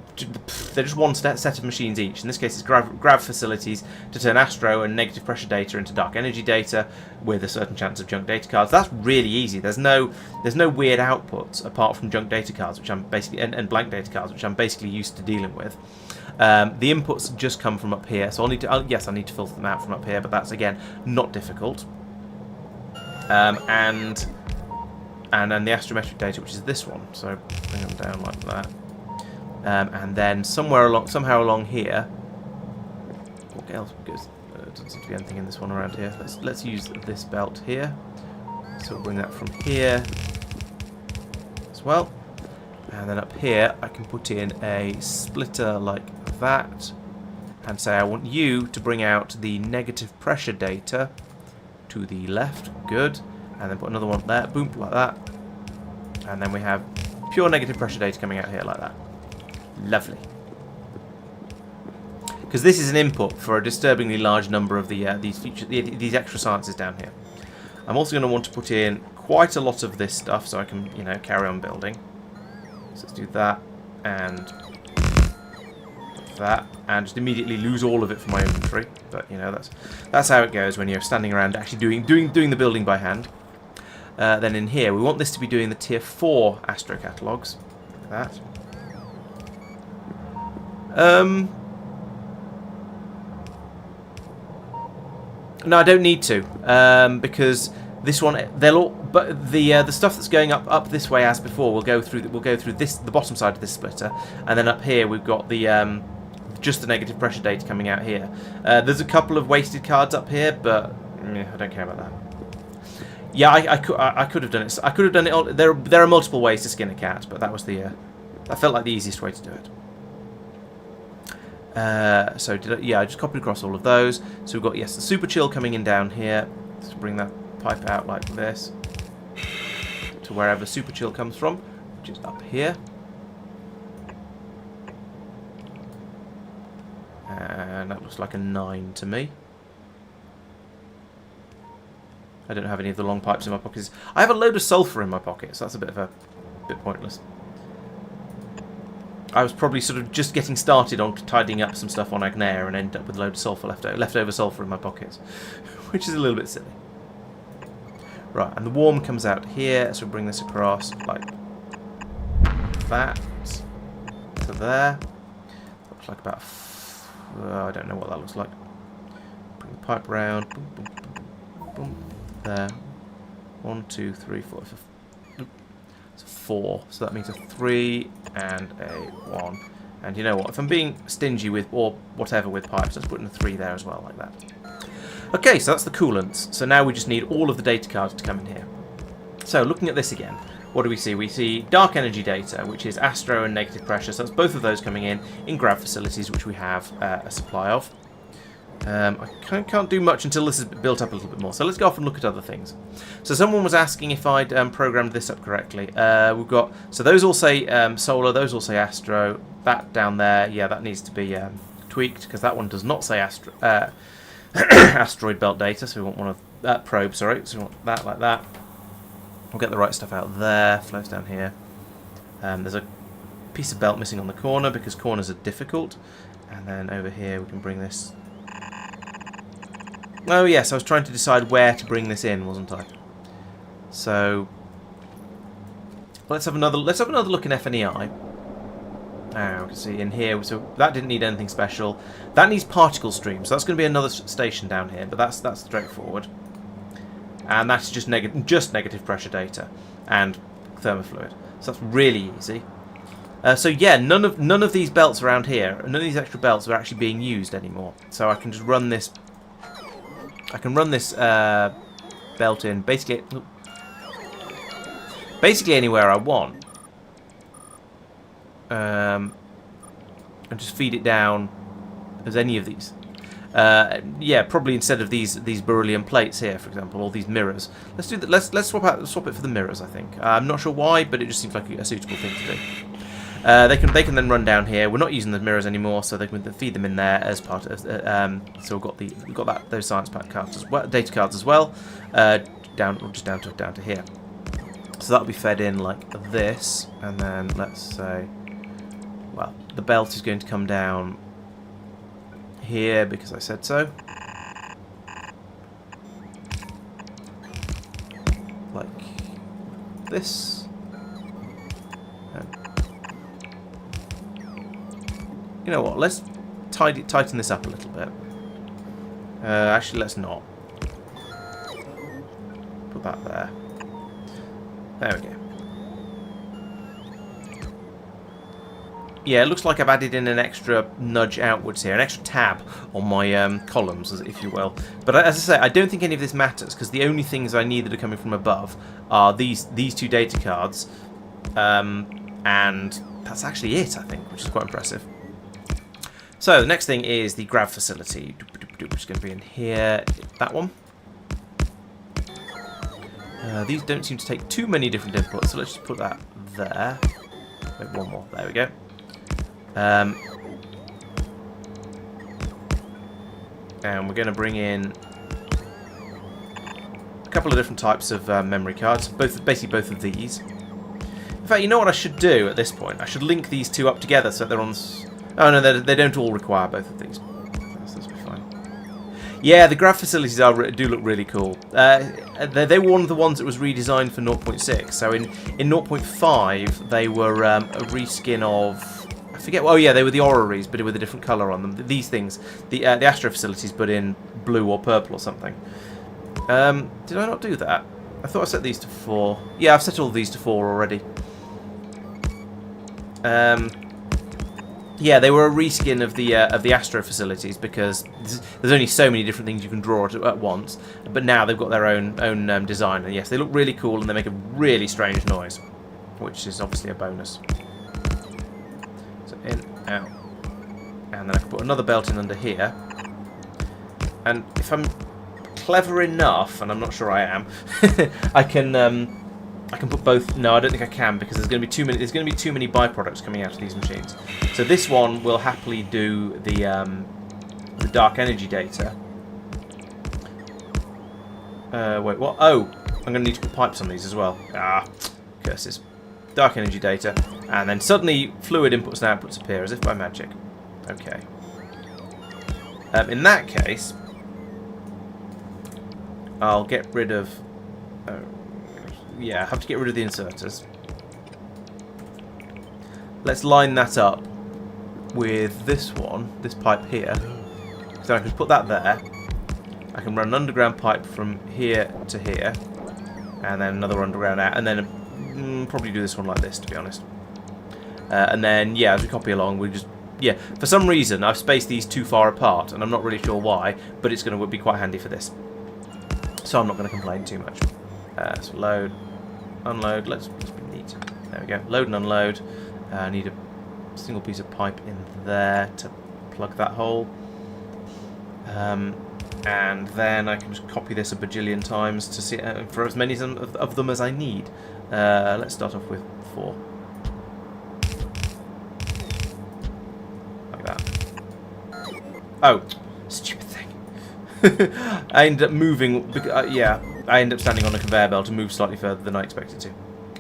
just one set of machines each. In this case, it's grav facilities to turn Astro and negative pressure data into dark energy data with a certain chance of junk data cards. That's really easy. There's no weird outputs apart from junk data cards, which I'm basically and blank data cards, which I'm basically used to dealing with. The inputs just come from up here, so I need to filter them out from up here, but that's again not difficult. And then the astrometric data, which is this one. So bring them down like that. And then somehow along here, what else goes? Doesn't seem to be anything in this one around here. Let's use this belt here. So we'll bring that from here as well. And then up here, I can put in a splitter like that, and say I want you to bring out the negative pressure data to the left. Good. And then put another one there. Boom, like that. And then we have pure negative pressure data coming out here like that. Lovely. Because this is an input for a disturbingly large number of these extra sciences down here. I'm also going to want to put in quite a lot of this stuff so I can carry on building. So let's do that and that, and just immediately lose all of it from my inventory. But you know, that's how it goes when you're standing around actually doing the building by hand. Then in here, we want this to be doing the tier 4 Astro catalogues. Like that. No, I don't need to, because this one they'll all, but the stuff that's going up this way as before will go through the bottom side of this splitter, and then up here we've got the just the negative pressure data coming out here. There's a couple of wasted cards up here, but I don't care about that. Yeah, I could have done it. I could have done it. There are multiple ways to skin a cat, but that was that felt like the easiest way to do it. So I just copied across all of those. So we've got the super chill coming in down here. Let's bring that pipe out like this to wherever super chill comes from, which is up here. And that looks like a 9 to me. I don't have any of the long pipes in my pockets. I have a load of sulfur in my pocket, so that's a bit pointless. I was probably sort of just getting started on tidying up some stuff on Agnea and ended up with a load of sulfur leftover sulfur in my pockets, which is a little bit silly. Right, and the warm comes out here, so we'll bring this across like that to there. Looks like about, I don't know what that looks like. Bring the pipe round, boom, boom, boom, boom, there. 1, 2, 3, 4. It's a 4, so that means a 3 and a 1. And you know what? If I'm being stingy with or whatever with pipes, let's put in a 3 there as well, like that. Okay, so that's the coolants. So now we just need all of the data cards to come in here. So looking at this again, what do we see? We see dark energy data, which is Astro and negative pressure. So that's both of those coming in grav facilities, which we have a supply of. I can't do much until this is built up a little bit more. So let's go off and look at other things. So someone was asking if I'd programmed this up correctly. We've got, so those all say solar, those all say Astro. That down there, yeah, that needs to be tweaked because that one does not say Astro. Asteroid belt data, so we want one of that probe, sorry, so we want that like that. We'll get the right stuff out there, flows down here. There's a piece of belt missing on the corner because corners are difficult. And then over here we can bring this. Oh yes, I was trying to decide where to bring this in, wasn't I? So let's have another look in FNEI. Now we can see in here, so that didn't need anything special. That needs particle streams, so that's going to be another station down here, but that's straightforward. And that's just negative pressure data and thermofluid, so that's really easy. So yeah, none of these belts around here, none of these extra belts are actually being used anymore. So I can just run this. I can run this belt in basically anywhere I want. And just feed it down as any of these. Yeah, probably instead of these beryllium plates here, for example, or these mirrors. Let's do that. Let's swap it for the mirrors. I think I'm not sure why, but it just seems like a suitable thing to do. They can then run down here. We're not using the mirrors anymore, so they can feed them in there as part of. So we've got those science pack cards as well, data cards as well, down to here. So that'll be fed in like this, and then let's say. Well, the belt is going to come down here because I said so. Like this. You know what? Let's tighten this up a little bit. Actually, let's not. Put that there. There we go. Yeah, it looks like I've added in an extra nudge outwards here, an extra tab on my columns, if you will. But as I say, I don't think any of this matters, because the only things I need that are coming from above are these two data cards. And that's actually it, I think, which is quite impressive. So, the next thing is the grav facility, which is going to be in here, that one. These don't seem to take too many different inputs, so let's just put that there. Wait, one more, there we go. And we're going to bring in a couple of different types of memory cards, basically both of these. In fact, you know what I should do at this point? I should link these two up together so they're on Oh no, they don't all require both of these. That's fine. Yeah, the grav facilities do look really cool. They were one of the ones that was redesigned for 0.6. So in 0.5 they were a reskin of, I forget. Oh yeah, they were the orreries, but with a different colour on them. These things, the Astro facilities, but in blue or purple or something. Did I not do that? I thought I set these to 4. Yeah, I've set all these to 4 already. Yeah, they were a reskin of the Astro facilities because there's only so many different things you can draw at once. But now they've got their own design, and yes, they look really cool and they make a really strange noise, which is obviously a bonus. So in, out, and then I can put another belt in under here. And if I'm clever enough, and I'm not sure I am, I can put both. No, I don't think I can because there's going to be too many. There's going to be too many byproducts coming out of these machines. So this one will happily do the dark energy data. Wait, what? Oh, I'm going to need to put pipes on these as well. Ah, curses. Dark energy data, and then suddenly fluid inputs and outputs appear as if by magic. Okay. In that case, I'll get rid of. Yeah, I have to get rid of the inserters. Let's line that up with this one, this pipe here. So I can put that there. I can run an underground pipe from here to here, and then another underground out, and then probably do this one like this, to be honest. And then, yeah, as we copy along, we just... Yeah, for some reason, I've spaced these too far apart, and I'm not really sure why, but it's going to be quite handy for this. So I'm not going to complain too much. So load, unload, let's be neat. There we go. Load and unload. I need a single piece of pipe in there to plug that hole. And then I can just copy this a bajillion times to see for as many of them as I need. Let's start off with 4. Like that. Oh, stupid thing. I ended up moving, yeah, I ended up standing on a conveyor belt to move slightly further than I expected to.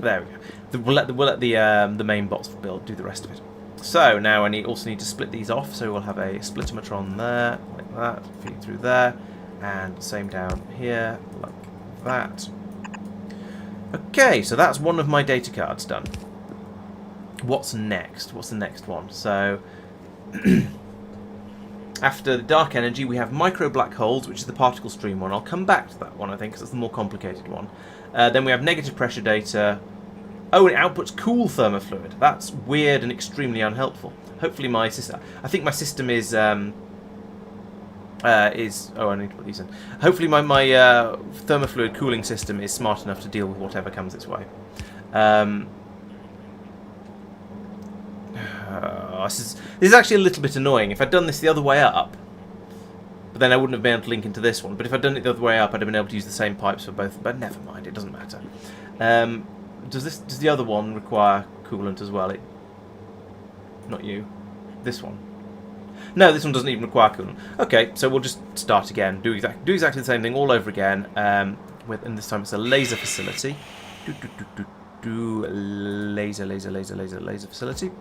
There we go. We'll let the main bots build do the rest of it. So now I also need to split these off. So we'll have a splitometron there, like that, feeding through there, and same down here, like that. Okay, so that's one of my data cards done. What's next? What's the next one? So after the dark energy, we have micro black holes, which is the particle stream one. I'll come back to that one, I think, because it's the more complicated one. Then we have negative pressure data. Oh, and it outputs cool thermofluid. That's weird and extremely unhelpful. Hopefully my system... I think my system is... Oh, I need to put these in. Hopefully my thermofluid cooling system is smart enough to deal with whatever comes its way. This is actually a little bit annoying. If I'd done this the other way up, but then I wouldn't have been able to link into this one. But if I'd done it the other way up, I'd have been able to use the same pipes for both. But never mind, it doesn't matter. Does the other one require coolant as well? Not you. This one. No, this one doesn't even require coolant. Okay, so we'll just start again. Do exactly the same thing all over again. And this time it's a laser facility. Laser facility.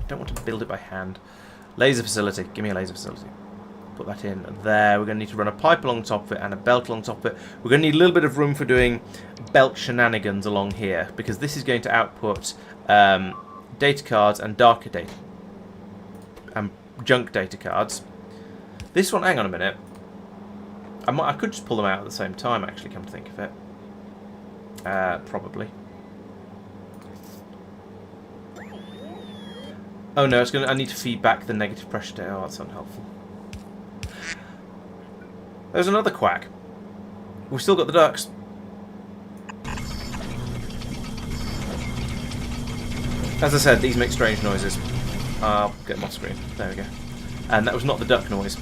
Don't want to build it by hand. Laser facility. Give me a laser facility. Put that in there. We're going to need to run a pipe along top of it and a belt along top of it. We're going to need a little bit of room for doing belt shenanigans along here, because this is going to output data cards and darker data and junk data cards. This one, hang on a minute. I could just pull them out at the same time, actually, come to think of it. Probably. Oh no, I need to feed back the negative pressure data. Oh, that's unhelpful. There's another quack. We've still got the ducks. As I said, these make strange noises. I'll get them off screen. There we go. And that was not the duck noise.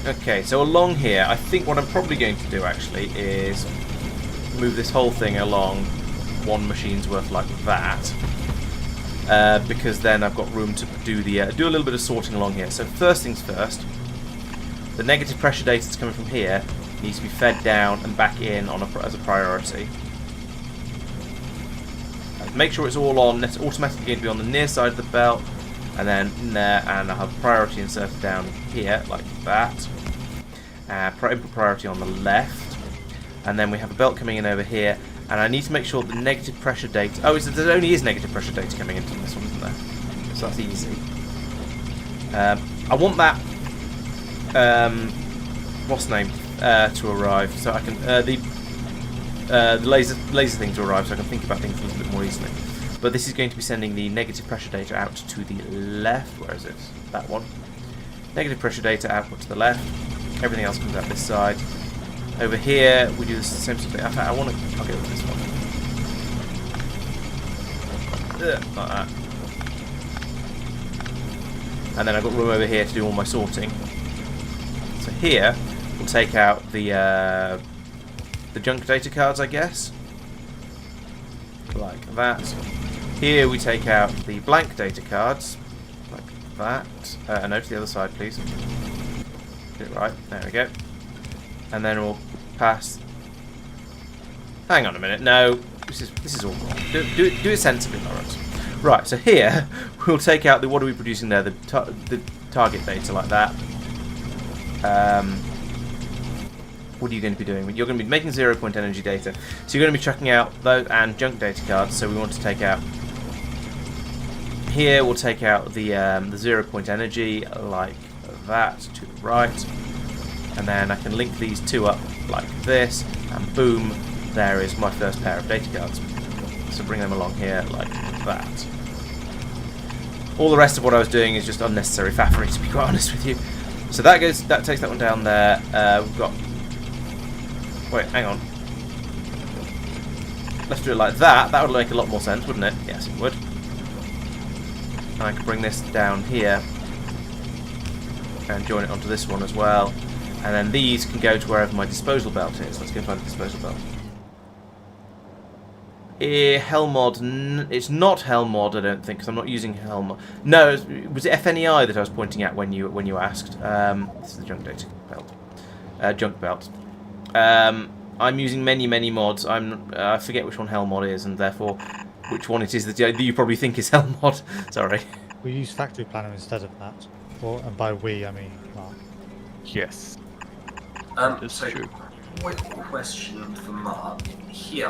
Okay, so along here, I think what I'm probably going to do actually is move this whole thing along one machine's worth like that. Because then I've got room to do a little bit of sorting along here. So first things first, the negative pressure data that's coming from here needs to be fed down and back in as a priority. Like make sure it's all on. It's automatically going to be on the near side of the belt, and then there, and I'll have priority inserted down here like that. Input priority on the left, and then we have a belt coming in over here, and I need to make sure the negative pressure data. Oh, there only is negative pressure data coming into this one, isn't there? So that's easy. I want that. What's the name? To arrive, so I can the laser thing to arrive, so I can think about things a little bit more easily. But this is going to be sending the negative pressure data out to the left. Where is it? That one. Negative pressure data output to the left. Everything else comes out this side. Over here, we do the same sort of thing. In fact, I'll go with this one. Like that. And then I've got room over here to do all my sorting. So here, we'll take out the junk data cards, I guess. Like that. Here we take out the blank data cards. Like that. No, to the other side, please. Get it right. There we go. And then we'll pass. Hang on a minute. No, this is all wrong. Do it sensibly, Laurence. Right. So here we'll take out the what are we producing there? The target data like that. What are you going to be doing? You're going to be making 0-point energy data. So you're going to be chucking out those and junk data cards. So we want to take out. Here we'll take out the 0-point energy like that to the right. And then I can link these two up like this, and boom, there is my first pair of data cards. So bring them along here like that. All the rest of what I was doing is just unnecessary faffery, to be quite honest with you. So that takes that one down there. We've got. Wait, hang on. Let's do it like that. That would make a lot more sense, wouldn't it? Yes, it would. And I can bring this down here and join it onto this one as well. And then these can go to wherever my disposal belt is. Let's go find the disposal belt. Hellmod. It's not Hellmod, I don't think, because I'm not using Hellmod. No, was it FNEI that I was pointing at when you asked? This is the junk data belt. Junk belt. I'm using many mods. I forget which one Hellmod is, and therefore which one it is that you probably think is Hellmod. Sorry. We use Factory Planner instead of that. And by we, I mean Mark. Yes. So, quick question for Mark. Here,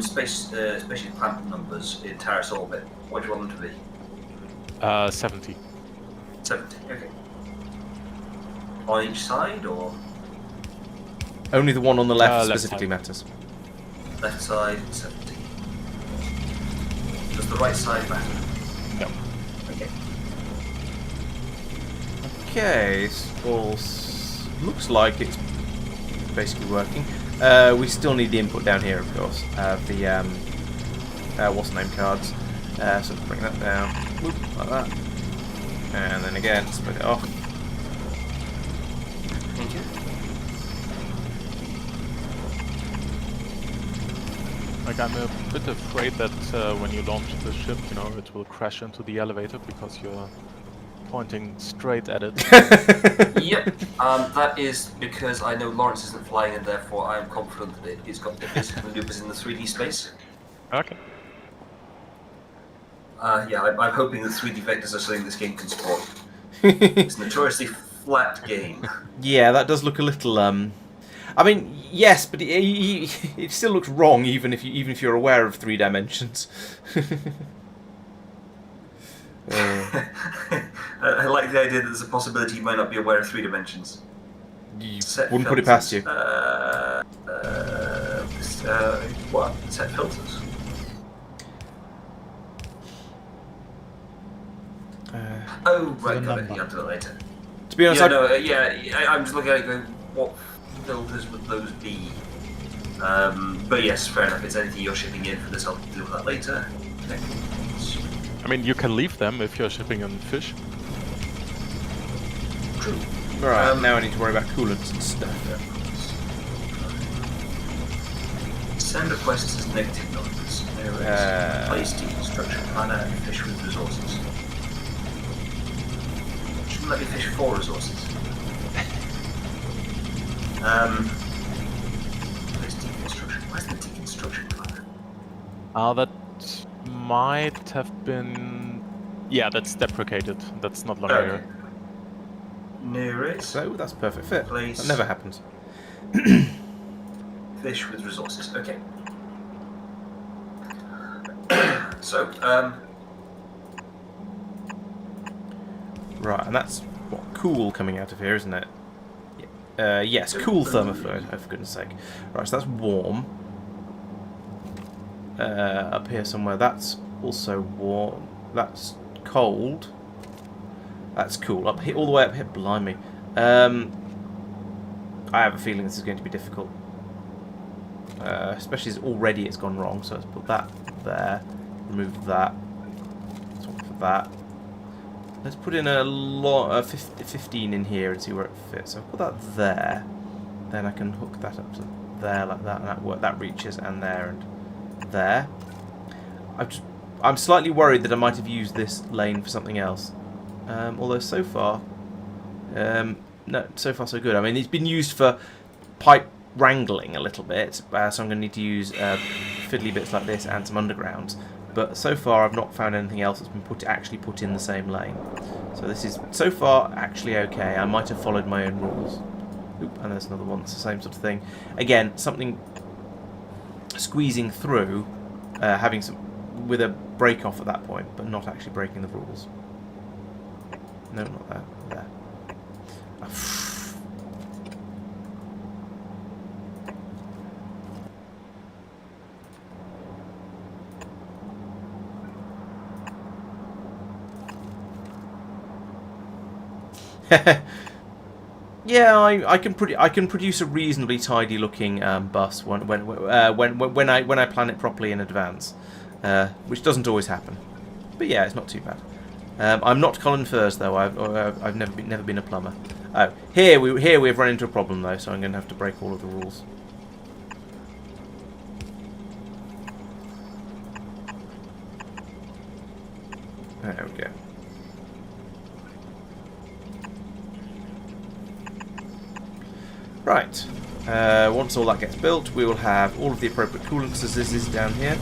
spaceship planet numbers in Terrace orbit. What do you want them to be? 70. 70. Okay. On each side, or Only the one on the left left specifically side. matters. left side 70? Does the right side matter? No. Okay. Okay, all looks like it's basically working. We still need the input down here, of course. The what's the name cards. So let's bring that down, whoop, like that, and then again split it off. Thank you. Like, I'm a bit afraid that when you launch the ship, it will crash into the elevator because you're pointing straight at it. Yep. That is because I know Laurence isn't flying, and therefore I am confident that it's got the physical maneuvers in the 3D space. Okay. Yeah, I'm hoping that 3D vectors are something this game can support. It's a notoriously flat game. Yeah, that does look a little. I mean, yes, but it still looks wrong, even if you're aware of 3 dimensions. I like the idea that there's a possibility you might not be aware of 3 dimensions. You Set wouldn't put it past you. What? Set filters? Oh, right, got it. Yeah, I'll do it later. To be honest, I'm just looking at it going, what filters would those be? But yes, fair enough. It's anything you're shipping in for this, I'll deal with that later. Okay. I mean, you can leave them if you're shipping in fish. True. right, now I need to worry about coolants and stuff. Send requests as negative numbers. There is place deconstruction planner and fish with resources. Shouldn't let me fish for resources. Place deconstruction. Where's the deconstruction planner? That might have been... Yeah, that's deprecated. That's not longer Okay. here. Near it. So that's a perfect fit. Place. That never happens. Fish with resources. Okay. So, Right, and that's what, cool coming out of here, isn't it? Yes, cool thermofluid. Oh, for goodness sake. Right, so that's warm. Up here somewhere, that's also warm. That's cold. That's cool. Up here, all the way up here. Blimey. I have a feeling this is going to be difficult. Especially as already it's gone wrong. So let's put that there. Remove that. Swap for that. Let's put in a 15 in here and see where it fits. So I'll put that there. Then I can hook that up to there like that, and that reaches, and there and there. I'm slightly worried that I might have used this lane for something else. Although so far, no, so far so good. I mean, it's been used for pipe wrangling a little bit, so I'm going to need to use fiddly bits like this and some undergrounds. But so far, I've not found anything else that's been actually put in the same lane. So this is so far actually okay. I might have followed my own rules. Oop, and there's another one. It's the same sort of thing. Again, something squeezing through, having some with a break off at that point, but not actually breaking the rules. No, not that. There. Yeah, I can produce a reasonably tidy looking bus when I plan it properly in advance, which doesn't always happen. But yeah, it's not too bad. I'm not Colin Furs though. I've never been a plumber. Oh, here we've run into a problem though, so I'm going to have to break all of the rules. There we go. Right, once all that gets built, we will have all of the appropriate coolants as this is down here,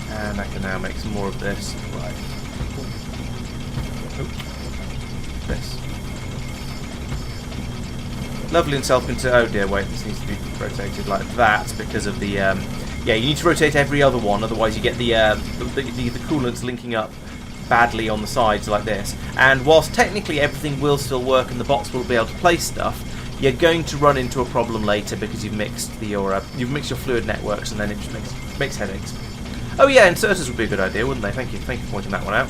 and I can now make some more of this. Right. Oh. This. Lovely and self-contained. Oh dear, wait, this needs to be rotated like that because of the. Yeah, you need to rotate every other one, otherwise you get the coolants linking up badly on the sides like this. And whilst technically everything will still work and the bots will be able to place stuff, you're going to run into a problem later because you've mixed your fluid networks, and then it just makes headaches. Oh yeah, inserters would be a good idea, wouldn't they? Thank you for pointing that one out.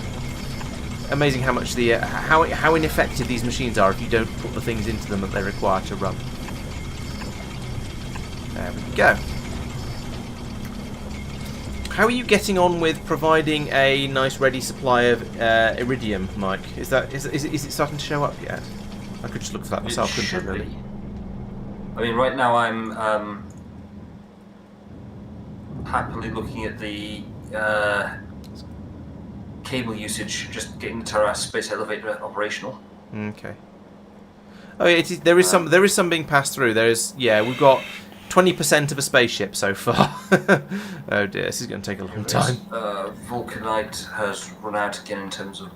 Amazing how much how ineffective these machines are if you don't put the things into them that they require to run. There we go. How are you getting on with providing a nice ready supply of iridium, Mike? Is it starting to show up yet? I could just look for that myself, couldn't I, really? I mean, right now I'm happily looking at the cable usage, just getting the Terras space elevator operational. Okay. Oh yeah, there is some being passed through. We've got 20% of a spaceship so far. Oh dear, this is going to take a long time. Vulcanite has run out again in terms of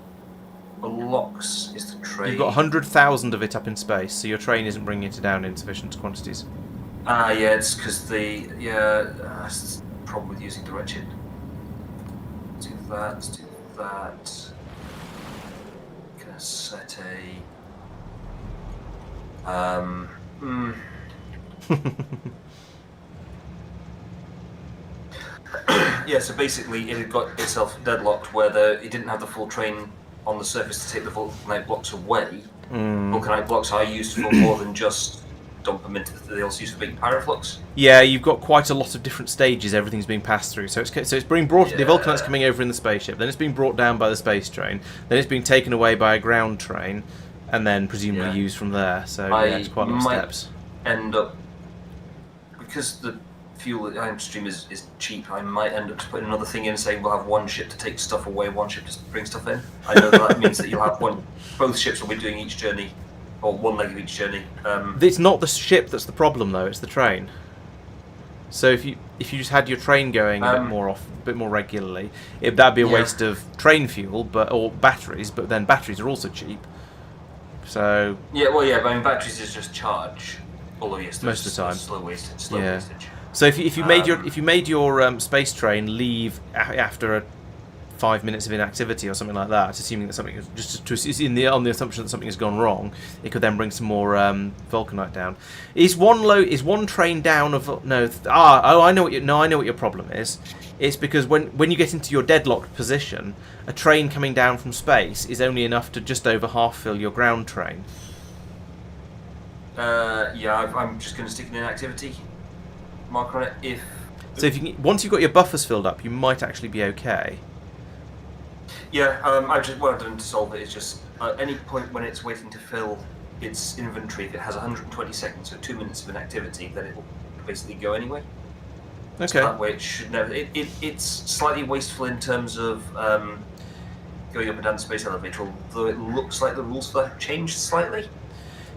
blocks. Is the train? You've got 100,000 of it up in space, so your train isn't bringing it down in sufficient quantities. Yeah, it's because it's the problem with using the wretched. Let's do that. Let's do that. Gonna set a. Yeah, so basically it had got itself deadlocked where it didn't have the full train on the surface to take the vulcanite blocks away. Vulcanite blocks are used for more than just dump them into they also used for making pyroflux. Yeah, you've got quite a lot of different stages everything's being passed through. So it's being brought, the vulcanite's coming over in the spaceship, then it's being brought down by the space train, then it's being taken away by a ground train, and then presumably used from there. So it's quite a lot of steps. End up, because the fuel stream is cheap, I might end up just putting another thing in saying we'll have one ship to take stuff away, one ship to bring stuff in. I know that means that you'll have both ships will be doing each journey, or one leg of each journey. It's not the ship that's the problem though, it's the train. So if you just had your train going a bit more regularly, that'd be a waste of train fuel, or batteries. But then batteries are also cheap. So but I mean batteries is just charge. Although yes, most of the time, slow wastage. So if you made your space train leave after a 5 minutes of inactivity or something like that, assuming that something on the assumption that something has gone wrong, it could then bring some more vulcanite down. Is one train down of no? I know what your problem is. It's because when you get into your deadlocked position, a train coming down from space is only enough to just over half fill your ground train. I'm just going to stick an inactivity marker on it. So once you've got your buffers filled up, you might actually be okay. Yeah, what I've done to solve it is just at any point when it's waiting to fill its inventory, if it has 120 seconds, so 2 minutes of inactivity, then it will basically go anyway. Okay. So that way it should never. It's slightly wasteful in terms of going up and down the space elevator, although it looks like the rules for that have changed slightly.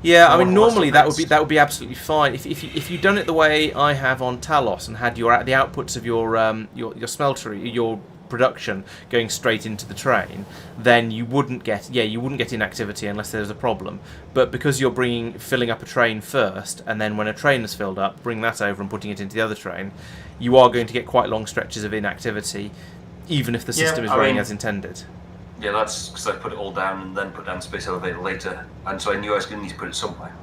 Yeah, I mean normally that would be absolutely fine if you'd done it the way I have on Talos and had the outputs of your smeltery, your production going straight into the train, then you wouldn't get inactivity unless there's a problem. But because you're filling up a train first, and then when a train is filled up, bring that over and putting it into the other train, you are going to get quite long stretches of inactivity, even if the system is running as intended. Yeah, that's because I put it all down and then put down the space elevator later, and so I knew I was going to need to put it somewhere.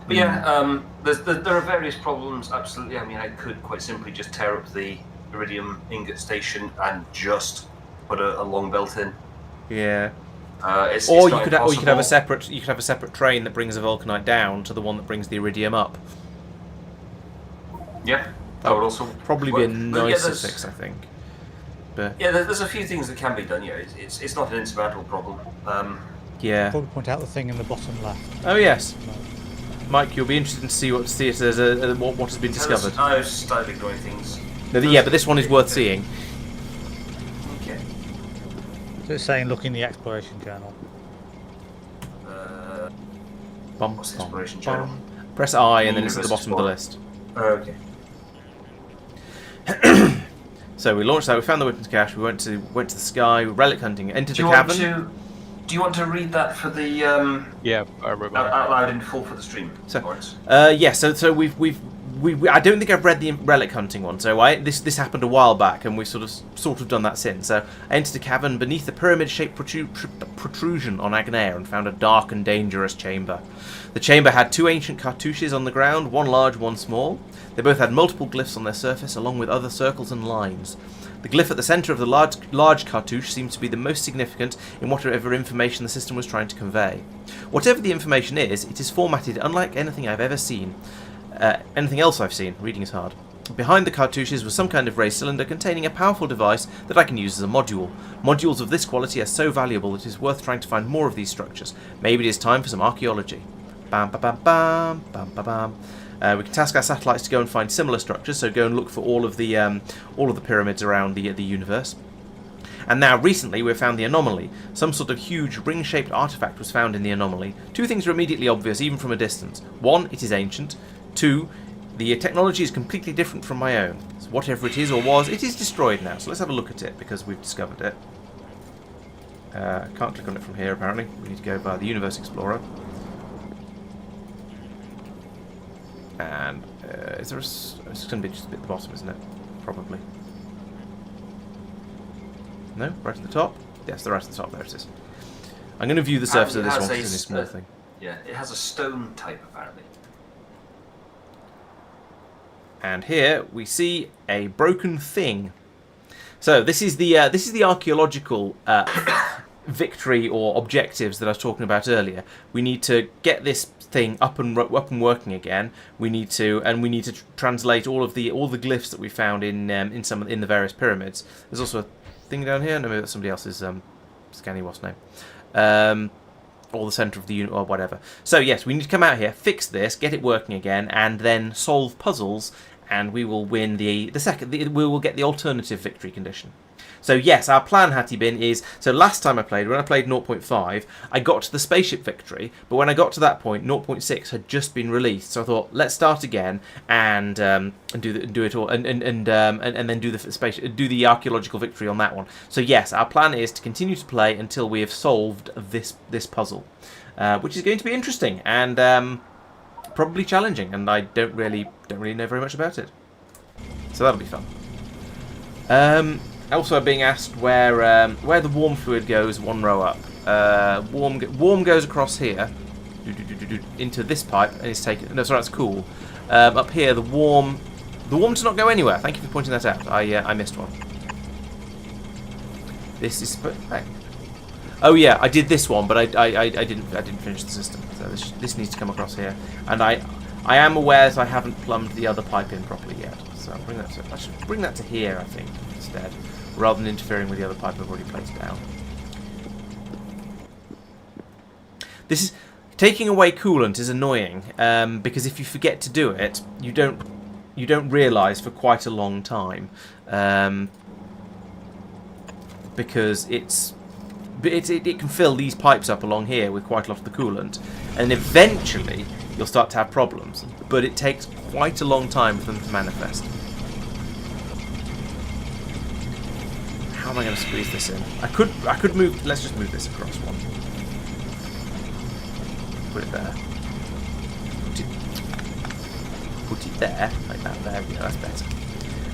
But there are various problems. Absolutely, I mean, I could quite simply just tear up the iridium ingot station and just put a long belt in. Yeah. You could have a separate train that brings the vulcanite down to the one that brings the iridium up. Yeah, that would also probably be a nicer fix, I think. But there's a few things that can be done. Yeah, it's not an insurmountable problem. Yeah. Probably point out the thing in the bottom left. Oh yes. Mike, you'll be interested to see if there's what has been discovered. I was started ignoring things. But this one is worth seeing. Okay. So it's saying look in the exploration journal. What's the exploration journal? Press I and then it's at the bottom of the list. Okay. So we launched that. We found the weapons cache. We went to the sky. Relic hunting. Entered the cavern. Do you want to read that for the Yeah, I remember. out loud in full for the stream, Laurence? So we've I don't think I've read the relic hunting one. So this happened a while back, and we've sort of done that since. So I entered a cavern beneath the pyramid-shaped protrusion on Agnair and found a dark and dangerous chamber. The chamber had 2 ancient cartouches on the ground, one large, one small. They both had multiple glyphs on their surface, along with other circles and lines. The glyph at the centre of the large cartouche seemed to be the most significant in whatever information the system was trying to convey. Whatever the information is, it is formatted unlike anything I've ever seen. Anything else I've seen. Reading is hard. Behind the cartouches was some kind of raised cylinder containing a powerful device that I can use as a module. Modules of this quality are so valuable that it is worth trying to find more of these structures. Maybe it is time for some archaeology. Bam, ba, bam, bam, bam, ba, bam. We can task our satellites to go and find similar structures, so go and look for all of the pyramids around the universe. And now, recently, we've found the anomaly. Some sort of huge ring-shaped artifact was found in the anomaly. 2 things are immediately obvious, even from a distance. 1, it is ancient. 2, the technology is completely different from my own. So whatever it is or was, it is destroyed now. So let's have a look at it, because we've discovered it. Can't click on it from here, apparently. We need to go by the Universe Explorer. And is there it's going to be just a bit at the bottom, isn't it? Probably. No? Right at the top? Yes, the right at the top. There it is. I'm going to view the surface of this one because it's a small thing. Yeah, it has a stone type, apparently. And here we see a broken thing. So this is the archaeological victory or objectives that I was talking about earlier. We need to get this thing up and working again. We need to translate all the glyphs that we found in the various pyramids. There's also a thing down here. No, maybe that's somebody else's scanning what's name. Or the centre of the unit or whatever. So yes, we need to come out here, fix this, get it working again, and then solve puzzles and we will win we will get the alternative victory condition. So yes, our plan, Hattie Bin, is... So last time when I played 0.5, I got to the spaceship victory, but when I got to that point, 0.6 had just been released. So I thought, let's start again and do it all, and then do the archaeological victory on that one. So yes, our plan is to continue to play until we have solved this puzzle, which is going to be interesting and probably challenging, and I don't really know very much about it. So that'll be fun. Also being asked where the warm fluid goes one row up. Warm goes across here into this pipe and is taken. No, sorry, that's cool. Up here, the warm does not go anywhere. Thank you for pointing that out. I missed one. This is. Hey. Oh yeah, I did this one, but I didn't finish the system. So this needs to come across here, and I am aware that I haven't plumbed the other pipe in properly yet. So I should bring that to here, I think, instead, rather than interfering with the other pipe I've already placed down. This is taking away coolant is annoying because if you forget to do it, you don't realise for quite a long time because it can fill these pipes up along here with quite a lot of the coolant, and eventually you'll start to have problems. But it takes quite a long time for them to manifest. How am I going to squeeze this in? I could move. Let's just move this across one. Put it there. Put it there, like that. There we go. That's better.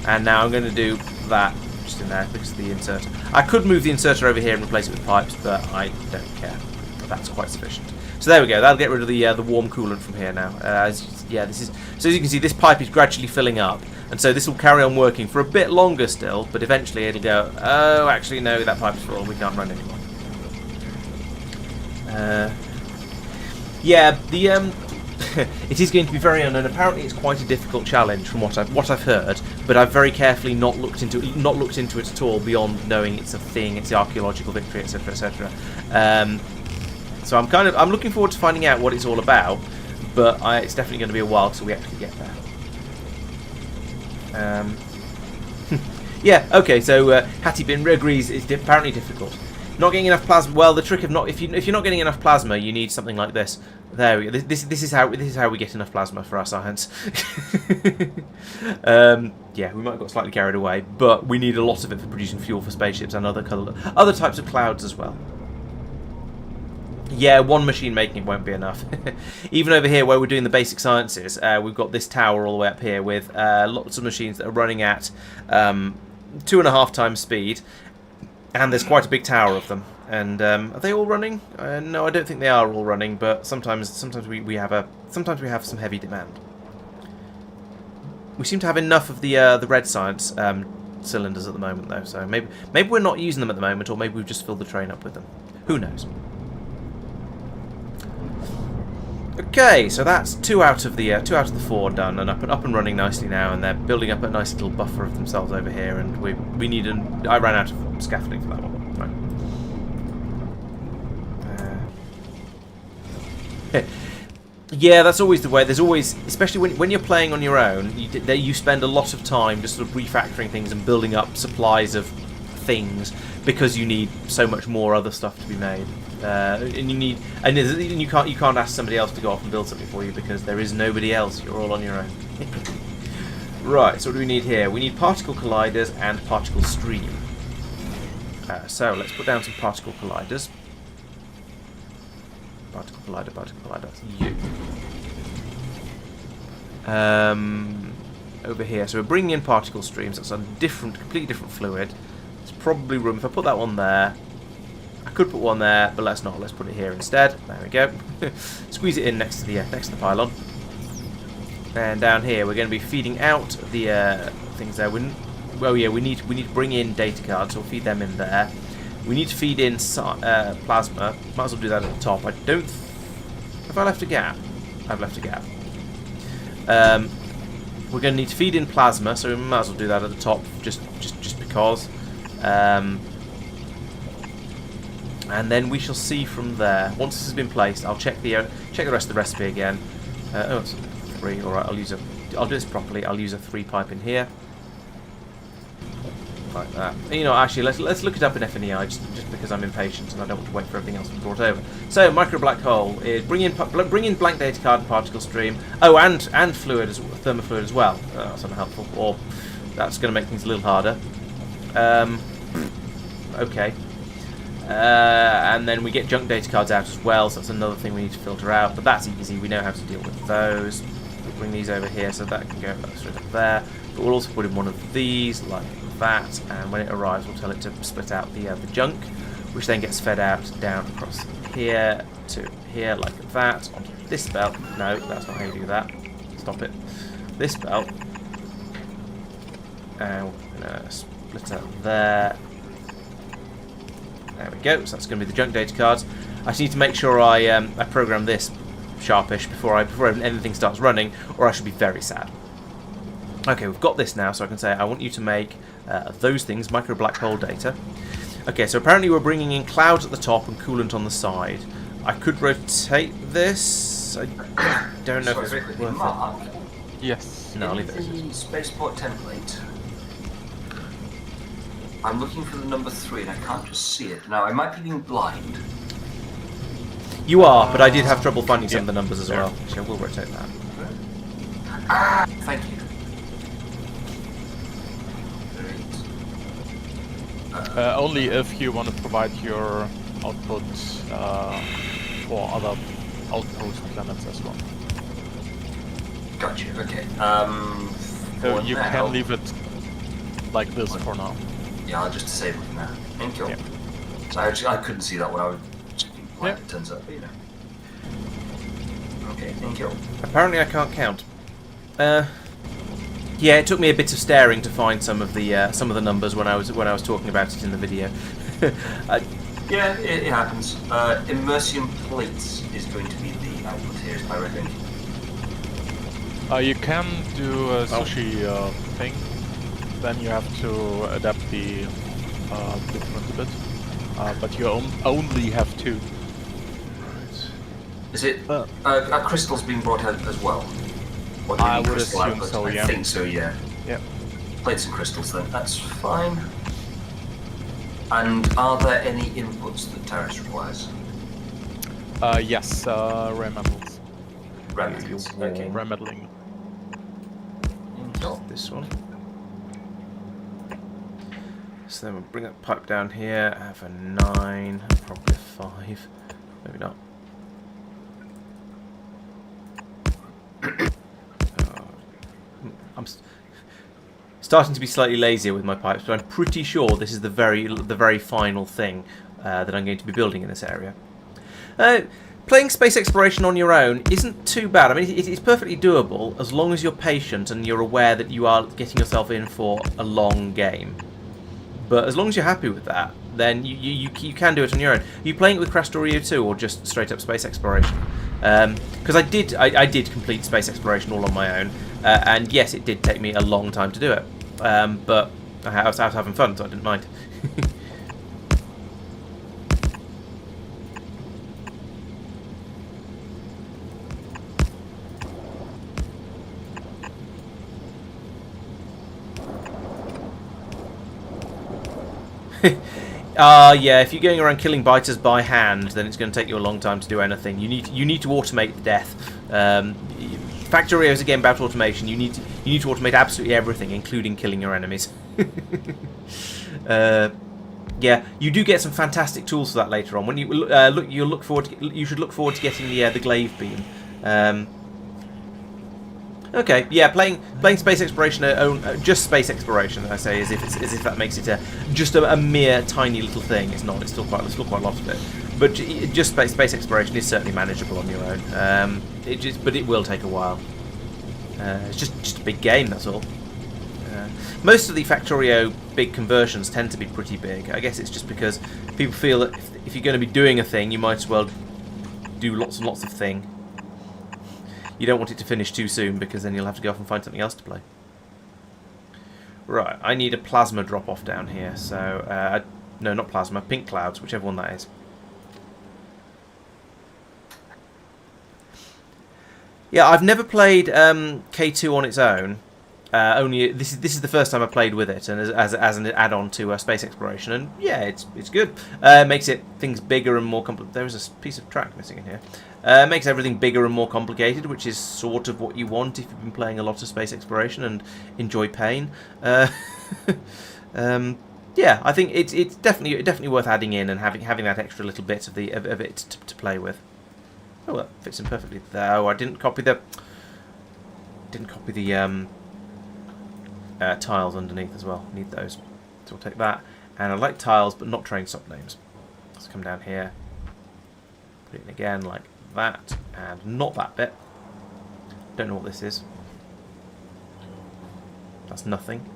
And now I'm going to do that just in there because of the inserter. I could move the inserter over here and replace it with pipes, but I don't care. That's quite sufficient. So there we go. That'll get rid of the warm coolant from here now. This is so as you can see, this pipe is gradually filling up. And so this will carry on working for a bit longer still, but eventually it'll go, oh, actually, no, that pipe's full, we can't run anymore. It is going to be very unknown. Apparently it's quite a difficult challenge from what I've heard, but I've very carefully not looked into it at all beyond knowing it's a thing, it's the archaeological victory, etc., etc. So I'm looking forward to finding out what it's all about, but it's definitely going to be a while till we actually get there. Yeah, okay, so Hattie Bin agrees it's apparently difficult. Not getting enough plasma. Well, the trick of if you're not getting enough plasma, you need something like this. There we go. This is how we get enough plasma for our science. Yeah, we might have got slightly carried away, but we need a lot of it for producing fuel for spaceships and other types of clouds as well. Yeah, one machine making it won't be enough. Even over here where we're doing the basic sciences, we've got this tower all the way up here with lots of machines that are running at 2.5 times speed, and there's quite a big tower of them. And are they all running? No, I don't think they are all running, but sometimes we have some heavy demand. We seem to have enough of the red science cylinders at the moment though, so maybe we're not using them at the moment, or maybe we've just filled the train up with them. Who knows? Okay, so that's two out of the 4 done and up and running nicely now, and they're building up a nice little buffer of themselves over here. And we need I ran out of scaffolding for that one. Right. Yeah, that's always the way. There's always, especially when you're playing on your own, you spend a lot of time just sort of refactoring things and building up supplies of things because you need so much more other stuff to be made. And you can't ask somebody else to go off and build something for you because there is nobody else. You're all on your own. Right. So what do we need here? We need particle colliders and particle stream. So let's put down some particle colliders. Particle collider. You. Over here. So we're bringing in particle streams. That's a completely different fluid. There's probably room if I put that one there. I could put one there, but let's not. Let's put it here instead. There we go. Squeeze it in next to the pylon. And down here, we're going to be feeding out the things there. Well, yeah, we need to bring in data cards, so we'll feed them in there. We need to feed in plasma. Might as well do that at the top. Have I left a gap? I've left a gap. We're going to need to feed in plasma, so we might as well do that at the top, just because. And then we shall see from there. Once this has been placed, I'll check the rest of the recipe again. Oh, it's 3. All right, I'll use I'll do this properly. I'll use a 3-pipe in here. Like that. You know, actually, let's look it up in FNEI just because I'm impatient and I don't want to wait for everything else to be brought over. So, micro black hole is bring in blank data card and particle stream. Oh, and fluid, thermofluid as well. That's unhelpful. Or that's going to make things a little harder. Okay. And then we get junk data cards out as well, so that's another thing we need to filter out. But that's easy. We know how to deal with those. We'll bring these over here so that can go straight up there. But we'll also put in one of these like that, and when it arrives we'll tell it to split out the junk, which then gets fed out down across here to here like that, onto this belt. No, that's not how you do that. Stop it. This belt. And we're going to split out there. There we go, so that's going to be the junk data cards. I just need to make sure I program this sharpish before anything starts running, or I should be very sad. Okay, we've got this now, so I can say I want you to make those things, micro black hole data. Okay, so apparently we're bringing in clouds at the top and coolant on the side. I could rotate this. I don't know if it's worth Marc, it. Yes. No, I'll leave in it. the spaceport template, I'm looking for the number 3 and I can't just see it. Now, I might be being blind. You are, but I did have trouble finding some of the numbers as well. Actually, I will rotate that. Ah, thank you. Only if you want to provide your output for other outpost planets as well. Gotcha, okay. So For you now, can leave it like this for now. Yeah, I'll just disable it now. Thank you. Yeah. So I couldn't see that when I was checking Yeah. it turns out, but you know. Okay, thank you. Apparently I can't count. Yeah, it took me a bit of staring to find some of the numbers when I was talking about it in the video. Yeah, it happens. Immersion plates is going to be the output here, is my reckoning. You can do a sushi thing, then you have to adapt the blueprint a bit, but you only have 2. Is it are crystals being brought out as well? Or do you I need would crystal assume outputs? so, yeah. I think so, yeah. Yeah. Plates and crystals then, that's fine. And are there any inputs that Terrace requires? Yes, rare metals. Remedies, okay. Rare metalling. This one. So then we'll bring that pipe down here. I have a 9, probably a 5. Maybe not. I'm starting to be slightly lazier with my pipes, but I'm pretty sure this is the very final thing that I'm going to be building in this area. Playing space exploration on your own isn't too bad. I mean, it's perfectly doable as long as you're patient and you're aware that you are getting yourself in for a long game. But as long as you're happy with that, then you can do it on your own. Are you playing it with Krastorio² or just straight up space exploration? Because I did complete space exploration all on my own, and yes, it did take me a long time to do it. But I was out having fun, so I didn't mind. Yeah, if you're going around killing biters by hand, then it's going to take you a long time to do anything. You need to automate the death. Factorio is a game about automation. You need to automate absolutely everything, including killing your enemies. Yeah, you do get some fantastic tools for that later on. When you you should look forward to getting the glaive beam. Okay, yeah, playing space exploration, just space exploration, I say, as if that makes it just a mere tiny little thing. It's not. It's still quite a lot of it. But just space exploration is certainly manageable on your own. But it will take a while. It's just a big game. That's all. Most of the Factorio big conversions tend to be pretty big. I guess it's just because people feel that if you're going to be doing a thing, you might as well do lots and lots of thing. You don't want it to finish too soon because then you'll have to go off and find something else to play. Right, I need a plasma drop-off down here. So, no, not plasma, pink clouds, whichever one that is. Yeah, I've never played K2 on its own. Only this is the first time I played with it, and as an add-on to space exploration, and yeah, it's good. Makes things bigger and more complicated. There is a piece of track missing in here. Makes everything bigger and more complicated, which is sort of what you want if you've been playing a lot of space exploration and enjoy pain. Yeah, I think it's definitely worth adding in and having that extra little bit of it to play with. Oh, that fits in perfectly there. Oh, I didn't copy the tiles underneath as well. Need those. So we'll take that. And I like tiles, but not train stop names. Let's come down here. Put it in again like that. And not that bit. Don't know what this is. That's nothing.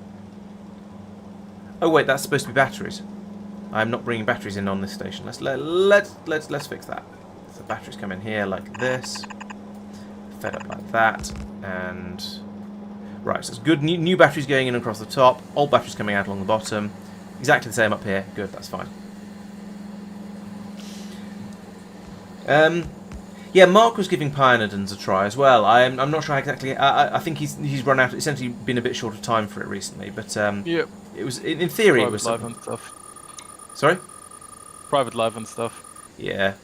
Oh wait, that's supposed to be batteries. I'm not bringing batteries in on this station. Let's fix that. So batteries come in here like this. Fed up like that. And right, so it's good. New batteries going in across the top. Old batteries coming out along the bottom. Exactly the same up here. Good, that's fine. Yeah, Marc was giving Pioneers a try as well. I'm not sure exactly. I think he's run out. Essentially, been a bit short of time for it recently. But yeah, it was in theory private it was life and stuff. Sorry. Private life and stuff. Yeah.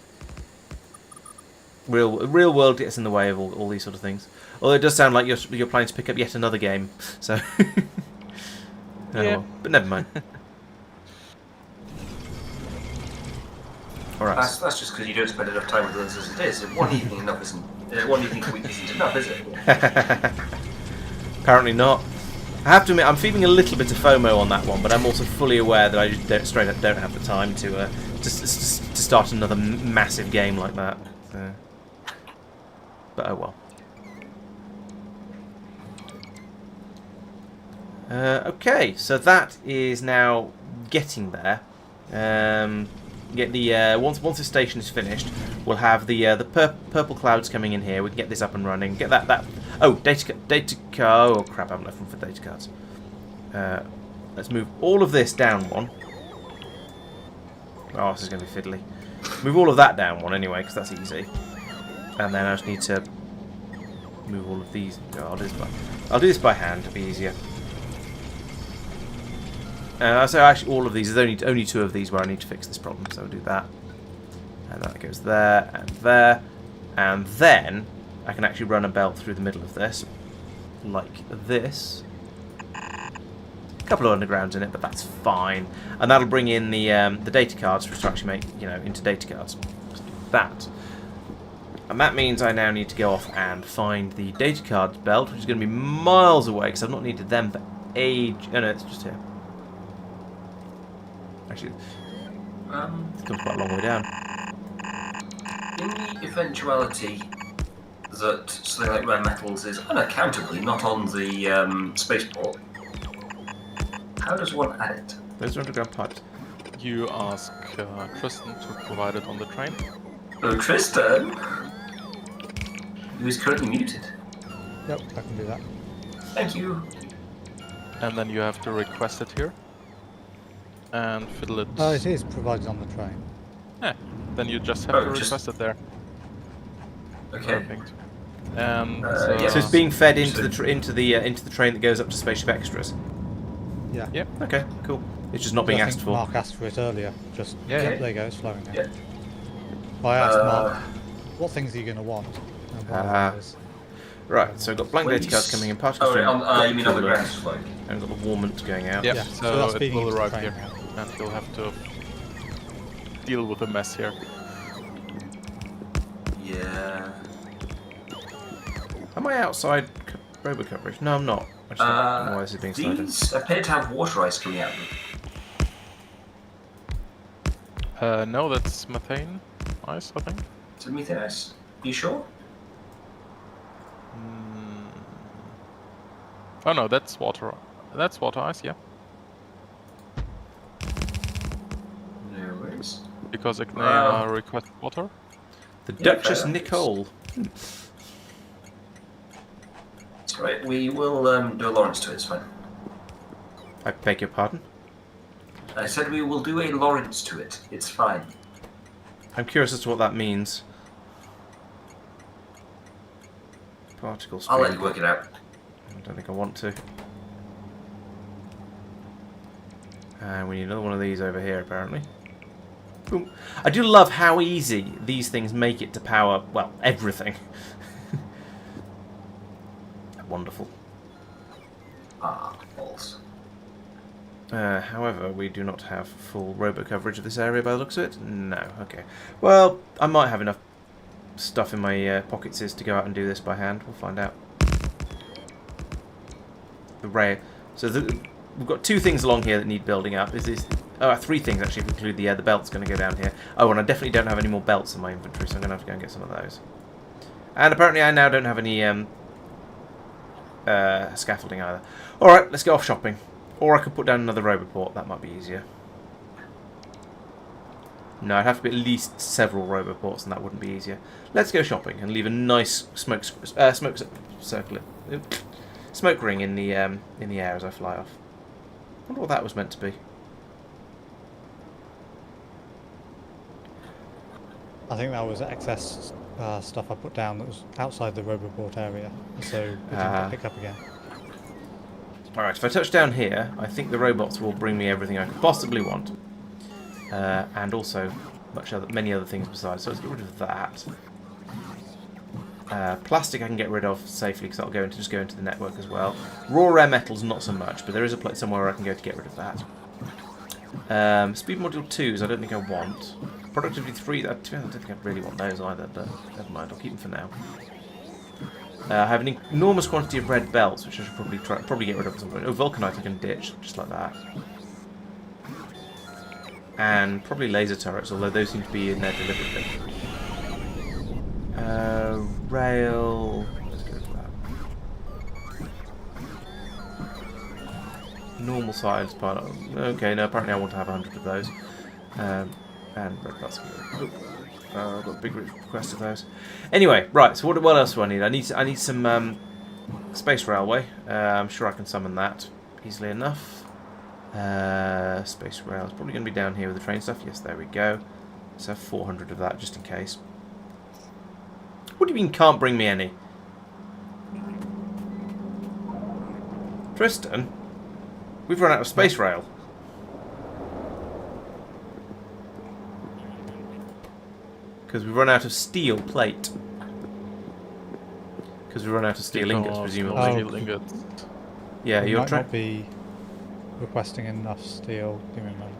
Real world gets in the way of all these sort of things. Although it does sound like you're planning to pick up yet another game. So. Oh, Yeah. well. But never mind. All right. That's just because you don't spend enough time with us as it is. One evening a week isn't enough, is it? Apparently not. I have to admit, I'm feeling a little bit of FOMO on that one, but I'm also fully aware that I just straight up don't have the time to start another massive game like that. So. But oh well. Okay, so that is now getting there. Get the once the station is finished, we'll have the purple clouds coming in here. We can get this up and running. Get that. Oh, data card. Oh crap! I haven't left room for data cards. Let's move all of this down one. Oh, this is going to be fiddly. Move all of that down one anyway, because that's easy. And then I just need to move all of these. Oh, I'll do this by hand. It'll be easier. So actually all of these, there's only two of these where I need to fix this problem, so I'll do that. And that goes there, and there. And then I can actually run a belt through the middle of this, like this. A couple of undergrounds in it, but that's fine. And that'll bring in the data cards for us to actually make, into data cards. Let's do that. And that means I now need to go off and find the data cards belt, which is going to be miles away, because I've not needed them for age. Oh no, it's just here. Actually, it comes quite a long way down. In the eventuality that something like rare metals is unaccountably not on the spaceport, how does one add it? Those are underground pipes. You ask Tristan to provide it on the train. Oh, Tristan! Who is currently muted. Yep, I can do that. Thank you. And then you have to request it here. And fiddle it. Oh, it is provided on the train. Yeah, then you just have to request it there. Okay. Perfect. And yeah. So it's being fed into the train that goes up to Spaceship Extras. Yeah. Yep. Okay, cool. It's just not being I asked think for. Marc asked for it earlier. Just Yeah. there you go, it's flowing now. Yeah. I asked Marc, what things are you going to want? And one of them is- Right, so I've got blank data cards coming in, particle Oh, stream. you mean on the ground flow? And I've got the warmint going out. Yep, Yeah, so so that's it feeding will into the arrive train here. now. And you'll have to deal with the mess here. Yeah. Am I outside robo coverage? No, I'm not. I just don't know why this is being slowed down. These appear to have water ice coming out of them. No, that's methane ice, I think. Is it methane ice? You sure? Oh no, that's water. That's water ice, yeah. No worries. Because Ignea requested water. The Yeah, Duchess fair. Nicole. That's right. We will do a Laurence to it. It's fine. I beg your pardon? I said we will do a Laurence to it. It's fine. I'm curious as to what that means. Particle speed. I'll let you work it out. I don't think I want to. And we need another one of these over here, apparently. Boom. I do love how easy these things make it to power, well, everything. Wonderful. Ah, balls. However, we do not have full robo coverage of this area by the looks of it. No, okay. Well, I might have enough stuff in my pockets to go out and do this by hand. We'll find out. The rail. So we've got 2 things along here that need building up. Is this? Oh, 3 things actually, if we include the belt's going to go down here. Oh, and I definitely don't have any more belts in my inventory, so I'm going to have to go and get some of those. And apparently I now don't have any scaffolding either. Alright, let's go off shopping. Or I could put down another roboport, that might be easier. No, I'd have to be at least several roboports, and that wouldn't be easier. Let's go shopping and leave a nice smoke ring in the air as I fly off. I wonder what that was meant to be. I think that was excess stuff I put down that was outside the roboport area, so it didn't get picked up again. Alright, if I touch down here, I think the robots will bring me everything I could possibly want. And also many other things besides, so let's get rid of that. Plastic I can get rid of safely because that'll just go into the network as well. Raw rare metals not so much, but there is a place somewhere where I can go to get rid of that. Speed module 2s I don't think I want. Productivity 3, I don't think I really want those either, but never mind, I'll keep them for now. I have an enormous quantity of red belts, which I should probably get rid of at some point. Oh, vulcanite I can ditch, just like that. And probably laser turrets, although those seem to be in there deliberately. Rail... Let's go for that. Normal size part. Okay, no, apparently I want to have 100 of those. And red belts. I've got a big request of those. Anyway, right, so what else do I need? I need some space railway. I'm sure I can summon that easily enough. Space rail is probably going to be down here with the train stuff. Yes, there we go. Let's have 400 of that just in case. What do you mean can't bring me any? Tristan? We've run out of space rail. Because we've run out of steel plate. Because we run out of steel ingots, presumably. Steel ingots. Yeah, You you're might trying. not be requesting enough steel. Give me a moment.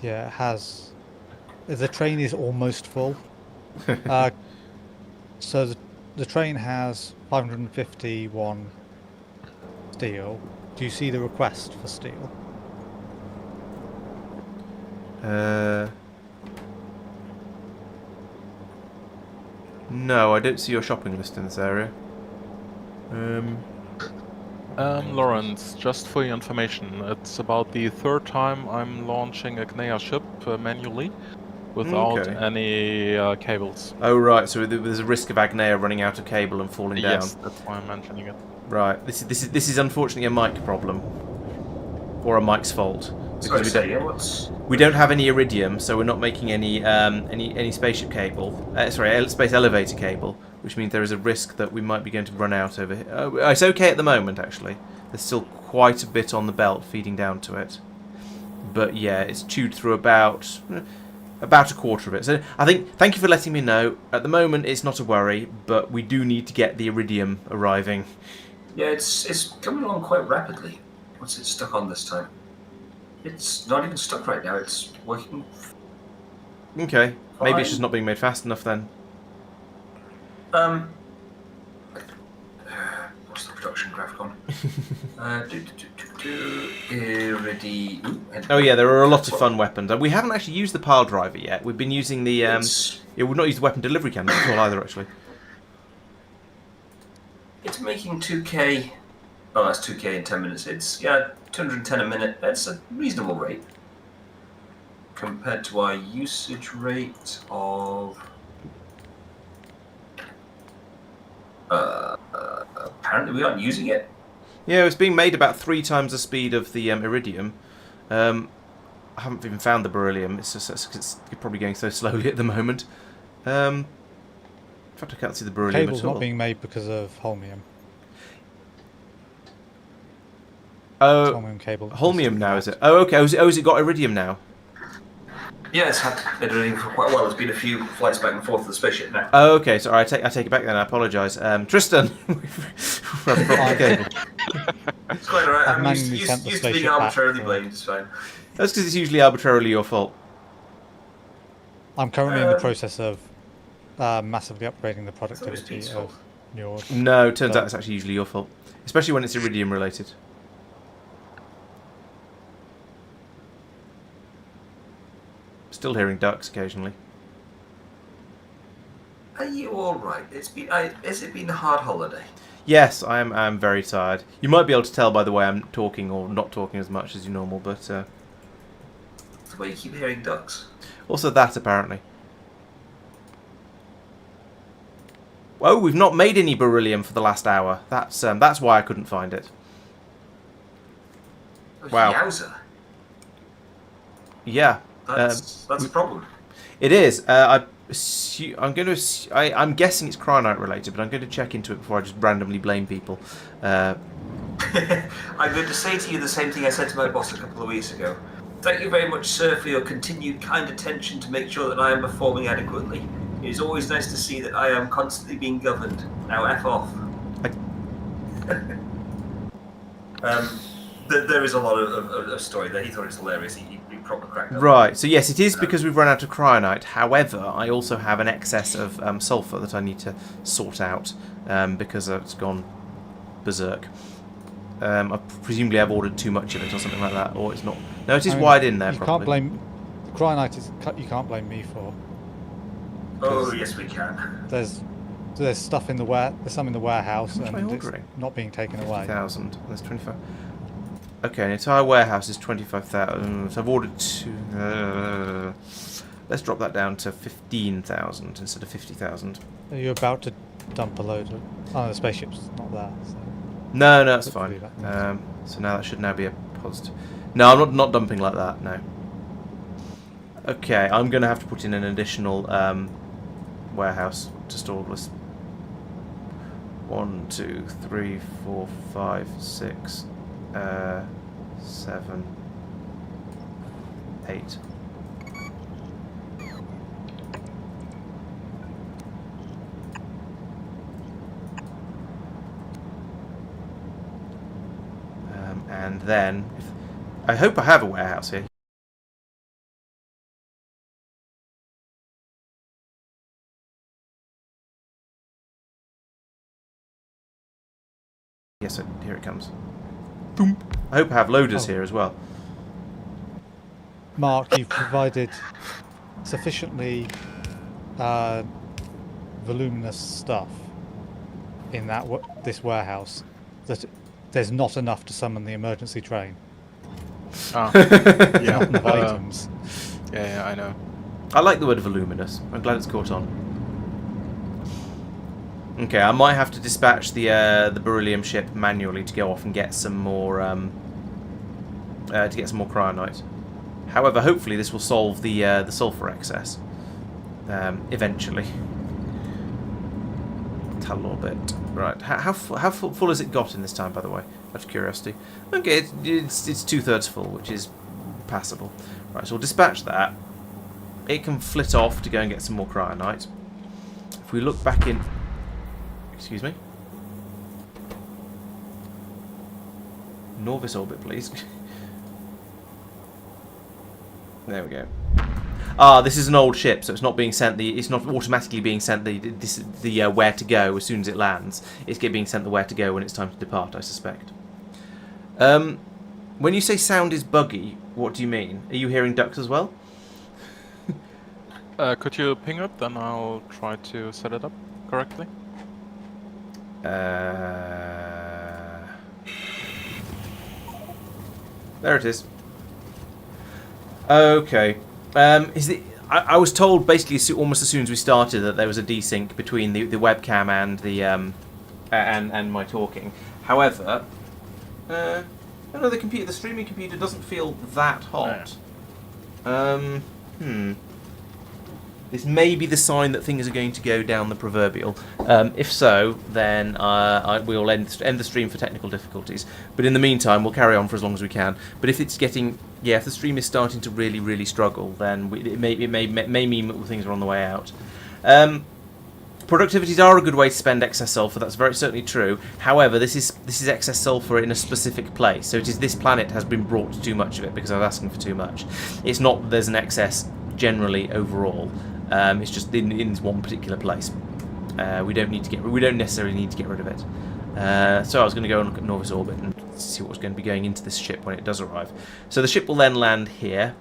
Yeah, it has. The train is almost full. So the train has 551 steel. Do you see the request for steel? No, I don't see your shopping list in this area. Laurence, just for your information, it's about the 3rd time I'm launching a Gnea ship manually without Okay. any cables. Oh right, so there's a risk of Agnea running out of cable and falling down. Yes, that's why I'm mentioning it. Right. This is unfortunately a Mike problem, or a Mike's fault, because we don't have any iridium, so we're not making any spaceship cable. Space elevator cable, which means there is a risk that we might be going to run out over here. It's okay at the moment, actually. There's still quite a bit on the belt feeding down to it, but yeah, it's chewed through about a quarter of it. So I think, thank you for letting me know. At the moment, it's not a worry, but we do need to get the iridium arriving. Yeah, it's coming along quite rapidly. What's it stuck on this time? It's not even stuck right now. It's working. Okay, maybe Fine. it's just not being made fast enough then. What's the production graphic on? Oh yeah, there are a lot of fun weapons. We haven't actually used the pile driver yet. We've been using the yeah, we've not used the weapon delivery cannon at all either, actually. It's making 2k. Oh, that's 2k in 10 minutes. It's 210 a minute. That's a reasonable rate compared to our usage rate of. Apparently, we aren't using it. Yeah, it's being made about 3 times the speed of the iridium. I haven't even found the beryllium. It's just it's probably going so slowly at the moment. In fact, I can't see the beryllium Cable's at all. not being made because of holmium. Oh, Holmium cable. holmium now, is it? Oh, okay. Has it got iridium now? Yeah, it's had it for quite a while. There's been a few flights back and forth to the spaceship now. Oh, okay. Sorry, I take it back then. I apologise. Tristan. It's quite alright. I've I'm manually used sent the to being spaceship back arbitrarily for- blamed, it's fine. That's because it's usually arbitrarily your fault. I'm currently in the process of massively upgrading the always productivity Pete's of fault. yours. No, it turns Oh. out it's actually usually your fault. Especially when it's iridium related. Still hearing ducks occasionally. Are you alright? Has it been a hard holiday? Yes, I'm very tired. You might be able to tell by the way I'm talking or not talking as much as normal, but The way you keep hearing ducks. also that apparently. Oh, we've not made any beryllium for the last hour. That's why I couldn't find it. Oh, Wow. Yowza. Yeah, That's a problem. it is. I'm guessing it's cryonite related, but I'm going to check into it before I just randomly blame people. I'm going to say to you the same thing I said to my boss a couple of weeks ago. Thank you very much, sir, for your continued kind attention to make sure that I am performing adequately. It is always nice to see that I am constantly being governed. Now, F off. There is a lot of story there. He thought it was hilarious. He proper cracked up. Right, so yes, it is because we've run out of cryonite. However, I also have an excess of sulfur that I need to sort out because it's gone berserk. Presumably I've ordered too much of it or something like that, or it's not. No, it is wired in there. You probably. can't blame cryonite. You can't blame me for. Oh, yes, we can. There's stuff in the There's some in the warehouse How much am I and it's ordering? not being taken away. 1,000. There's 25. Okay, an entire warehouse is 25,000. So I've ordered two. Let's drop that down to 15,000 instead of 50,000. Are you about to dump a load of? Oh, the spaceship's not there. So. No, that's Hopefully fine. that So now that should now be a positive. No, I'm not dumping like that. No. Okay, I'm going to have to put in an additional warehouse to store all this. 1, 2, 3, 4, 5, 6, 7, 8. And then, I hope I have a warehouse here. Yes, here it comes. Boom. I hope I have loaders here as well. Mark, you've provided sufficiently voluminous stuff in that this warehouse that there's not enough to summon the emergency train. Ah, Not yeah. enough items. Yeah, I know. I like the word voluminous. I'm glad it's caught on. Okay, I might have to dispatch the beryllium ship manually to go off and get some more cryonite. However, hopefully this will solve the sulfur excess eventually. A little bit. Right. How full has it got in this time, by the way? Out of curiosity. Okay, it's 2/3 full, which is passable. Right, so we'll dispatch that. It can flit off to go and get some more cryonite. If we look back in... Excuse me? Norvis orbit, please. There we go. Ah, this is an old ship, so it's not being sent it's not automatically being sent the where to go as soon as it lands. It's being sent the where to go when it's time to depart, I suspect. When you say sound is buggy, what do you mean? Are you hearing ducks as well? Could you ping up? Then I'll try to set it up correctly. There it is. Okay. I was told basically almost as soon as we started that there was a desync between the webcam and the and my talking. However, no, the streaming computer doesn't feel that hot. This may be the sign that things are going to go down the proverbial. If so, then we will end the stream for technical difficulties. But in the meantime, we'll carry on for as long as we can. But if it's getting, if the stream is starting to really, really struggle, then it may mean that things are on the way out. Productivities are a good way to spend excess sulfur. That's very certainly true. However, this is excess sulfur in a specific place. So it is this planet has been brought too much of it because I was asking for too much. It's not that there's an excess generally overall. It's just in this one particular place. We don't necessarily need to get rid of it. So I was going to go and look at Norvis orbit and see what's going to be going into this ship when it does arrive. So the ship will then land here.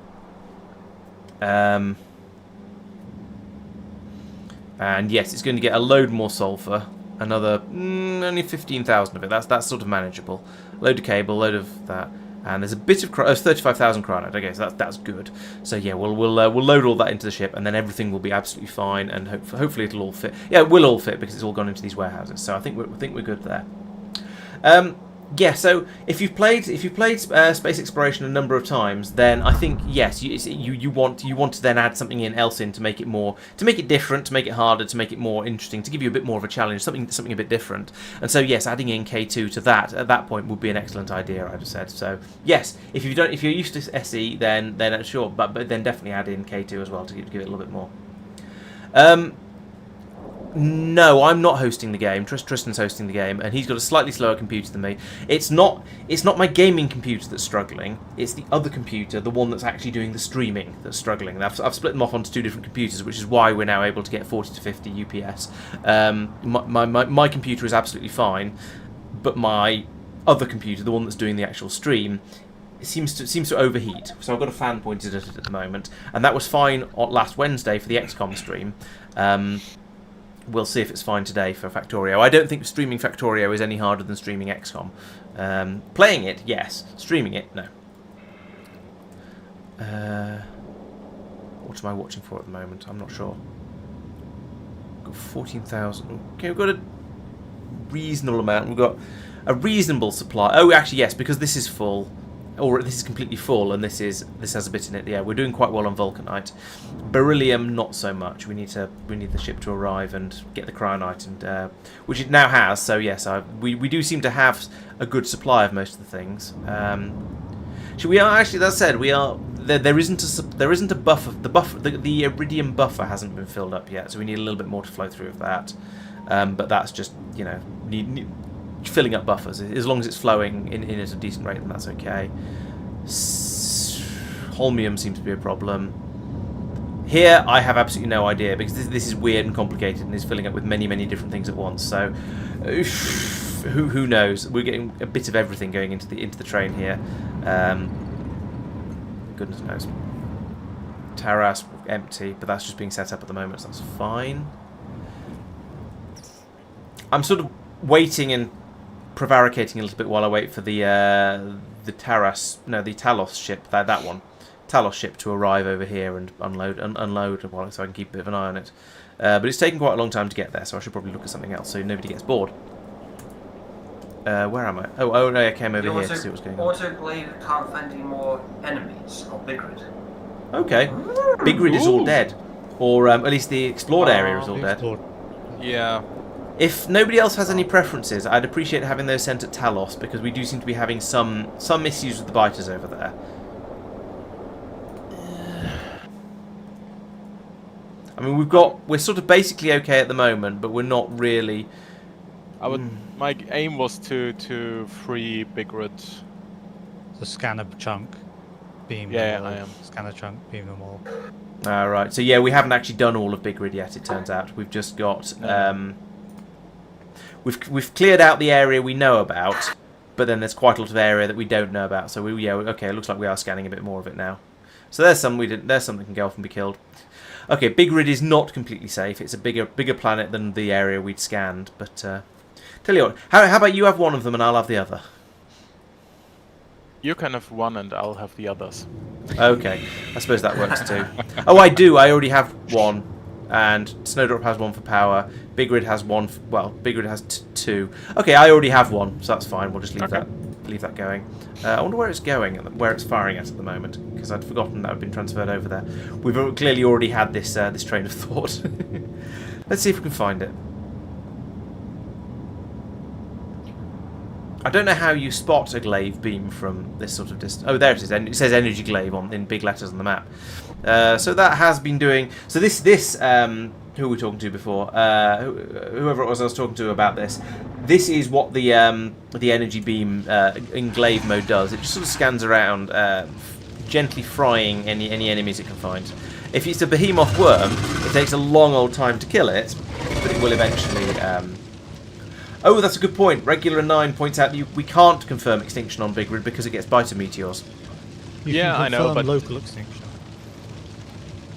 And yes, it's going to get a load more sulfur. Another only 15,000 of it. That's sort of manageable. Load of cable, load of that. And there's a bit of 35,000 cryonite. Okay, so that's good. So yeah, we'll load all that into the ship, and then everything will be absolutely fine, and hopefully it'll all fit. Yeah, it will all fit because it's all gone into these warehouses. So I think we're good there. Yeah, so if you've played space exploration a number of times, then I think yes, you want to then add something else in to make it more, to make it different, to make it harder, to make it more interesting, to give you a bit more of a challenge, something a bit different. And so yes, adding in K2 to that at that point would be an excellent idea, I'd have said. So yes, if you're used to SE, then sure, but then definitely add in K2 as well to give it a little bit more. No, I'm not hosting the game. Tristan's hosting the game, and he's got a slightly slower computer than me. It's not my gaming computer that's struggling. It's the other computer, the one that's actually doing the streaming, that's struggling. I've split them off onto two different computers, which is why we're now able to get 40 to 50 UPS. My computer is absolutely fine, but my other computer, the one that's doing the actual stream, seems to overheat. So I've got a fan pointed at it at the moment, and that was fine last Wednesday for the XCOM stream. We'll see if it's fine today for Factorio. I don't think streaming Factorio is any harder than streaming XCOM. Playing it, yes. Streaming it, no. What am I watching for at the moment? I'm not sure. Got 14,000. Okay, we've got a reasonable amount. We've got a reasonable supply. Oh, actually, yes, because this is full. Or this is completely full, and this has a bit in it. Yeah, we're doing quite well on Vulcanite. Beryllium, not so much. We need the ship to arrive and get the cryonite, and which it now has. So yes, we do seem to have a good supply of most of the things. We are actually, that said, we are there isn't a buffer. The iridium buffer hasn't been filled up yet, so we need a little bit more to flow through of that. But that's just filling up buffers. As long as it's flowing in at a decent rate, then that's okay. Holmium seems to be a problem. Here, I have absolutely no idea, because this is weird and complicated and is filling up with many, many different things at once. So, who knows? We're getting a bit of everything going into the train here. Goodness knows. Taras empty, but that's just being set up at the moment, so that's fine. I'm sort of waiting and prevaricating a little bit while I wait for the Talos ship, that one, Talos ship to arrive over here and unload so I can keep a bit of an eye on it. But it's taken quite a long time to get there, so I should probably look at something else so nobody gets bored. Where am I? Oh no, I came over here to see what's going on. Autoblade can't find any more enemies on Big Grid. Okay, Big Grid is all dead, or at least the explored area is all dead. Yeah. If nobody else has any preferences, I'd appreciate having those sent at Talos, because we do seem to be having some issues with the biters over there. I mean, we're sort of basically okay at the moment, but we're not really. My aim was to free Big Red. The scanner chunk, beam. Yeah, them all. I am. Scanner chunk, beam them all. Right. So yeah, we haven't actually done all of Big Grid yet. It turns out we've just got. We've cleared out the area we know about, but then there's quite a lot of area that we don't know about. So okay, it looks like we are scanning a bit more of it now. So there's some that can go off and be killed. Okay, Big Rid is not completely safe. It's a bigger planet than the area we'd scanned. But tell you what, how about you have one of them and I'll have the other? You can have one and I'll have the others. Okay, I suppose that works too. Oh, I do. I already have one. And Snowdrop has one for power. Big Grid has one. Big Grid has two. Okay, I already have one, so that's fine. We'll just leave that. leave that going. I wonder where it's going, where it's firing at the moment, because I'd forgotten that had been transferred over there. We've clearly already had this this train of thought. Let's see if we can find it. I don't know how you spot a glaive beam from this sort of distance. Oh, there it is. It says energy glaive in big letters on the map. So that has been doing. So this who were we talking to before? Whoever it was I was talking to about this. This is what the energy beam in glaive mode does. It just sort of scans around, gently frying any enemies it can find. If it's a behemoth worm, it takes a long old time to kill it, but it will eventually. Oh, that's a good point. Regular 9 points out we can't confirm extinction on Big Rid because it gets biter meteors. Yeah, I know, but local extinction.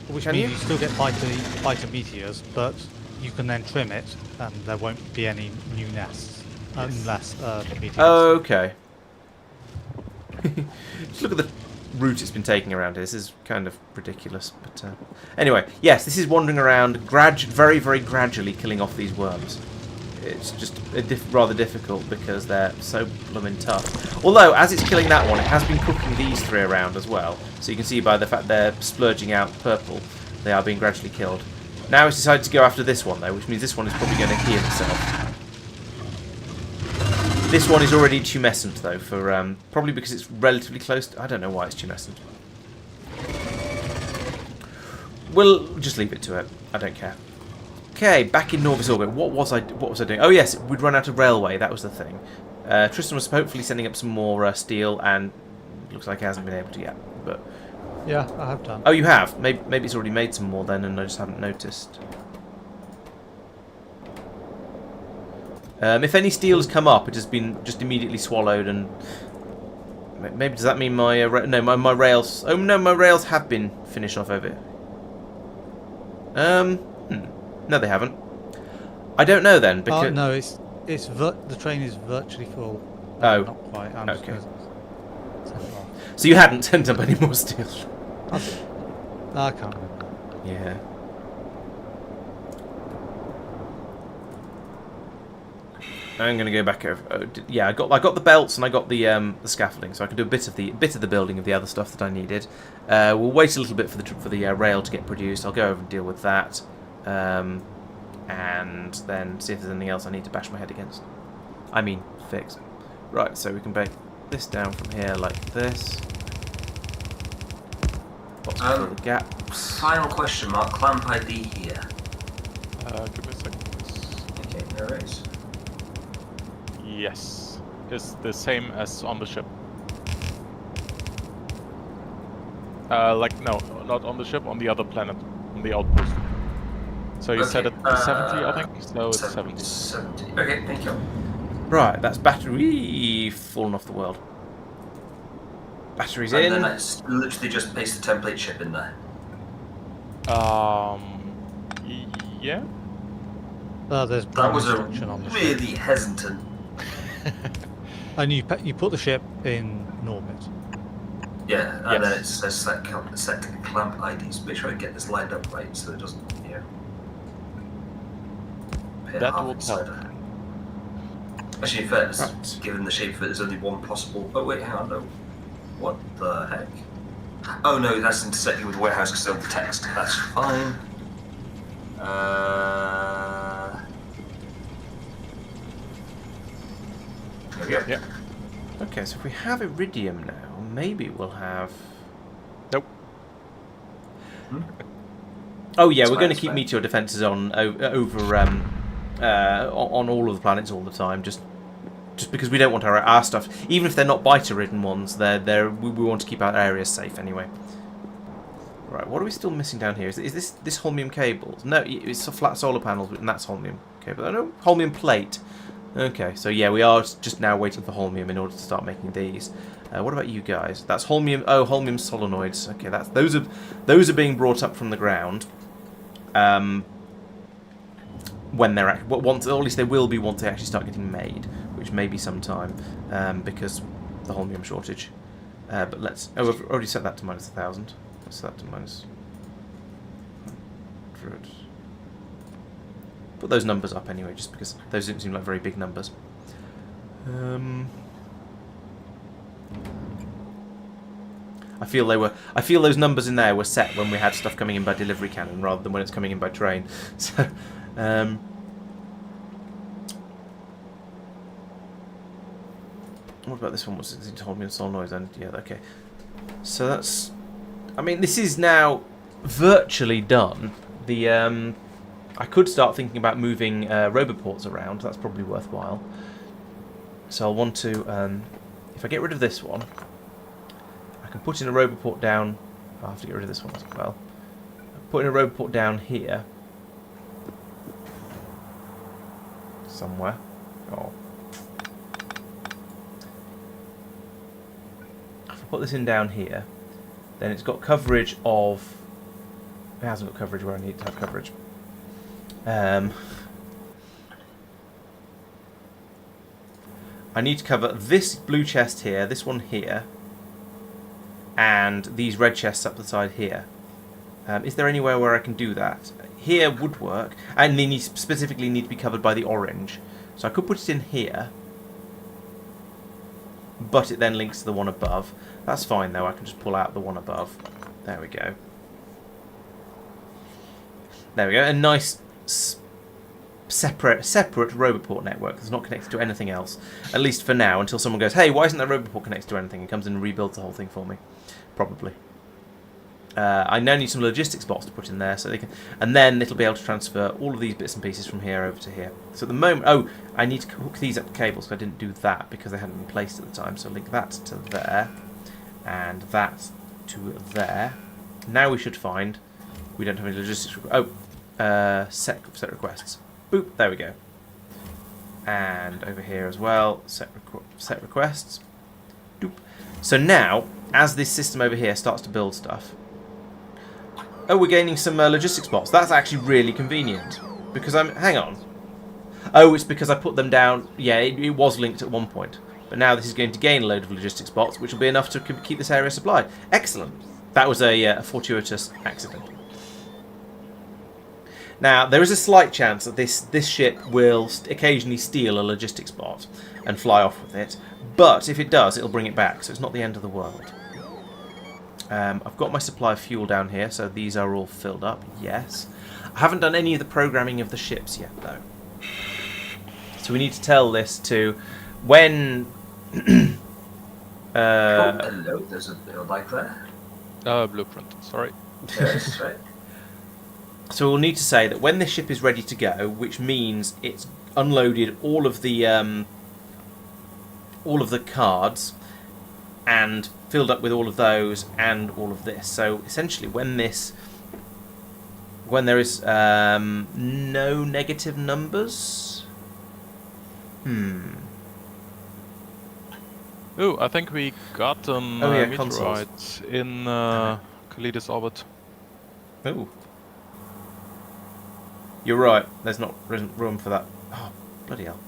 Which Can means you? you still get biter meteors, but you can then trim it, and there won't be any new nests unless meteors. Okay. Just look at the route it's been taking around here. This is kind of ridiculous, but anyway, yes, this is wandering around, very, very gradually killing off these worms. It's just rather difficult because they're so blooming tough. Although, as it's killing that one, it has been cooking these 3 around as well. So you can see by the fact they're splurging out purple, they are being gradually killed. Now it's decided to go after this one, though, which means this one is probably going to heal itself. This one is already tumescent, though, for probably because it's relatively close. I don't know why it's tumescent. We'll just leave it to it. I don't care. Okay, back in Norvis Orbit. What was I doing? Oh yes, we'd run out of railway. That was the thing. Tristan was hopefully sending up some more steel, and looks like he hasn't been able to yet. But Yeah, I have done. oh, you have. Maybe it's already made some more then, and I just haven't noticed. If any steel has come up, it has been just immediately swallowed, and maybe does that mean my my rails? Oh no, my rails have been finished off over it. No, they haven't. I don't know then because No, the train is virtually full. Oh, Not quite. I'm okay. just gonna send it off. so you hadn't sent up any more steel. I can't remember. Yeah. I'm going to go back over. Oh, yeah, I got the belts and I got the scaffolding, so I can do a bit of the building of the other stuff that I needed. We'll wait a little bit for the rail to get produced. I'll go over and deal with that, and then see if there's anything else I need to bash my head against. I mean, fix. Right, so we can break this down from here like this. Fill the gaps. Final question, Mark. Clamp ID here. give me a second. Okay, no worries. Yes, it's the same as on the ship. Like no, not on the ship, on the other planet, on the outpost. So you set it to 70, I think. So it's 70. 70. Okay, thank you. Right, that's battery fallen off the world. Batteries And in. then let's literally just paste the template ship in there. Yeah. There's That was a restriction on the ship. really hesitant. And you put the ship in Norbit. Yeah, and then Yes. it says set to clamp IDs. Make sure I get this lined up right so it doesn't, appear That half will inside help. it. Actually, in fairness, Right. given the shape of it, there's only one possible. Oh wait, hang on, no. What the heck? Oh no, that's intersecting with the warehouse because of the text. That's fine. There we go. Yeah. Okay, so if we have iridium now, maybe we'll have. Nope. Oh yeah, It's we're going to fine, keep it's meteor defenses on on all of the planets all the time, just because we don't want our stuff, even if they're not biter-ridden ones, we want to keep our areas safe anyway. Right, what are we still missing down here? Is this holmium cable? No, it's a flat solar panels, and that's holmium cable. Oh no, holmium plate. Okay, so yeah, we are just now waiting for holmium in order to start making these. What about you guys? That's holmium. Oh, holmium solenoids. Okay, those are being brought up from the ground. When they're once, or at least they will be once they actually start getting made, which may be some time because the holmium shortage. But let's. Oh, I've already set that to minus 1,000. Let's set that to minus 100. Put those numbers up anyway, just because those don't seem like very big numbers. I feel those numbers in there were set when we had stuff coming in by delivery cannon rather than when it's coming in by train. So, what about this one? What's it told me in solid noise? And yeah, okay. So that's. I mean, this is now virtually done. The I could start thinking about moving roboports around. That's probably worthwhile. So I'll want to. If I get rid of this one, I can put in a roboport down. I'll have to get rid of this one as well. Put in a roboport down here. Somewhere. Oh. If I put this in down here, then it's got coverage of... It hasn't got coverage where I need it to have coverage. I need to cover this blue chest here, this one here, and these red chests up the side here. Is there anywhere where I can do that? Here would work, and they specifically need to be covered by the orange. So I could put it in here, but it then links to the one above. That's fine though, I can just pull out the one above. There we go. There we go, a nice separate roboport network that's not connected to anything else. At least for now, until someone goes, hey, why isn't that roboport connected to anything? And comes in and rebuilds the whole thing for me. Probably. I now need some logistics bots to put in there, so they can, and then it'll be able to transfer all of these bits and pieces from here over to here. So at the moment, oh, I need to hook these up to cables, because I didn't do that because they hadn't been placed at the time. So link that to there, and that to there. Now we should find we don't have any logistics. Set requests. Boop, there we go. And over here as well, set requests. Doop. So now, as this system over here starts to build stuff, oh, we're gaining some logistics bots. That's actually really convenient. Because hang on. Oh, it's because I put them down. Yeah, it was linked at one point. But now this is going to gain a load of logistics bots, which will be enough to keep this area supplied. Excellent. That was a fortuitous accident. Now, there is a slight chance that this ship will occasionally steal a logistics bot and fly off with it. But if it does, it'll bring it back, so it's not the end of the world. I've got my supply of fuel down here, so these are all filled up, yes. I haven't done any of the programming of the ships yet, though. So we need to tell this to when... oh, hello, there's a build like there. Blueprint, sorry. Yes, right. So we'll need to say that when this ship is ready to go, which means it's unloaded all of the cards and filled up with all of those and all of this. So essentially, when there is no negative numbers. Oh, I think we got an meteorite in Kalidas orbit. Oh. You're right, there's not room for that. Oh, bloody hell.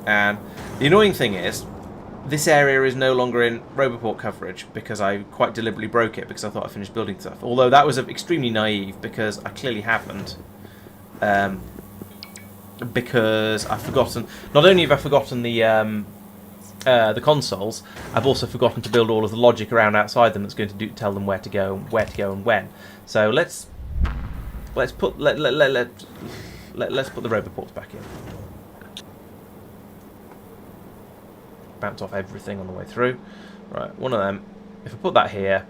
And the annoying thing is, this area is no longer in roboport coverage because I quite deliberately broke it because I thought I finished building stuff. Although that was extremely naive because I clearly haven't. Because I've forgotten. Not only have I forgotten the consoles, I've also forgotten to build all of the logic around outside them that's going to tell them where to go and when. So let's put the roboports back in. Bounce off everything on the way through. Right, one of them. If I put that here,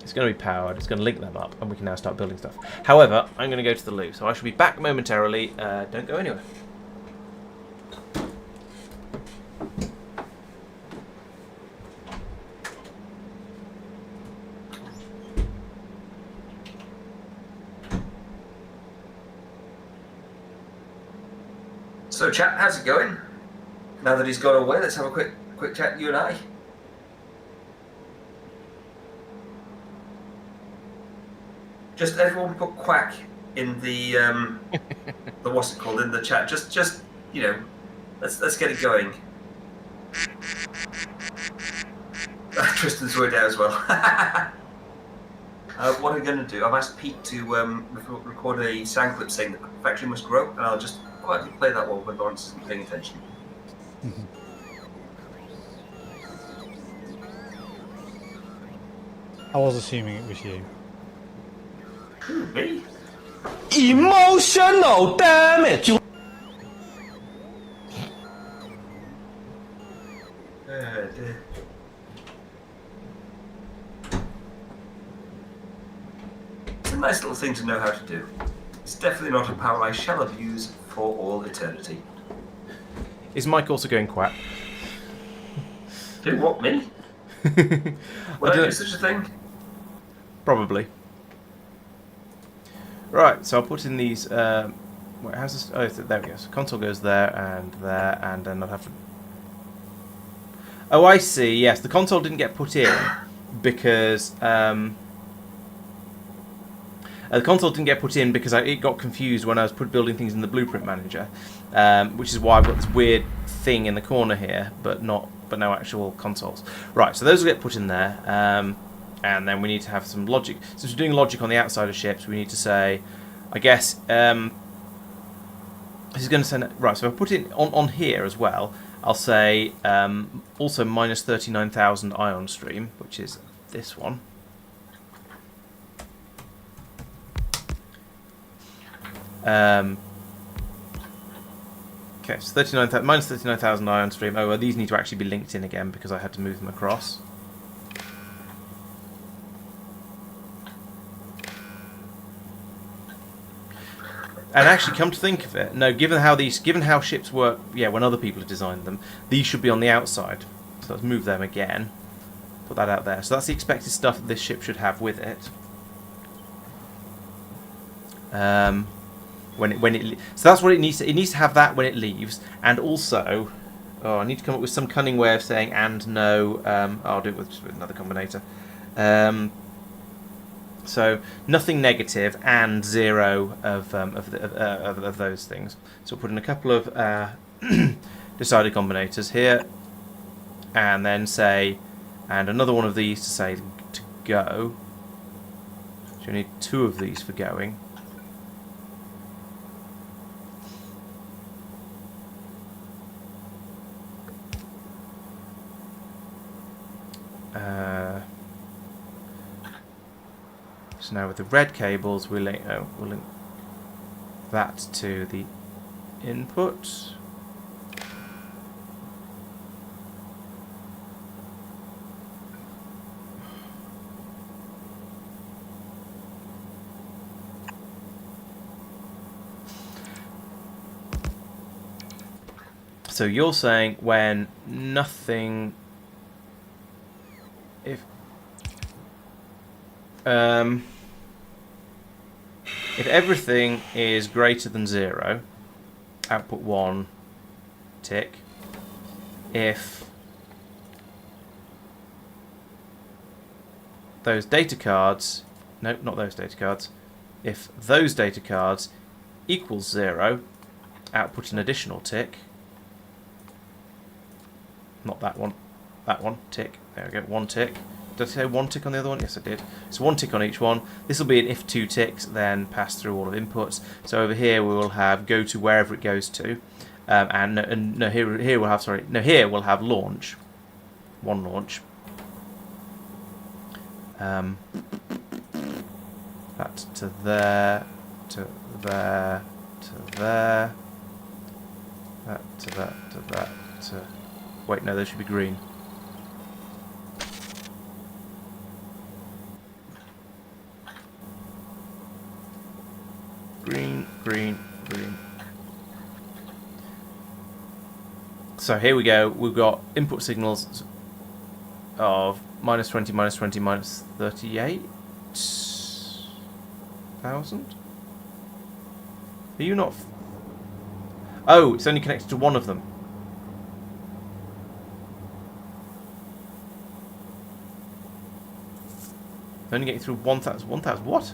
it's going to be powered, it's going to link them up, and we can now start building stuff. However, I'm going to go to the loo, so I shall be back momentarily. Don't go anywhere. So, chat, how's it going? Now that he's gone away, let's have a quick chat, you and I. Just everyone put quack in the what's it called in the chat. Just you know, let's get it going. Tristan's worked out as well. What I'm going to do, I've asked Pete to record a sound clip saying that the factory must grow, and I'll just quietly play that one when Laurence isn't paying attention. I was assuming it was you. Who, me? Emotional damage. Dear. It's a nice little thing to know how to do. It's definitely not a power I shall abuse for all eternity. Is Mike also going quack? Do what, me? Would I do such a thing? Probably. Right, so I'll put in these. Wait, how's this? Oh, there we go. So console goes there, and then I'll have to. Oh, I see. Yes, the console didn't get put in because the console didn't get put in because it got confused when I was building things in the blueprint manager, which is why I've got this weird thing in the corner here, but no actual consoles. Right, so those will get put in there, and then we need to have some logic. Since we're doing logic on the outside of ships, we need to say, I guess, this is going to send right. So if I put it on here as well, I'll say also minus 39,000 ion stream, which is this one. Okay, so minus 39,000 ion stream. Oh, well, these need to actually be linked in again because I had to move them across. And actually, come to think of it, no. Given how ships work, yeah, when other people have designed them, these should be on the outside. So let's move them again. Put that out there. So that's the expected stuff that this ship should have with it. So that's what it needs. It needs to have that when it leaves, and also, I need to come up with some cunning way of saying and no. I'll do it with another combinator. So nothing negative and 0 of those things. So we'll put in a couple of decided combinators here, and then say, and another one of these to say to go. So you need 2 of these for going. So now with the red cables, we'll link that to the input. So you're saying when nothing, if everything is greater than 0, output 1 tick. If those data cards, no, not those data cards, if those data cards equals 0, output an additional tick. Not that one, tick. There we go, 1 tick. Did I say 1 tick on the other one? Yes, I did. So 1 tick on each one. This will be an if 2 ticks, then pass through all of inputs. So over here we will have go to wherever it goes to, here we'll have here we'll have launch, 1 launch. That to there, to there, to there. That to that, to that, to. Wait, no, they should be green. Green, green, green. So here we go. We've got input signals of minus 20, minus 20, minus 38,000. Are you not? Oh, it's only connected to one of them. Only getting through 1,000. 1,000. What?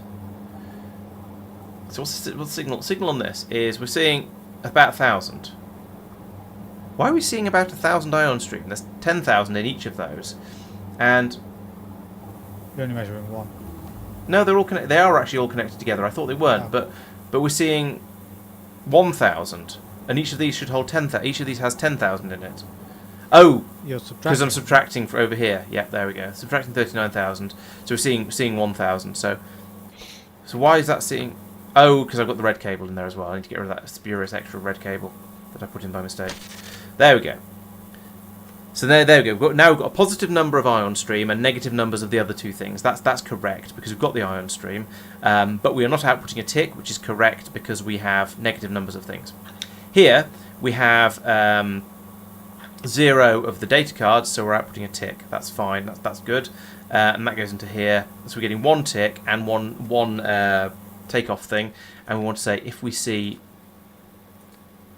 So what's the signal? Signal on this is we're seeing about 1,000. Why are we seeing about 1,000 ion stream? There's 10,000 in each of those, and You're only measuring 1. No, they're all connected. They are actually all connected together. I thought they weren't, Oh. but we're seeing 1,000, and each of these should hold 10,000. Each of these has 10,000 in it. Oh, You're because I'm subtracting. subtracting for over here. Yeah, there we go. Subtracting 39,000. So we're seeing 1,000. So why is that seeing? Oh, because I've got the red cable in there as well. I need to get rid of that spurious extra red cable that I put in by mistake. There we go. So there we go. Now we've got a positive number of ion stream and negative numbers of the other two things. That's correct because we've got the ion stream, but we are not outputting a tick, which is correct because we have negative numbers of things. Here we have 0 of the data cards, so we're outputting a tick. That's fine. That's good, and that goes into here. So we're getting 1 tick and one takeoff thing, and we want to say if we see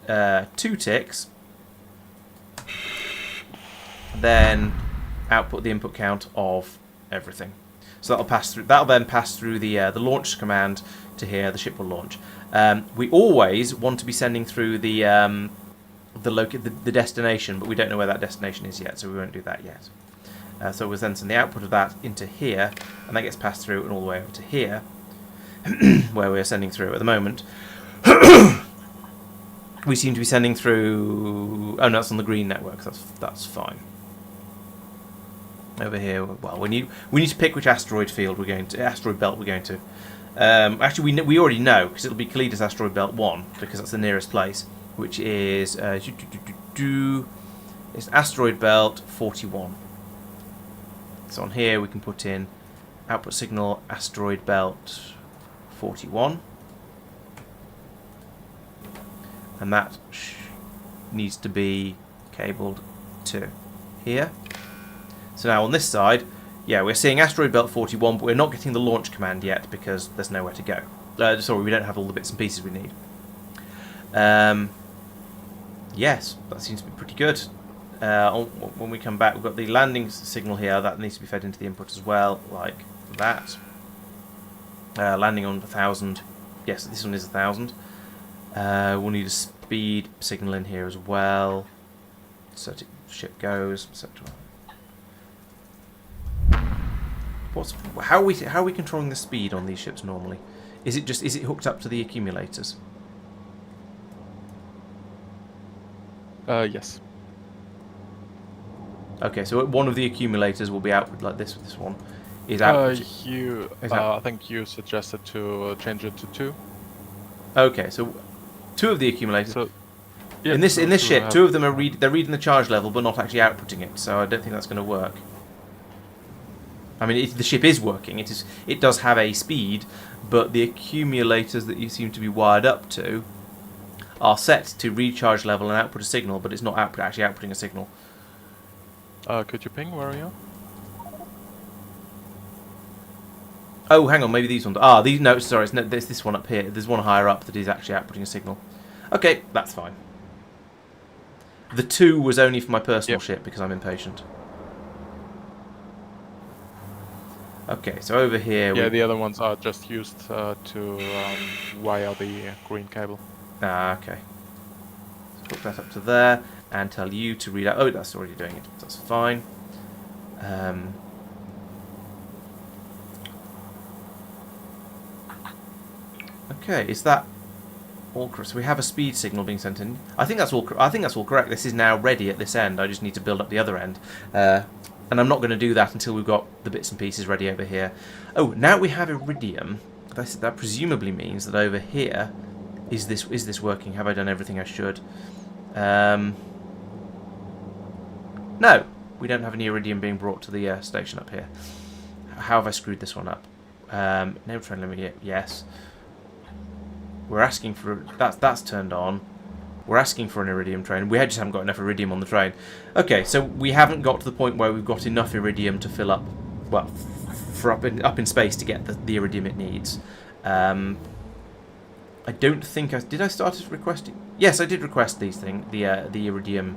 2 ticks, then output the input count of everything. So that'll pass through. That'll then pass through the launch command to here. The ship will launch. We always want to be sending through the destination, but we don't know where that destination is yet, so we won't do that yet. So we'll then send the output of that into here, and that gets passed through and all the way over to here, where we're sending through at the moment. We seem to be sending through. Oh no, that's on the green network. That's fine. Over here, well, we need to pick which asteroid belt we're going to. Actually, we already know because it'll be Kalidas asteroid belt 1 because that's the nearest place, which is it's asteroid belt 41. So on here we can put in output signal asteroid belt 41, and that needs to be cabled to here. So now on this side, yeah, we're seeing asteroid belt 41, but we're not getting the launch command yet because there's nowhere to go. Sorry, we don't have all the bits and pieces we need. Yes, that seems to be pretty good. When we come back, we've got the landing signal here. That needs to be fed into the input as well, like that. Landing on 1,000. Yes, this one is 1,000. We'll need a speed signal in here as well. So the ship goes, etc. How are we controlling the speed on these ships normally? Is it hooked up to the accumulators? Yes. Okay, so one of the accumulators will be output like this. This one is output. I think you suggested to change it to 2. Okay, so 2 of the accumulators. So, yeah, in this ship, have, 2 of them are they're reading the charge level, but not actually outputting it. So I don't think that's going to work. I mean, the ship is working. It does have a speed, but the accumulators that you seem to be wired up to are set to read charge level and output a signal, but it's not actually outputting a signal. Could you ping where are you? Oh, hang on, maybe these ones. Ah, these. No, sorry, there's this one up here. There's one higher up that is actually outputting a signal. Okay, that's fine. The 2 was only for my personal ship because I'm impatient. Okay, so over here. Yeah, the other ones are just used to wire the green cable. Ah, okay. Let's hook that up to there and tell you to read out. Oh, that's already doing it. That's fine. Okay, is that all correct? So we have a speed signal being sent in. I think that's all. I think that's all correct. This is now ready at this end. I just need to build up the other end. And I'm not going to do that until we've got the bits and pieces ready over here. Oh, now we have iridium. That presumably means that over here is this working? Have I done everything I should? No, we don't have any iridium being brought to the station up here. How have I screwed this one up? No train limit. Yes. We're asking for that's turned on. We're asking for an iridium train. We just haven't got enough iridium on the train. Okay, so we haven't got to the point where we've got enough iridium to fill up, well, for up in space to get the iridium it needs. I don't think did I start requesting? Yes, I did request these things, the iridium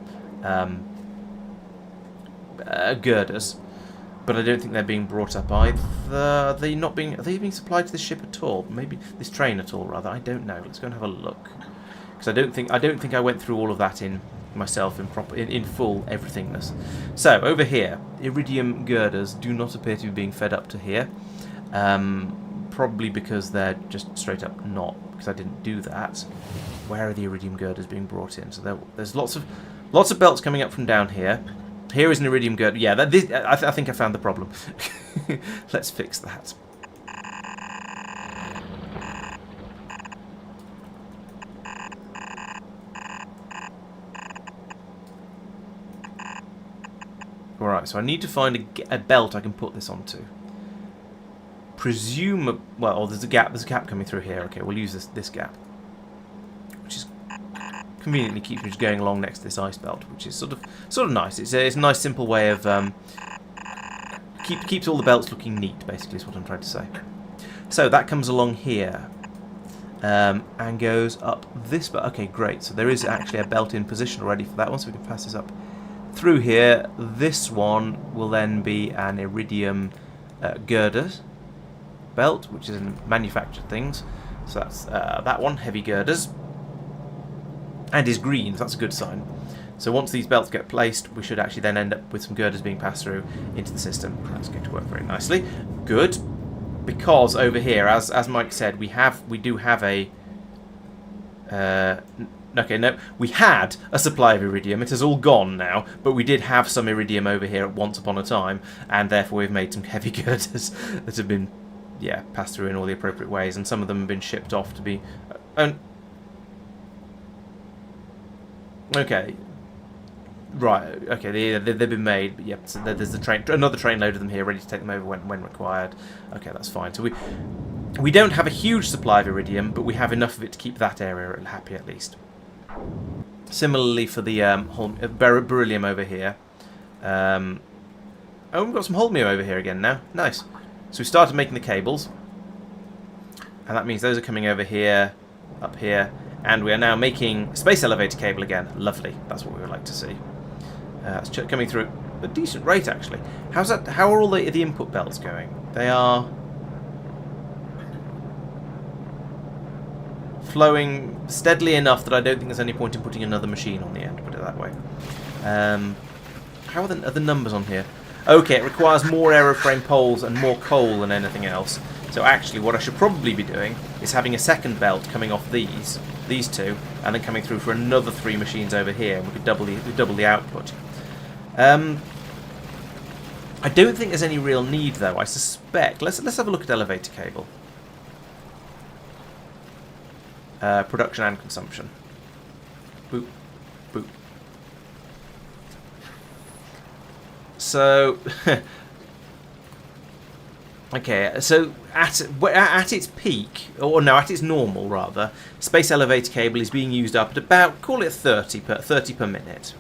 girders, but I don't think they're being brought up either. Are they being supplied to this ship at all? Maybe this train at all, rather. I don't know. Let's go and have a look. Because I don't think I went through all of that in myself in full everythingness. So over here, iridium girders do not appear to be being fed up to here. Probably because they're just straight up not, because I didn't do that. Where are the iridium girders being brought in? So there's lots of belts coming up from down here. Here is an iridium girder. Yeah, I think I found the problem. Let's fix that. Alright, so I need to find a belt I can put this onto. Well, there's a gap coming through here. Okay, we'll use this gap, which is conveniently keeps me just going along next to this ice belt, which is sort of nice. It's a nice simple way of keeps all the belts looking neat. Basically, is what I'm trying to say. So that comes along here and goes up this belt. Okay, great. So there is actually a belt in position already for that one, so we can pass this up through here. This one will then be an iridium girder belt, which is in manufactured things. So that's that one, heavy girders, and is green, so that's a good sign. So once these belts get placed, we should actually then end up with some girders being passed through into the system. That's going to work very nicely. Good, because over here, as Mike said, we do have a okay, no, we had a supply of iridium. It has all gone now, but we did have some iridium over here at once upon a time, and therefore we've made some heavy girders that have been, yeah, passed through in all the appropriate ways, and some of them have been shipped off to be... okay. Right, okay, they've been made, but yep, so there's another trainload of them here ready to take them over when required. Okay, that's fine. So we don't have a huge supply of iridium, but we have enough of it to keep that area happy at least. Similarly for the beryllium over here. Oh, we've got some holmium over here again now. Nice. So we started making the cables, and that means those are coming over here, up here, and we are now making space elevator cable again. Lovely. That's what we would like to see. It's coming through at a decent rate, actually. How's that? How are all the input belts going? They are flowing steadily enough that I don't think there's any point in putting another machine on the end, put it that way. How are the numbers on here? Okay, it requires more aeroframe poles and more coal than anything else. So actually what I should probably be doing is having a second belt coming off these two, and then coming through for another 3 machines over here, and we could double the output. I don't think there's any real need though, I suspect. Let's have a look at elevator cable. Production and consumption. Boop, boop. So, okay, so at its peak, or no, at its normal rather, space elevator cable is being used up at about, call it 30 per minute.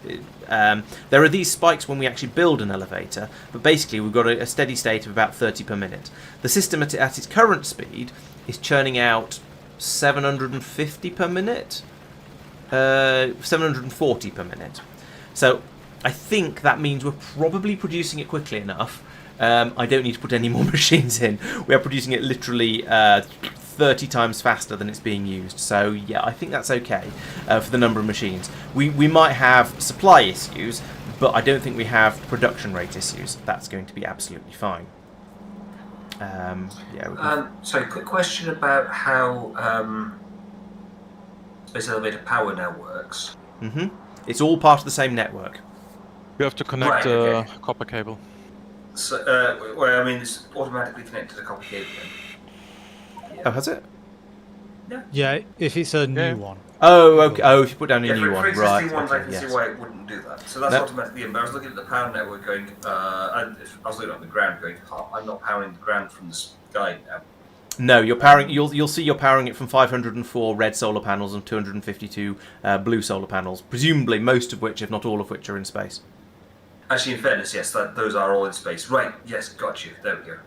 There are these spikes when we actually build an elevator, but basically we've got a steady state of about 30 per minute. The system at its current speed is churning out 750 per minute, 740 per minute. So I think that means we're probably producing it quickly enough. I don't need to put any more machines in. We are producing it literally 30 times faster than it's being used. So yeah, I think that's okay for the number of machines. We might have supply issues, but I don't think we have production rate issues. That's going to be absolutely fine. Yeah. Sorry, quick question about how space elevator power now works. It's all part of the same network. You have to connect a copper cable. So, well, I mean, it's automatically connected to a copper cable then. Yeah. Oh, has it? Yeah, if it's a new one. Oh, okay. Oh, if you put down a new for one, existing right? ones, Okay, I can yes. see why it wouldn't do that. So that's automatically in. But I was looking at the power network going. I was looking at the ground going. I'm not powering the ground from the sky now. No, you're powering. You'll see you're powering it from 504 red solar panels and 252 blue solar panels. Presumably, most of which, if not all of which, are in space. Actually, in fairness, yes, those are all in space. Right, yes, got you. There we go.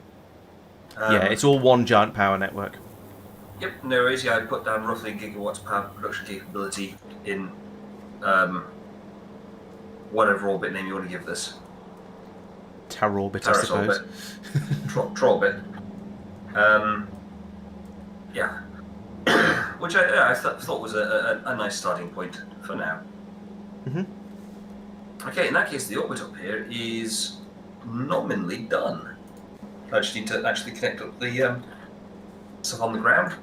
Yeah, it's all one giant power network. Yep, no worries. Yeah, I put down roughly gigawatts power production capability in whatever orbit name you want to give this. Terrorbit, I suppose. Trollbit. Yeah. Which I thought was a nice starting point for now. Okay, in that case, the orbit up here is nominally done. I just need to actually connect up the stuff on the ground.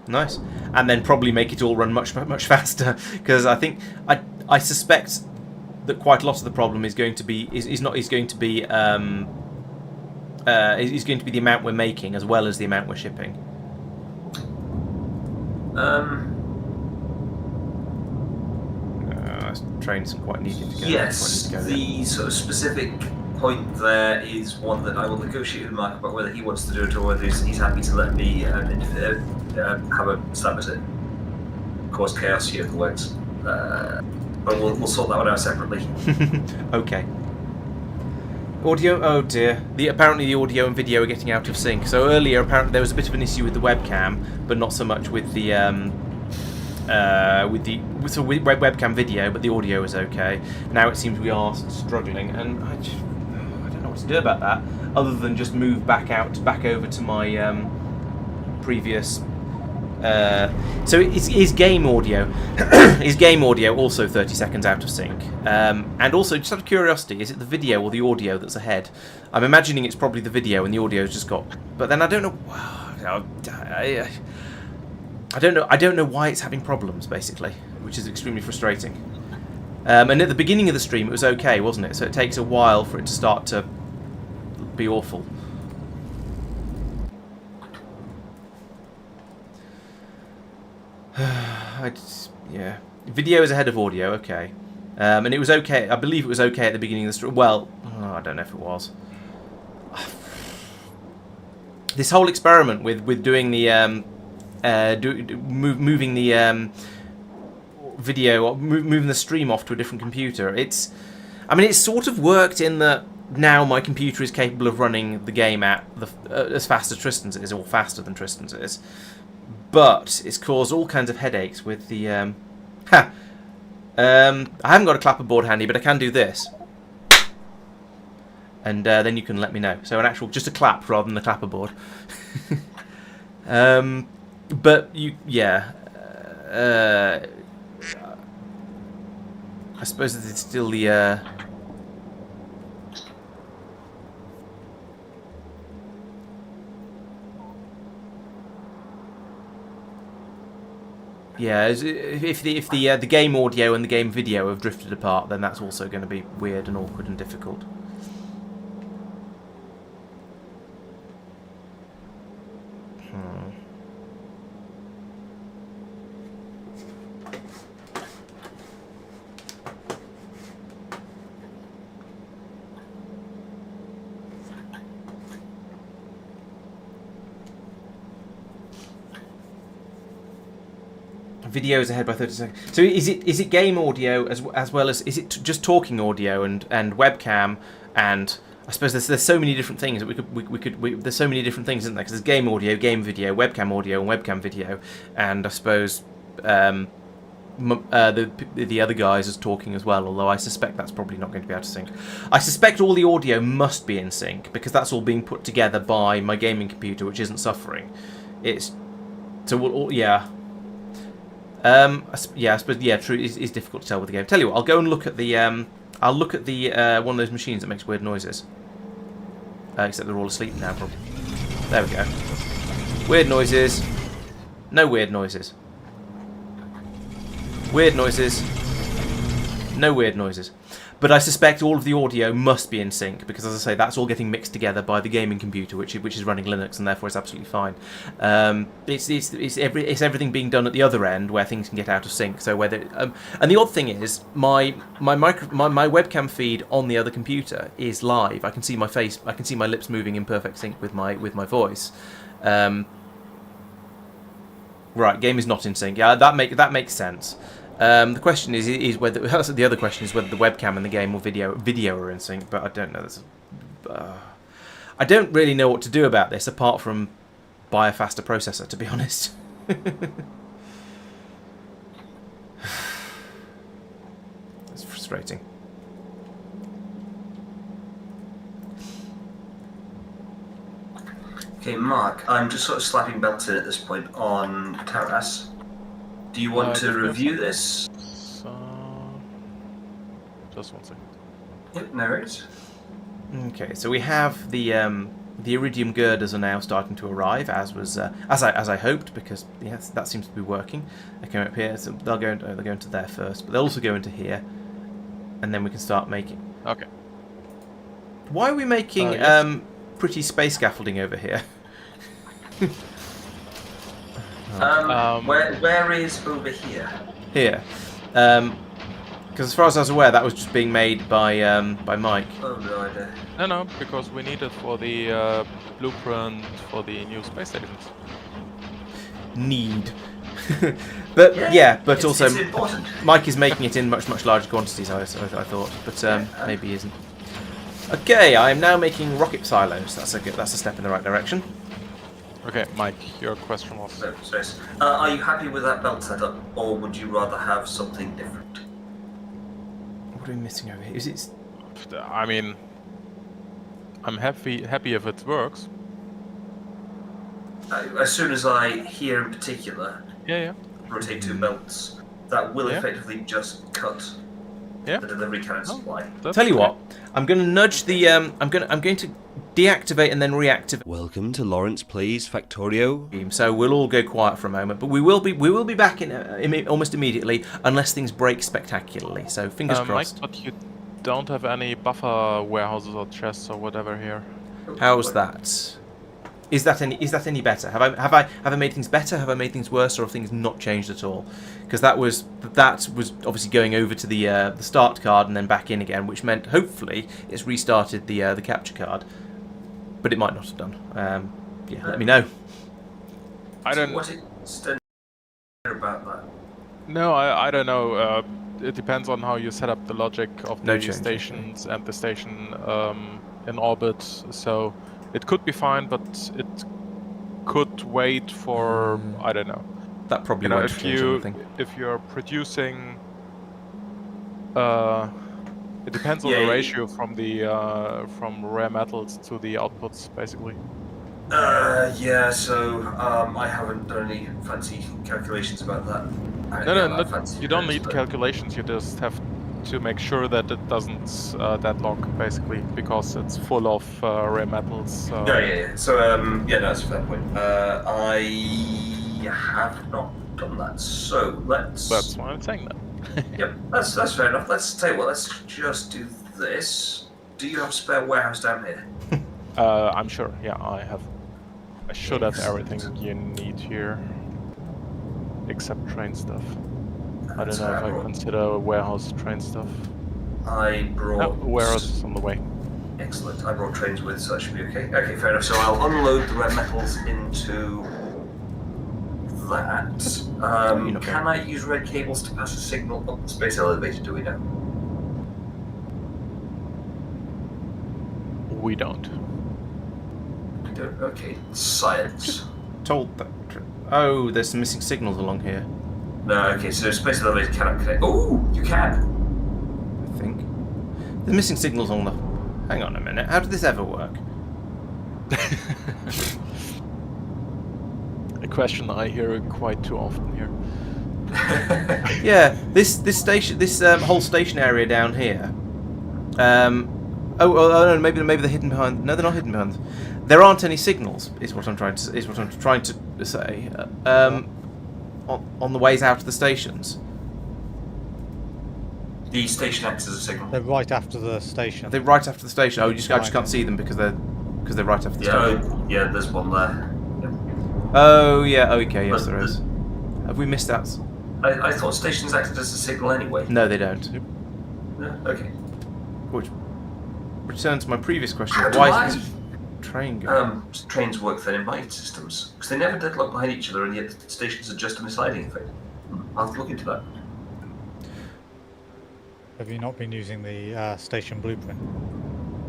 Nice, and then probably make it all run much faster, because I think I suspect that quite a lot of the problem is going to be is going to be the amount we're making as well as the amount we're shipping. Trains quite needed to go. Yes, the sort of specific point there is one that I will negotiate with Marc about whether he wants to do it or whether he's happy to let me have a stab at it. Cause chaos here at the works. But we'll sort that one out separately. Okay. Audio, oh dear. Apparently the audio and video are getting out of sync. So earlier apparently there was a bit of an issue with the webcam, but not so much with the webcam video, but the audio is okay. Now it seems we are struggling, and I don't know what to do about that, other than just move back over to my previous. So is game audio is game audio also 30 seconds out of sync? And also, just out of curiosity, is it the video or the audio that's ahead? I'm imagining it's probably the video, and the audio's just got. But then I don't know. I don't know why it's having problems, basically, which is extremely frustrating. And at the beginning of the stream, it was okay, wasn't it? So it takes a while for it to start to be awful. Yeah. Video is ahead of audio, okay. And it was okay. I believe it was okay at the beginning of the stream. Well, I don't know if it was. This whole experiment with doing the moving the video, moving the stream off to a different computer. It's sort of worked in that now my computer is capable of running the game at as fast as Tristan's is, or faster than Tristan's is. But it's caused all kinds of headaches with the. I haven't got a clapperboard handy, but I can do this. And then you can let me know. So just a clap rather than a clapperboard. But yeah. I suppose it's still the. Yeah, if the game audio and the game video have drifted apart, then that's also going to be weird and awkward and difficult. Video is ahead by 30 seconds. So is it game audio as well as is it just talking audio and webcam, and I suppose there's so many different things that we could there's so many different things, isn't there? Because there's game audio, game video, webcam audio, and webcam video, and I suppose the other guys is talking as well. Although I suspect that's probably not going to be out of sync. I suspect all the audio must be in sync because that's all being put together by my gaming computer, which isn't suffering. It's so yeah. I suppose true. It's difficult to tell with the game. Tell you what, I'll go and look at the I'll look at the one of those machines that makes weird noises. Except they're all asleep now, probably. There we go. Weird noises. No weird noises. Weird noises. No weird noises. But I suspect all of the audio must be in sync because, as I say, that's all getting mixed together by the gaming computer, which is running Linux, and therefore it's absolutely fine. It's everything being done at the other end where things can get out of sync. So whether and the odd thing is my webcam feed on the other computer is live. I can see my face. I can see my lips moving in perfect sync with my voice. Right, game is not in sync. Yeah, that makes sense. The question is whether the other question is whether the webcam and the game or video are in sync, but I don't know. I don't really know what to do about this apart from buy a faster processor, to be honest. It's frustrating. Okay, Marc, I'm just sort of slapping belts in at this point on Taras. Do you want to review this? Just 1 second. Yep, no worries. Okay, so we have the The iridium girders are now starting to arrive, as I hoped, because yes, that seems to be working. They came up here, so they'll go into there first, but they'll also go into here, and then we can start making. Okay. Why are we making Yes. pretty space scaffolding over here? Where is over here? Here, because as far as I was aware, that was just being made by Mike. Oh, no idea. No, because we need it for the blueprint for the new space stations. Need. But but also it's important. Mike is making it in much larger quantities. I thought, but maybe he isn't. Okay, I am now making rocket silos. That's a step in the right direction. Okay, Mike, your question was. No, stress. Are you happy with that belt setup, or would you rather have something different? What are we missing over here? Is it? I mean, I'm happy if it works. As soon as I hear in particular, Yeah. rotate 2 belts, that will Yeah. effectively just cut Yeah. the delivery cannon supply. Tell you what, I'm going to nudge the. I'm going to deactivate and then reactivate. Welcome to Laurence Plays Factorio. So we'll all go quiet for a moment, but we will be back in almost immediately, unless things break spectacularly. So fingers Mike, crossed. but you don't have any buffer warehouses or chests or whatever here. How's that? Is that any better? Have I made things better? Have I made things worse, or have things not changed at all? Because that was obviously going over to the start card and then back in again, which meant hopefully it's restarted the capture card, but it might not have done. Yeah, let me know. I don't. What extent about that? No, I don't know. It depends on how you set up the logic of No the change, stations and the station in orbit. So it could be fine, but it could wait for I don't know. That probably You know, won't change anything. if you're producing, it depends on the Yeah, ratio from rare metals to the outputs, basically. Yeah, so I haven't done any fancy calculations about that. You don't need calculations. You just have to make sure that it doesn't deadlock, basically, because it's full of rare metals. Yeah. So, yeah, no, that's a fair point. I have not done that, so let's... That's why I'm saying that. Yep, that's fair enough. Let's tell you what, let's just do this. Do you have a spare warehouse down here? I'm sure. Yeah, I have. I should have everything you need here, except train stuff. I don't know if I consider warehouse train stuff. I brought... warehouse is on the way. Excellent. I brought trains with, so that should be okay. Okay, fair enough. So I'll unload the red metals into that. Can I use red cables to pass a signal up the space elevator? Do we know? We don't. We don't. Okay. Science. Told that. Oh, there's some missing signals along here. No. Okay. So space elevator cannot connect. Oh, you can. I think there's missing signals on the. Hang on a minute. How did this ever work? A question I hear quite too often here. Yeah, this station, this whole station area down here. Oh no, maybe they're hidden behind. No, they're not hidden behind. There aren't any signals. Is what I'm trying to say. On the ways out of the stations. The station acts as a signal. They're right after the station. They're right after the station. Oh, I just can't see them because they're right after the station. Yeah, there's one there. Yep. Oh yeah. Okay. Yes, there is. Have we missed that? I thought stations acted as a signal anyway. No, they don't. No? Okay. Which returns to my previous question. How do Why is this train going? Trains work then in my systems because they never deadlock behind each other, and yet the stations are just on a sliding effect. I'll have to look into that. Have you not been using the station blueprint?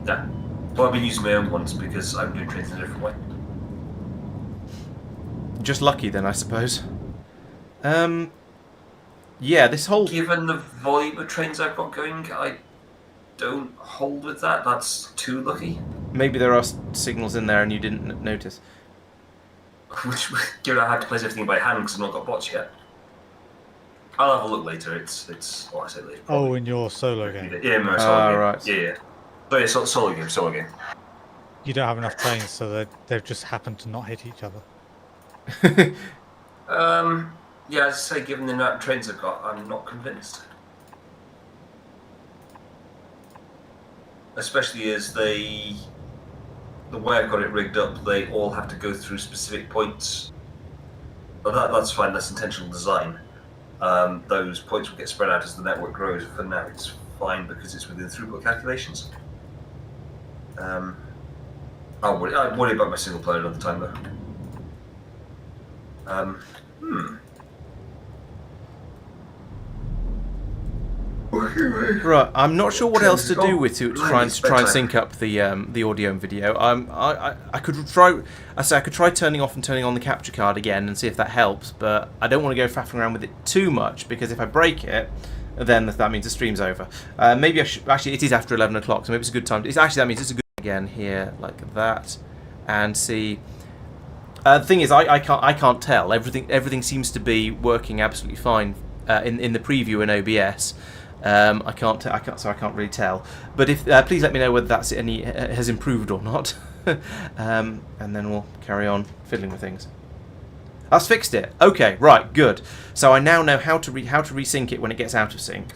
Yeah. Well, I've been using my own ones because I'm doing trains in a different way. Just lucky then, I suppose. Yeah, this whole... Given the volume of trains I've got going, I don't hold with that. That's too lucky. Maybe there are signals in there and you didn't notice. Which, given I had to place everything by hand because I've not got bots yet. I'll have a look later. It's what I say later. Oh, in your solo game. Yeah, my solo game. Right. Yeah. But it's solo game. you don't have enough trains, so they've just happened to not hit each other. Yeah, as I say, given the amount of trains I've got, I'm not convinced. Especially as the way I've got it rigged up, they all have to go through specific points. But that's fine, that's intentional design. Those points will get spread out as the network grows. For now, it's fine because it's within throughput calculations. I worry about my single player another time, though. Right, I'm not sure what else to do with to try and sync up the audio and video. I could try turning off and turning on the capture card again and see if that helps, but I don't want to go faffing around with it too much because if I break it, then that means the stream's over. Maybe I should actually. It is after 11 o'clock, so maybe it's a good time. That means it's a good again here like that, and see. The thing is, I can't tell. Everything seems to be working absolutely fine in the preview in OBS. I can't really tell. But if please let me know whether that's has improved or not, and then we'll carry on fiddling with things. That's fixed it. Okay, right, good. So I now know how to resync it when it gets out of sync.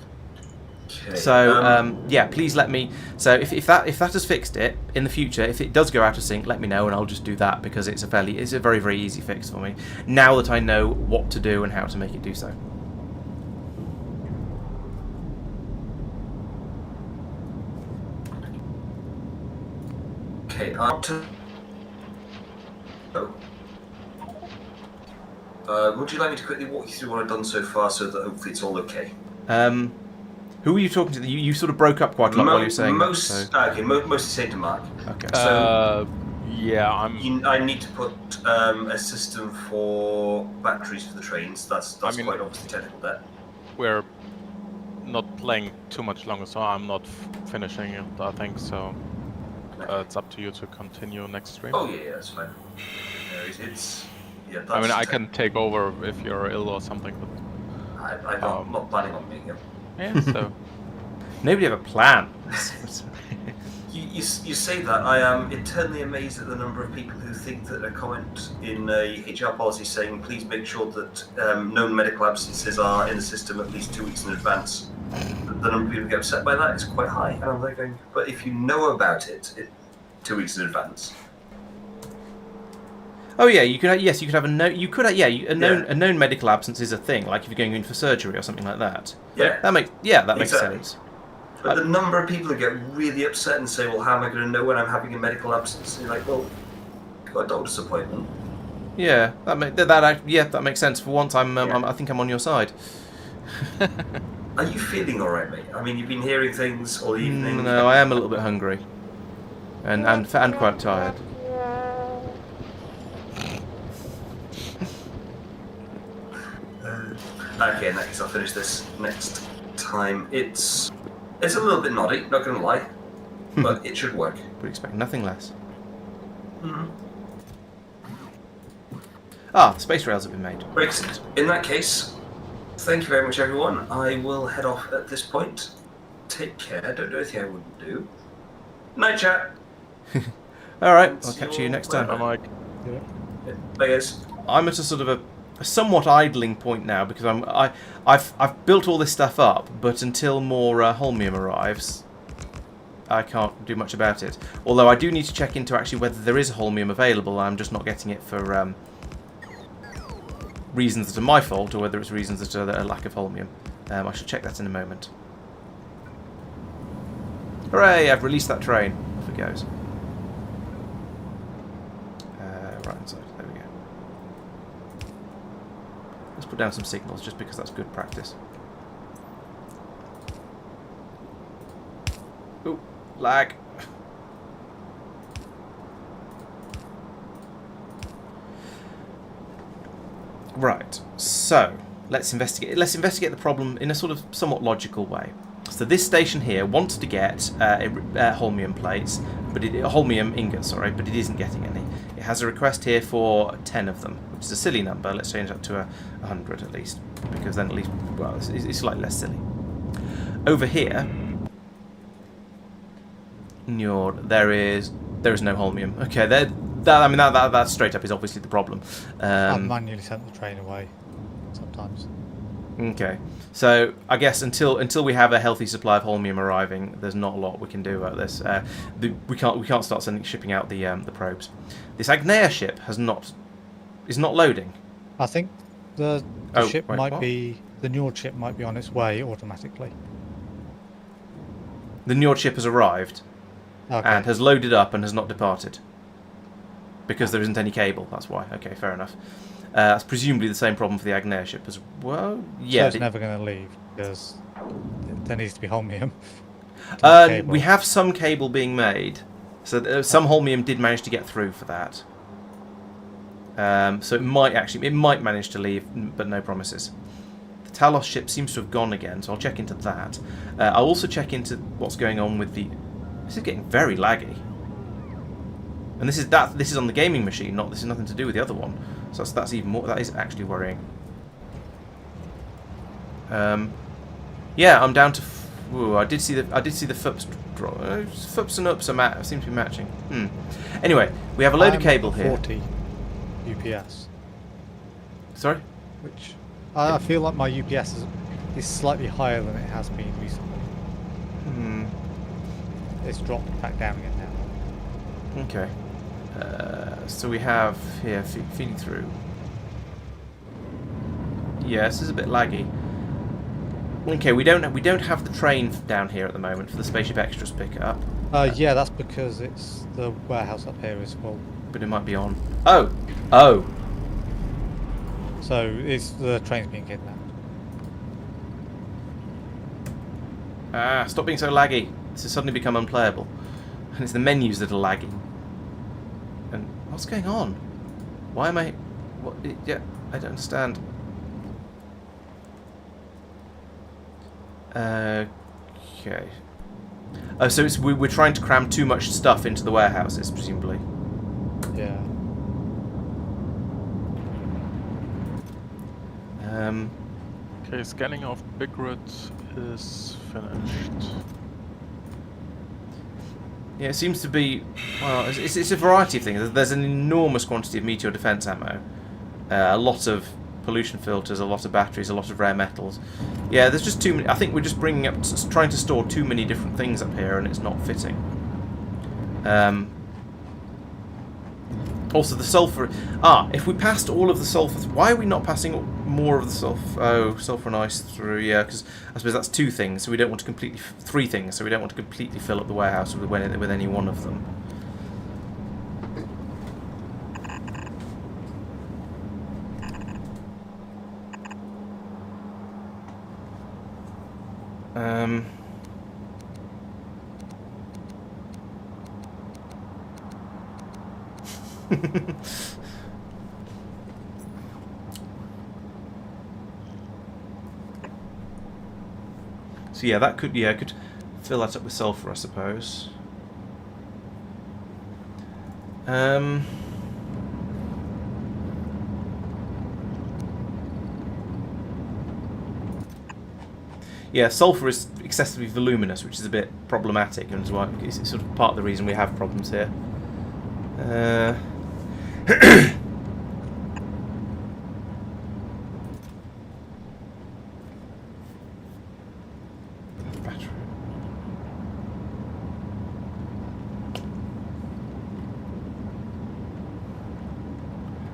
Okay. So yeah, please let me. So if that has fixed it in the future, if it does go out of sync, let me know and I'll just do that because it's a very very easy fix for me. Now that I know what to do and how to make it do so. Okay, would you like me to quickly walk you through what I've done so far so that hopefully it's all okay? Who were you talking to? You sort of broke up quite a lot while you were saying that. So. Okay, mostly saying to Marc. Okay. So, yeah, I need to put a system for batteries for the trains. That's quite obviously technical there. We're not playing too much longer, so I'm not finishing it, I think, so it's up to you to continue next stream. Oh yeah, that's fine. Yeah, I mean, I can take over if you're ill or something, but I'm not planning on being ill. yeah, so Nobody have a plan. You say that. I am eternally amazed at the number of people who think that a comment in a HR policy saying please make sure that known medical absences are in the system at least 2 weeks in advance. The number of people who get upset by that is quite high. And I'm thinking, but if you know about it 2 weeks in advance. Oh yeah, you could. Yes, you could have a known. You could. A known medical absence is a thing. Like if you're going in for surgery or something like that. Yeah. That makes sense. But the number of people who get really upset and say, "Well, how am I going to know when I'm having a medical absence?" And you're like, "Well, you've got a doctor's appointment." Yeah, that makes sense. For once, I think I'm on your side. Are you feeling all right, mate? I mean, you've been hearing things all evening. No, I am a little bit hungry, and quite tired. Okay, in that case, I'll finish this next time. It's a little bit noddy, not going to lie, but it should work. Would expect nothing less. Mm-hmm. Ah, the space rails have been made. Great. In that case, thank you very much, everyone. I will head off at this point. Take care. Don't do anything I wouldn't do. Night, chat. All right, I'll catch you next time. I'm like, Yeah. Bye, guys. I'm at a sort of a somewhat idling point now because I've built all this stuff up, but until more holmium arrives, I can't do much about it. Although I do need to check into actually whether there is a holmium available. I'm just not getting it for reasons that are my fault, or whether it's reasons that are a lack of holmium. I should check that in a moment. Hooray! I've released that train. Off it goes. Right inside. There we go. Let's put down some signals just because that's good practice. Ooh, lag. Right, so let's investigate the problem in a sort of somewhat logical way. So this station here wants to get holmium plates, but holmium ingots, sorry, but it isn't getting any. It has a request here for 10 of them, which is a silly number. Let's change that to 100 at least, because then at least, well, it's slightly less silly. Over here, there is There is no holmium. Okay, that straight up is obviously the problem. I've manually sent the train away sometimes. Okay, so I guess until we have a healthy supply of holmium arriving, there's not a lot we can do about this. We can't start shipping out the probes. This Agnea ship is not loading. I think the ship wait, might what? be the Njord ship might be on its way automatically. The Njord ship has arrived Okay. and has loaded up and has not departed because there isn't any cable. That's why. Okay, fair enough. That's presumably the same problem for the Agnea ship as well. Yeah, so it's never going to leave because there needs to be holmium. we have some cable being made, so some holmium did manage to get through for that. So it might manage to leave, but no promises. The Talos ship seems to have gone again, so I'll check into that. I'll also check into what's going on with the. This is getting very laggy, and this is on the gaming machine. This is nothing to do with the other one. So that's even more. That is actually worrying. Yeah, I'm down to. Ooh, I did see the FUPs drop. FUPs and UPs seem to be matching. Anyway, we have a load of cable here. 40 UPS. Sorry. Which I feel like my UPS is slightly higher than it has been recently. It's dropped back down again now. Okay. So we have here feeding through. Yeah, this is a bit laggy. Okay, we don't have the train down here at the moment for the Spaceship Extras pickup. Yeah, that's because it's the warehouse up here is full. But it might be on. Oh. So it's the train's being kidnapped. Stop being so laggy. This has suddenly become unplayable, and it's the menus that are lagging. And what's going on? Why am I? What? Yeah, I don't understand. Okay. Oh, so we're trying to cram too much stuff into the warehouses, presumably. Yeah. Okay, scanning of Big Red is finished. Yeah, it seems to be. Well, it's a variety of things. There's an enormous quantity of meteor defense ammo, a lot of pollution filters, a lot of batteries, a lot of rare metals. Yeah, there's just too many. I think we're just trying to store too many different things up here, and it's not fitting. Also, the sulfur. If we passed all of the sulfur, why are we not passing more of the sulfur? Oh, sulfur and ice through. Yeah, because I suppose that's two things. So we don't want to completely three things. So we don't want to completely fill up the warehouse with any one of them. So yeah, that could could fill that up with sulfur, I suppose. Yeah, sulfur is excessively voluminous, which is a bit problematic, and is why it's sort of part of the reason we have problems here. Battery.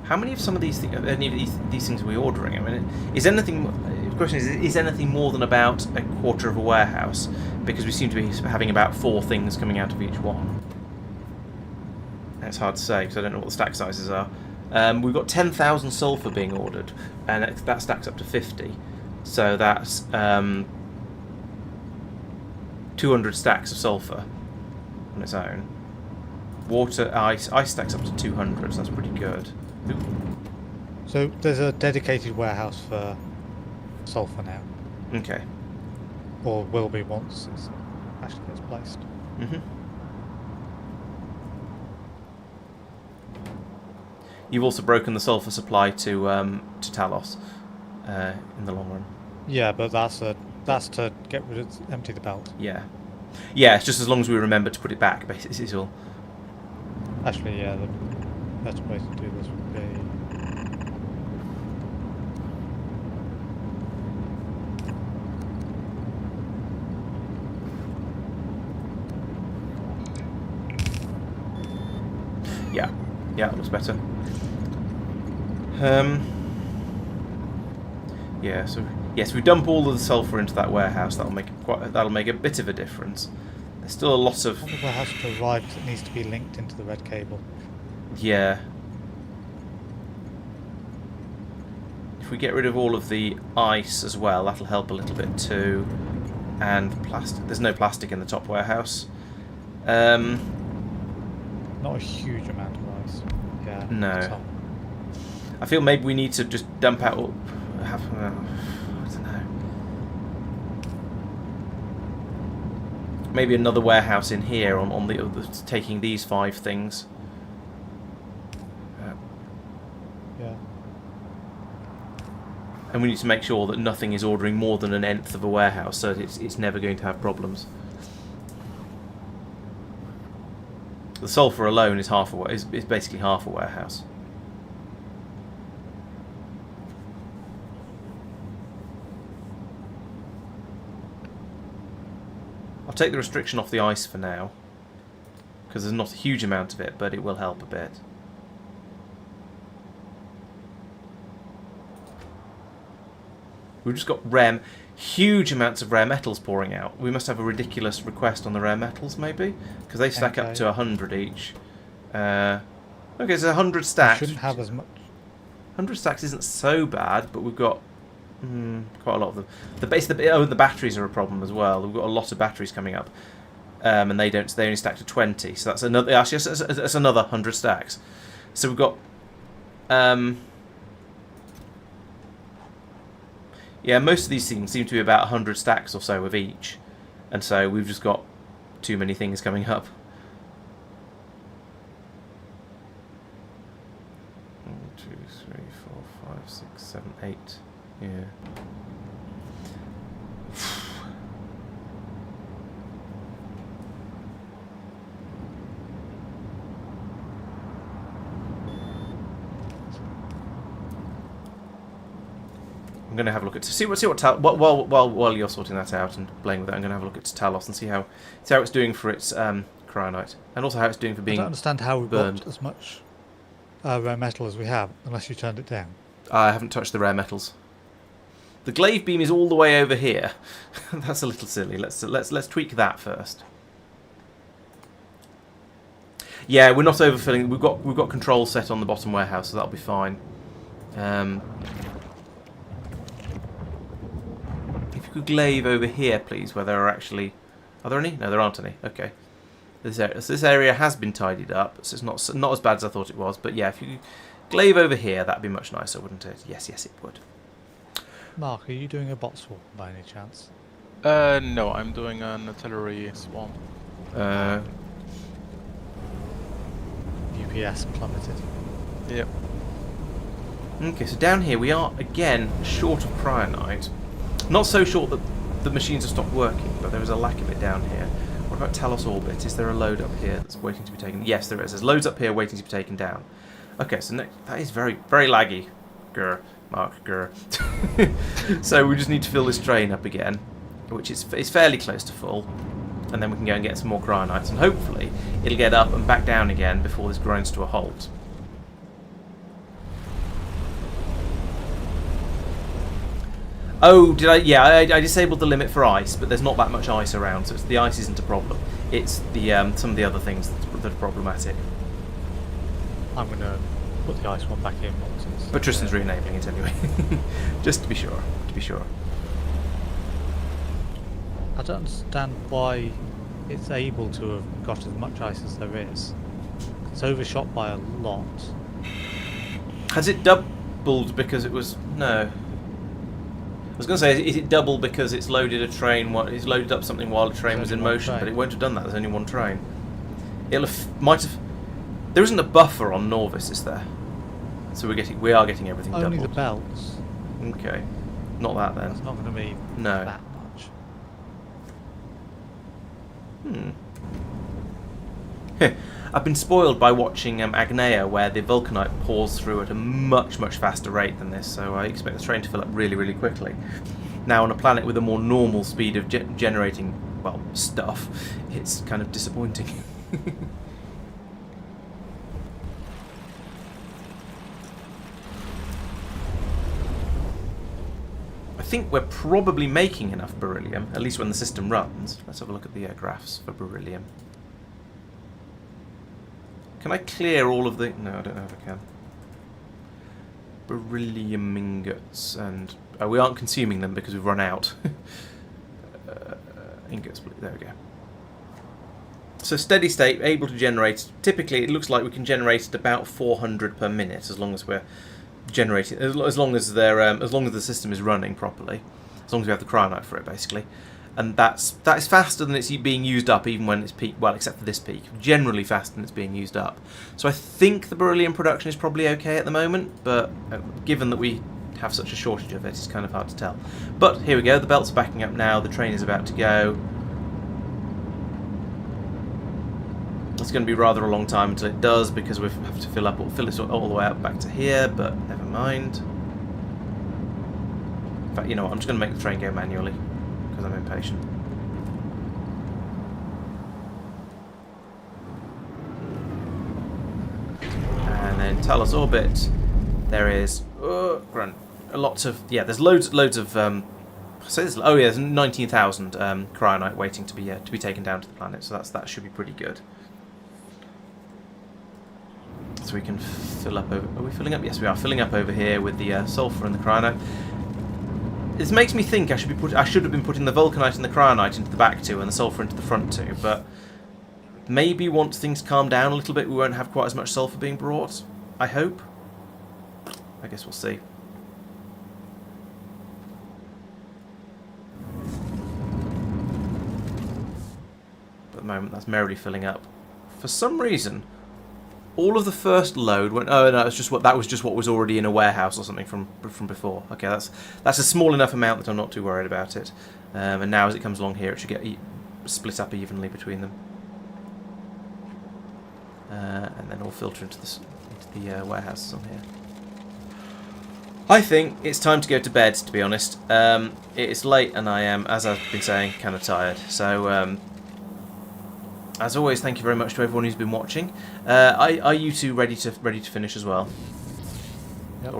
How many of any of these things are we ordering? I mean, the question is anything more than about a quarter of a warehouse? Because we seem to be having about 4 things coming out of each one. It's hard to say because I don't know what the stack sizes are. We've got 10,000 sulfur being ordered, and that stacks up to 50. So that's 200 stacks of sulfur on its own. Water, ice stacks up to 200, so that's pretty good. Ooh. So there's a dedicated warehouse for sulfur now. Okay. Or will be once it actually gets placed. You've also broken the sulfur supply to Talos in the long run. Yeah, but that's to get rid of empty the belt. Yeah, it's just as long as we remember to put it back. Basically, is all. Actually, yeah, the best way to do this would be... Yeah, yeah, that looks better. Yeah, so yes, we dump all of the sulfur into that warehouse. That'll make a bit of a difference. There's still a lot of... The warehouse to arrive, because it needs to be linked into the red cable. Yeah. If we get rid of all of the ice as well, that'll help a little bit too. And plastic. There's no plastic in the top warehouse. Not a huge amount of ice. Yeah. No. Some. I feel maybe we need to just dump out... I don't know. Maybe another warehouse in here on the taking these 5 things. Yeah. And we need to make sure that nothing is ordering more than an nth of a warehouse, so that it's never going to have problems. The sulfur alone is is basically half a warehouse. I'll take the restriction off the ice for now, because there's not a huge amount of it, but it will help a bit. We've just got huge amounts of rare metals pouring out. We must have a ridiculous request on the rare metals, maybe? Because they stack up to 100 each. Okay, so 100 stacks. We shouldn't have as much. 100 stacks isn't so bad, but we've got quite a lot of them. The batteries are a problem as well. We've got a lot of batteries coming up, and they only stack to 20. So that's another. Actually, that's another 100 stacks. So we've got. Yeah, most of these things seem to be about 100 stacks or so of each, and so we've just got too many things coming up. 1, 2, 3, 4, 5, 6, 7, 8. Yeah. I'm going to have a look at while you're sorting that out and playing with it. I'm going to have a look at Talos and see how it's doing for its cryonite, and also how it's doing for being. I don't understand how we've burned. got as much rare metal as we have, unless you turned it down. I haven't touched the rare metals. The glaive beam is all the way over here. That's a little silly. Let's tweak that first. Yeah, we're not overfilling. We've got control set on the bottom warehouse, so that'll be fine. If you could glaive over here, please, where there are actually... Are there any? No, there aren't any. Okay. This area has been tidied up, so it's not as bad as I thought it was. But yeah, if you could glaive over here, that'd be much nicer, wouldn't it? Yes, it would. Mark, are you doing a bot swarm by any chance? No, I'm doing an artillery swarm. UPS plummeted. Yep. Okay, so down here we are, again, short of cryonite. Not so short that the machines have stopped working, but there is a lack of it down here. What about Talos Orbit? Is there a load up here that's waiting to be taken? Yes, there is. There's loads up here waiting to be taken down. Okay, so that is very, very laggy. Grr. Marc, grr. So we just need to fill this train up again, which is fairly close to full. And then we can go and get some more cryonites, and hopefully it'll get up and back down again before this grinds to a halt. Oh, did I? Yeah, I disabled the limit for ice, but there's not that much ice around, so the ice isn't a problem. It's the some of the other things that are problematic. I'm going to put the ice one back in once it's... But Tristan's re-enabling it anyway, just to be sure. I don't understand why it's able to have got as much ice as there is. It's overshot by a lot. Has it doubled because it was... No. I was going to say, is it double because it's loaded a train? It's loaded up something while the train was in motion, but it won't have done that. There's only one train. Might have. There isn't a buffer on Norvis, is there? So we are getting everything doubled. Only the belts. Okay, not that then. That's not going to be No. that much. I've been spoiled by watching Agnea, where the vulcanite pours through at a much, much faster rate than this, so I expect the train to fill up really, really quickly. Now, on a planet with a more normal speed of generating, well, stuff, it's kind of disappointing. I think we're probably making enough beryllium, at least when the system runs. Let's have a look at the graphs for beryllium. Can I clear all of the... No, I don't know if I can. Beryllium ingots, and... Oh, we aren't consuming them because we've run out. Ingots, there we go. So steady state, able to generate... Typically, it looks like we can generate at about 400 per minute, as long as we're generating... As long as the system is running properly. As long as we have the cryonite for it, basically. And that is faster than it's being used up, even when it's peak. Well, except for this peak, generally faster than it's being used up. So I think the beryllium production is probably okay at the moment, but given that we have such a shortage of it, it's kind of hard to tell. But here we go. The belts are backing up now. The train is about to go. It's going to be rather a long time until it does, because we have to fill it all the way up back to here. But never mind. In fact, you know what? I'm just going to make the train go manually, because I'm impatient. And then Talos Orbit, there is lots of there's loads of there's 19,000 cryonite waiting to be taken down to the planet, so that should be pretty good. So we can fill up over. Are we filling up? Yes, we are filling up over here with the sulfur and the cryonite. This makes me think I should have been putting the vulcanite and the cryonite into the back two and the sulfur into the front two, but maybe once things calm down a little bit we won't have quite as much sulfur being brought. I hope. I guess we'll see. But at the moment that's merrily filling up. For some reason, all of the first load went. Oh no, that was just what was already in a warehouse or something from before. Okay, that's a small enough amount that I'm not too worried about it. And now as it comes along here, it should get split up evenly between them, and then all filter into the warehouses on here. I think it's time to go to bed. To be honest, it's late and I am, as I've been saying, kind of tired. So. As always, thank you very much to everyone who's been watching. Are you two ready to finish as well? Yep.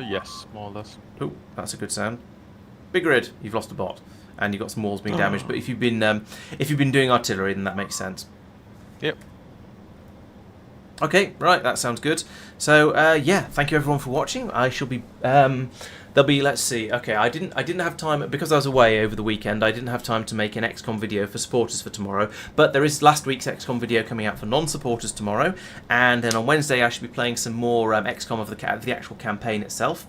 Yes, more or less. Oh, that's a good sound. Big Red, you've lost a bot, and you've got some walls being damaged. But if you've been doing artillery, then that makes sense. Yep. Okay, right, that sounds good. So yeah, thank you everyone for watching. I shall be there'll be, let's see. Okay, I didn't have time because I was away over the weekend. I didn't have time to make an XCOM video for supporters for tomorrow, but there is last week's XCOM video coming out for non-supporters tomorrow, and then on Wednesday I should be playing some more XCOM of the actual campaign itself.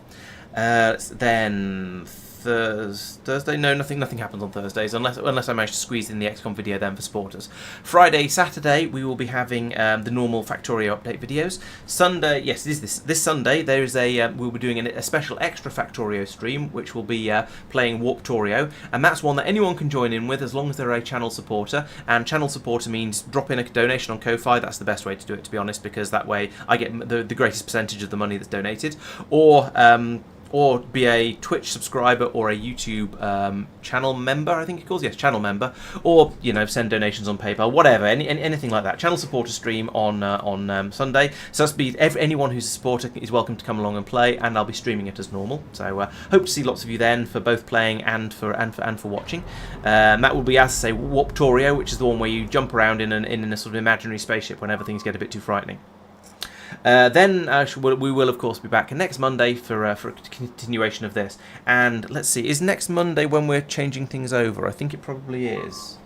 Then Thursday? No, nothing happens on Thursdays unless I manage to squeeze in the XCOM video then for supporters. Friday, Saturday we will be having the normal Factorio update videos. Sunday, yes, it is this Sunday. There is we'll be doing a special extra Factorio stream which will be playing Warptorio, and that's one that anyone can join in with as long as they're a channel supporter. And channel supporter means drop in a donation on Ko-Fi. That's the best way to do it, to be honest, because that way I get the greatest percentage of the money that's donated. Or be a Twitch subscriber or a YouTube channel member, I think it calls. Yes, channel member. Or, you know, send donations on PayPal, whatever, anything like that. Channel supporter stream on Sunday. So that's anyone who's a supporter is welcome to come along and play, and I'll be streaming it as normal. So hope to see lots of you then for both playing and for watching. That will be, as I say, Warptorio, which is the one where you jump around in a sort of imaginary spaceship whenever things get a bit too frightening. Then we will, of course, be back next Monday for a continuation of this. And let's see, is next Monday when we're changing things over? I think it probably is.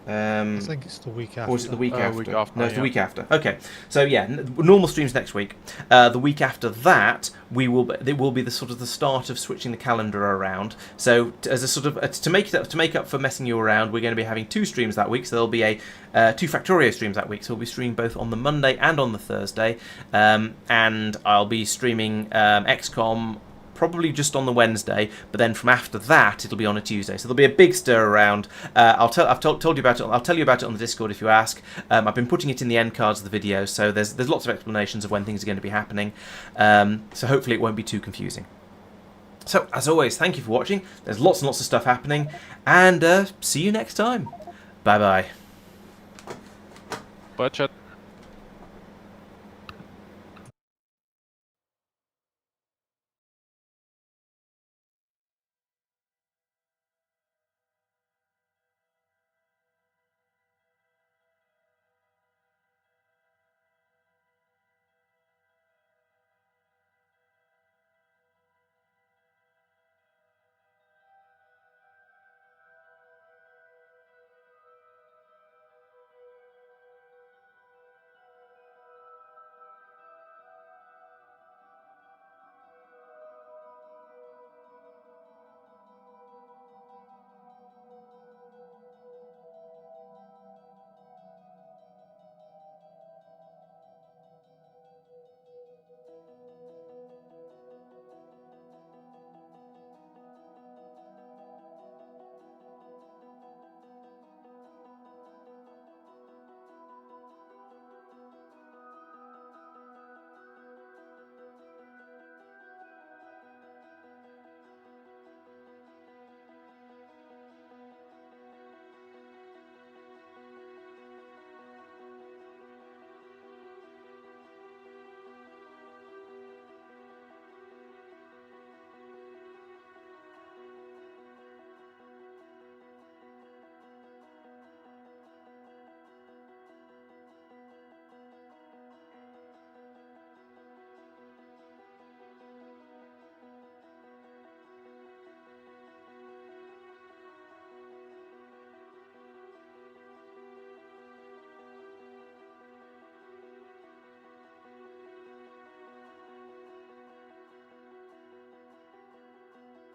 I think it's the week after. Or is it the week after? Week after? No, it's the week after. Okay, so yeah, normal streams next week. The week after that, it will be the sort of the start of switching the calendar around. So as a sort of to make up for messing you around, we're going to be having 2 streams that week. So there'll be 2 Factorio streams that week. So we'll be streaming both on the Monday and on the Thursday, and I'll be streaming XCOM probably just on the Wednesday, but then from after that it'll be on a Tuesday. So there'll be a big stir around. I've told you about it. I'll tell you about it on the Discord if you ask. I've been putting it in the end cards of the video, so there's lots of explanations of when things are going to be happening. So hopefully it won't be too confusing. So as always, thank you for watching. There's lots and lots of stuff happening, and see you next time. Bye bye. Budget.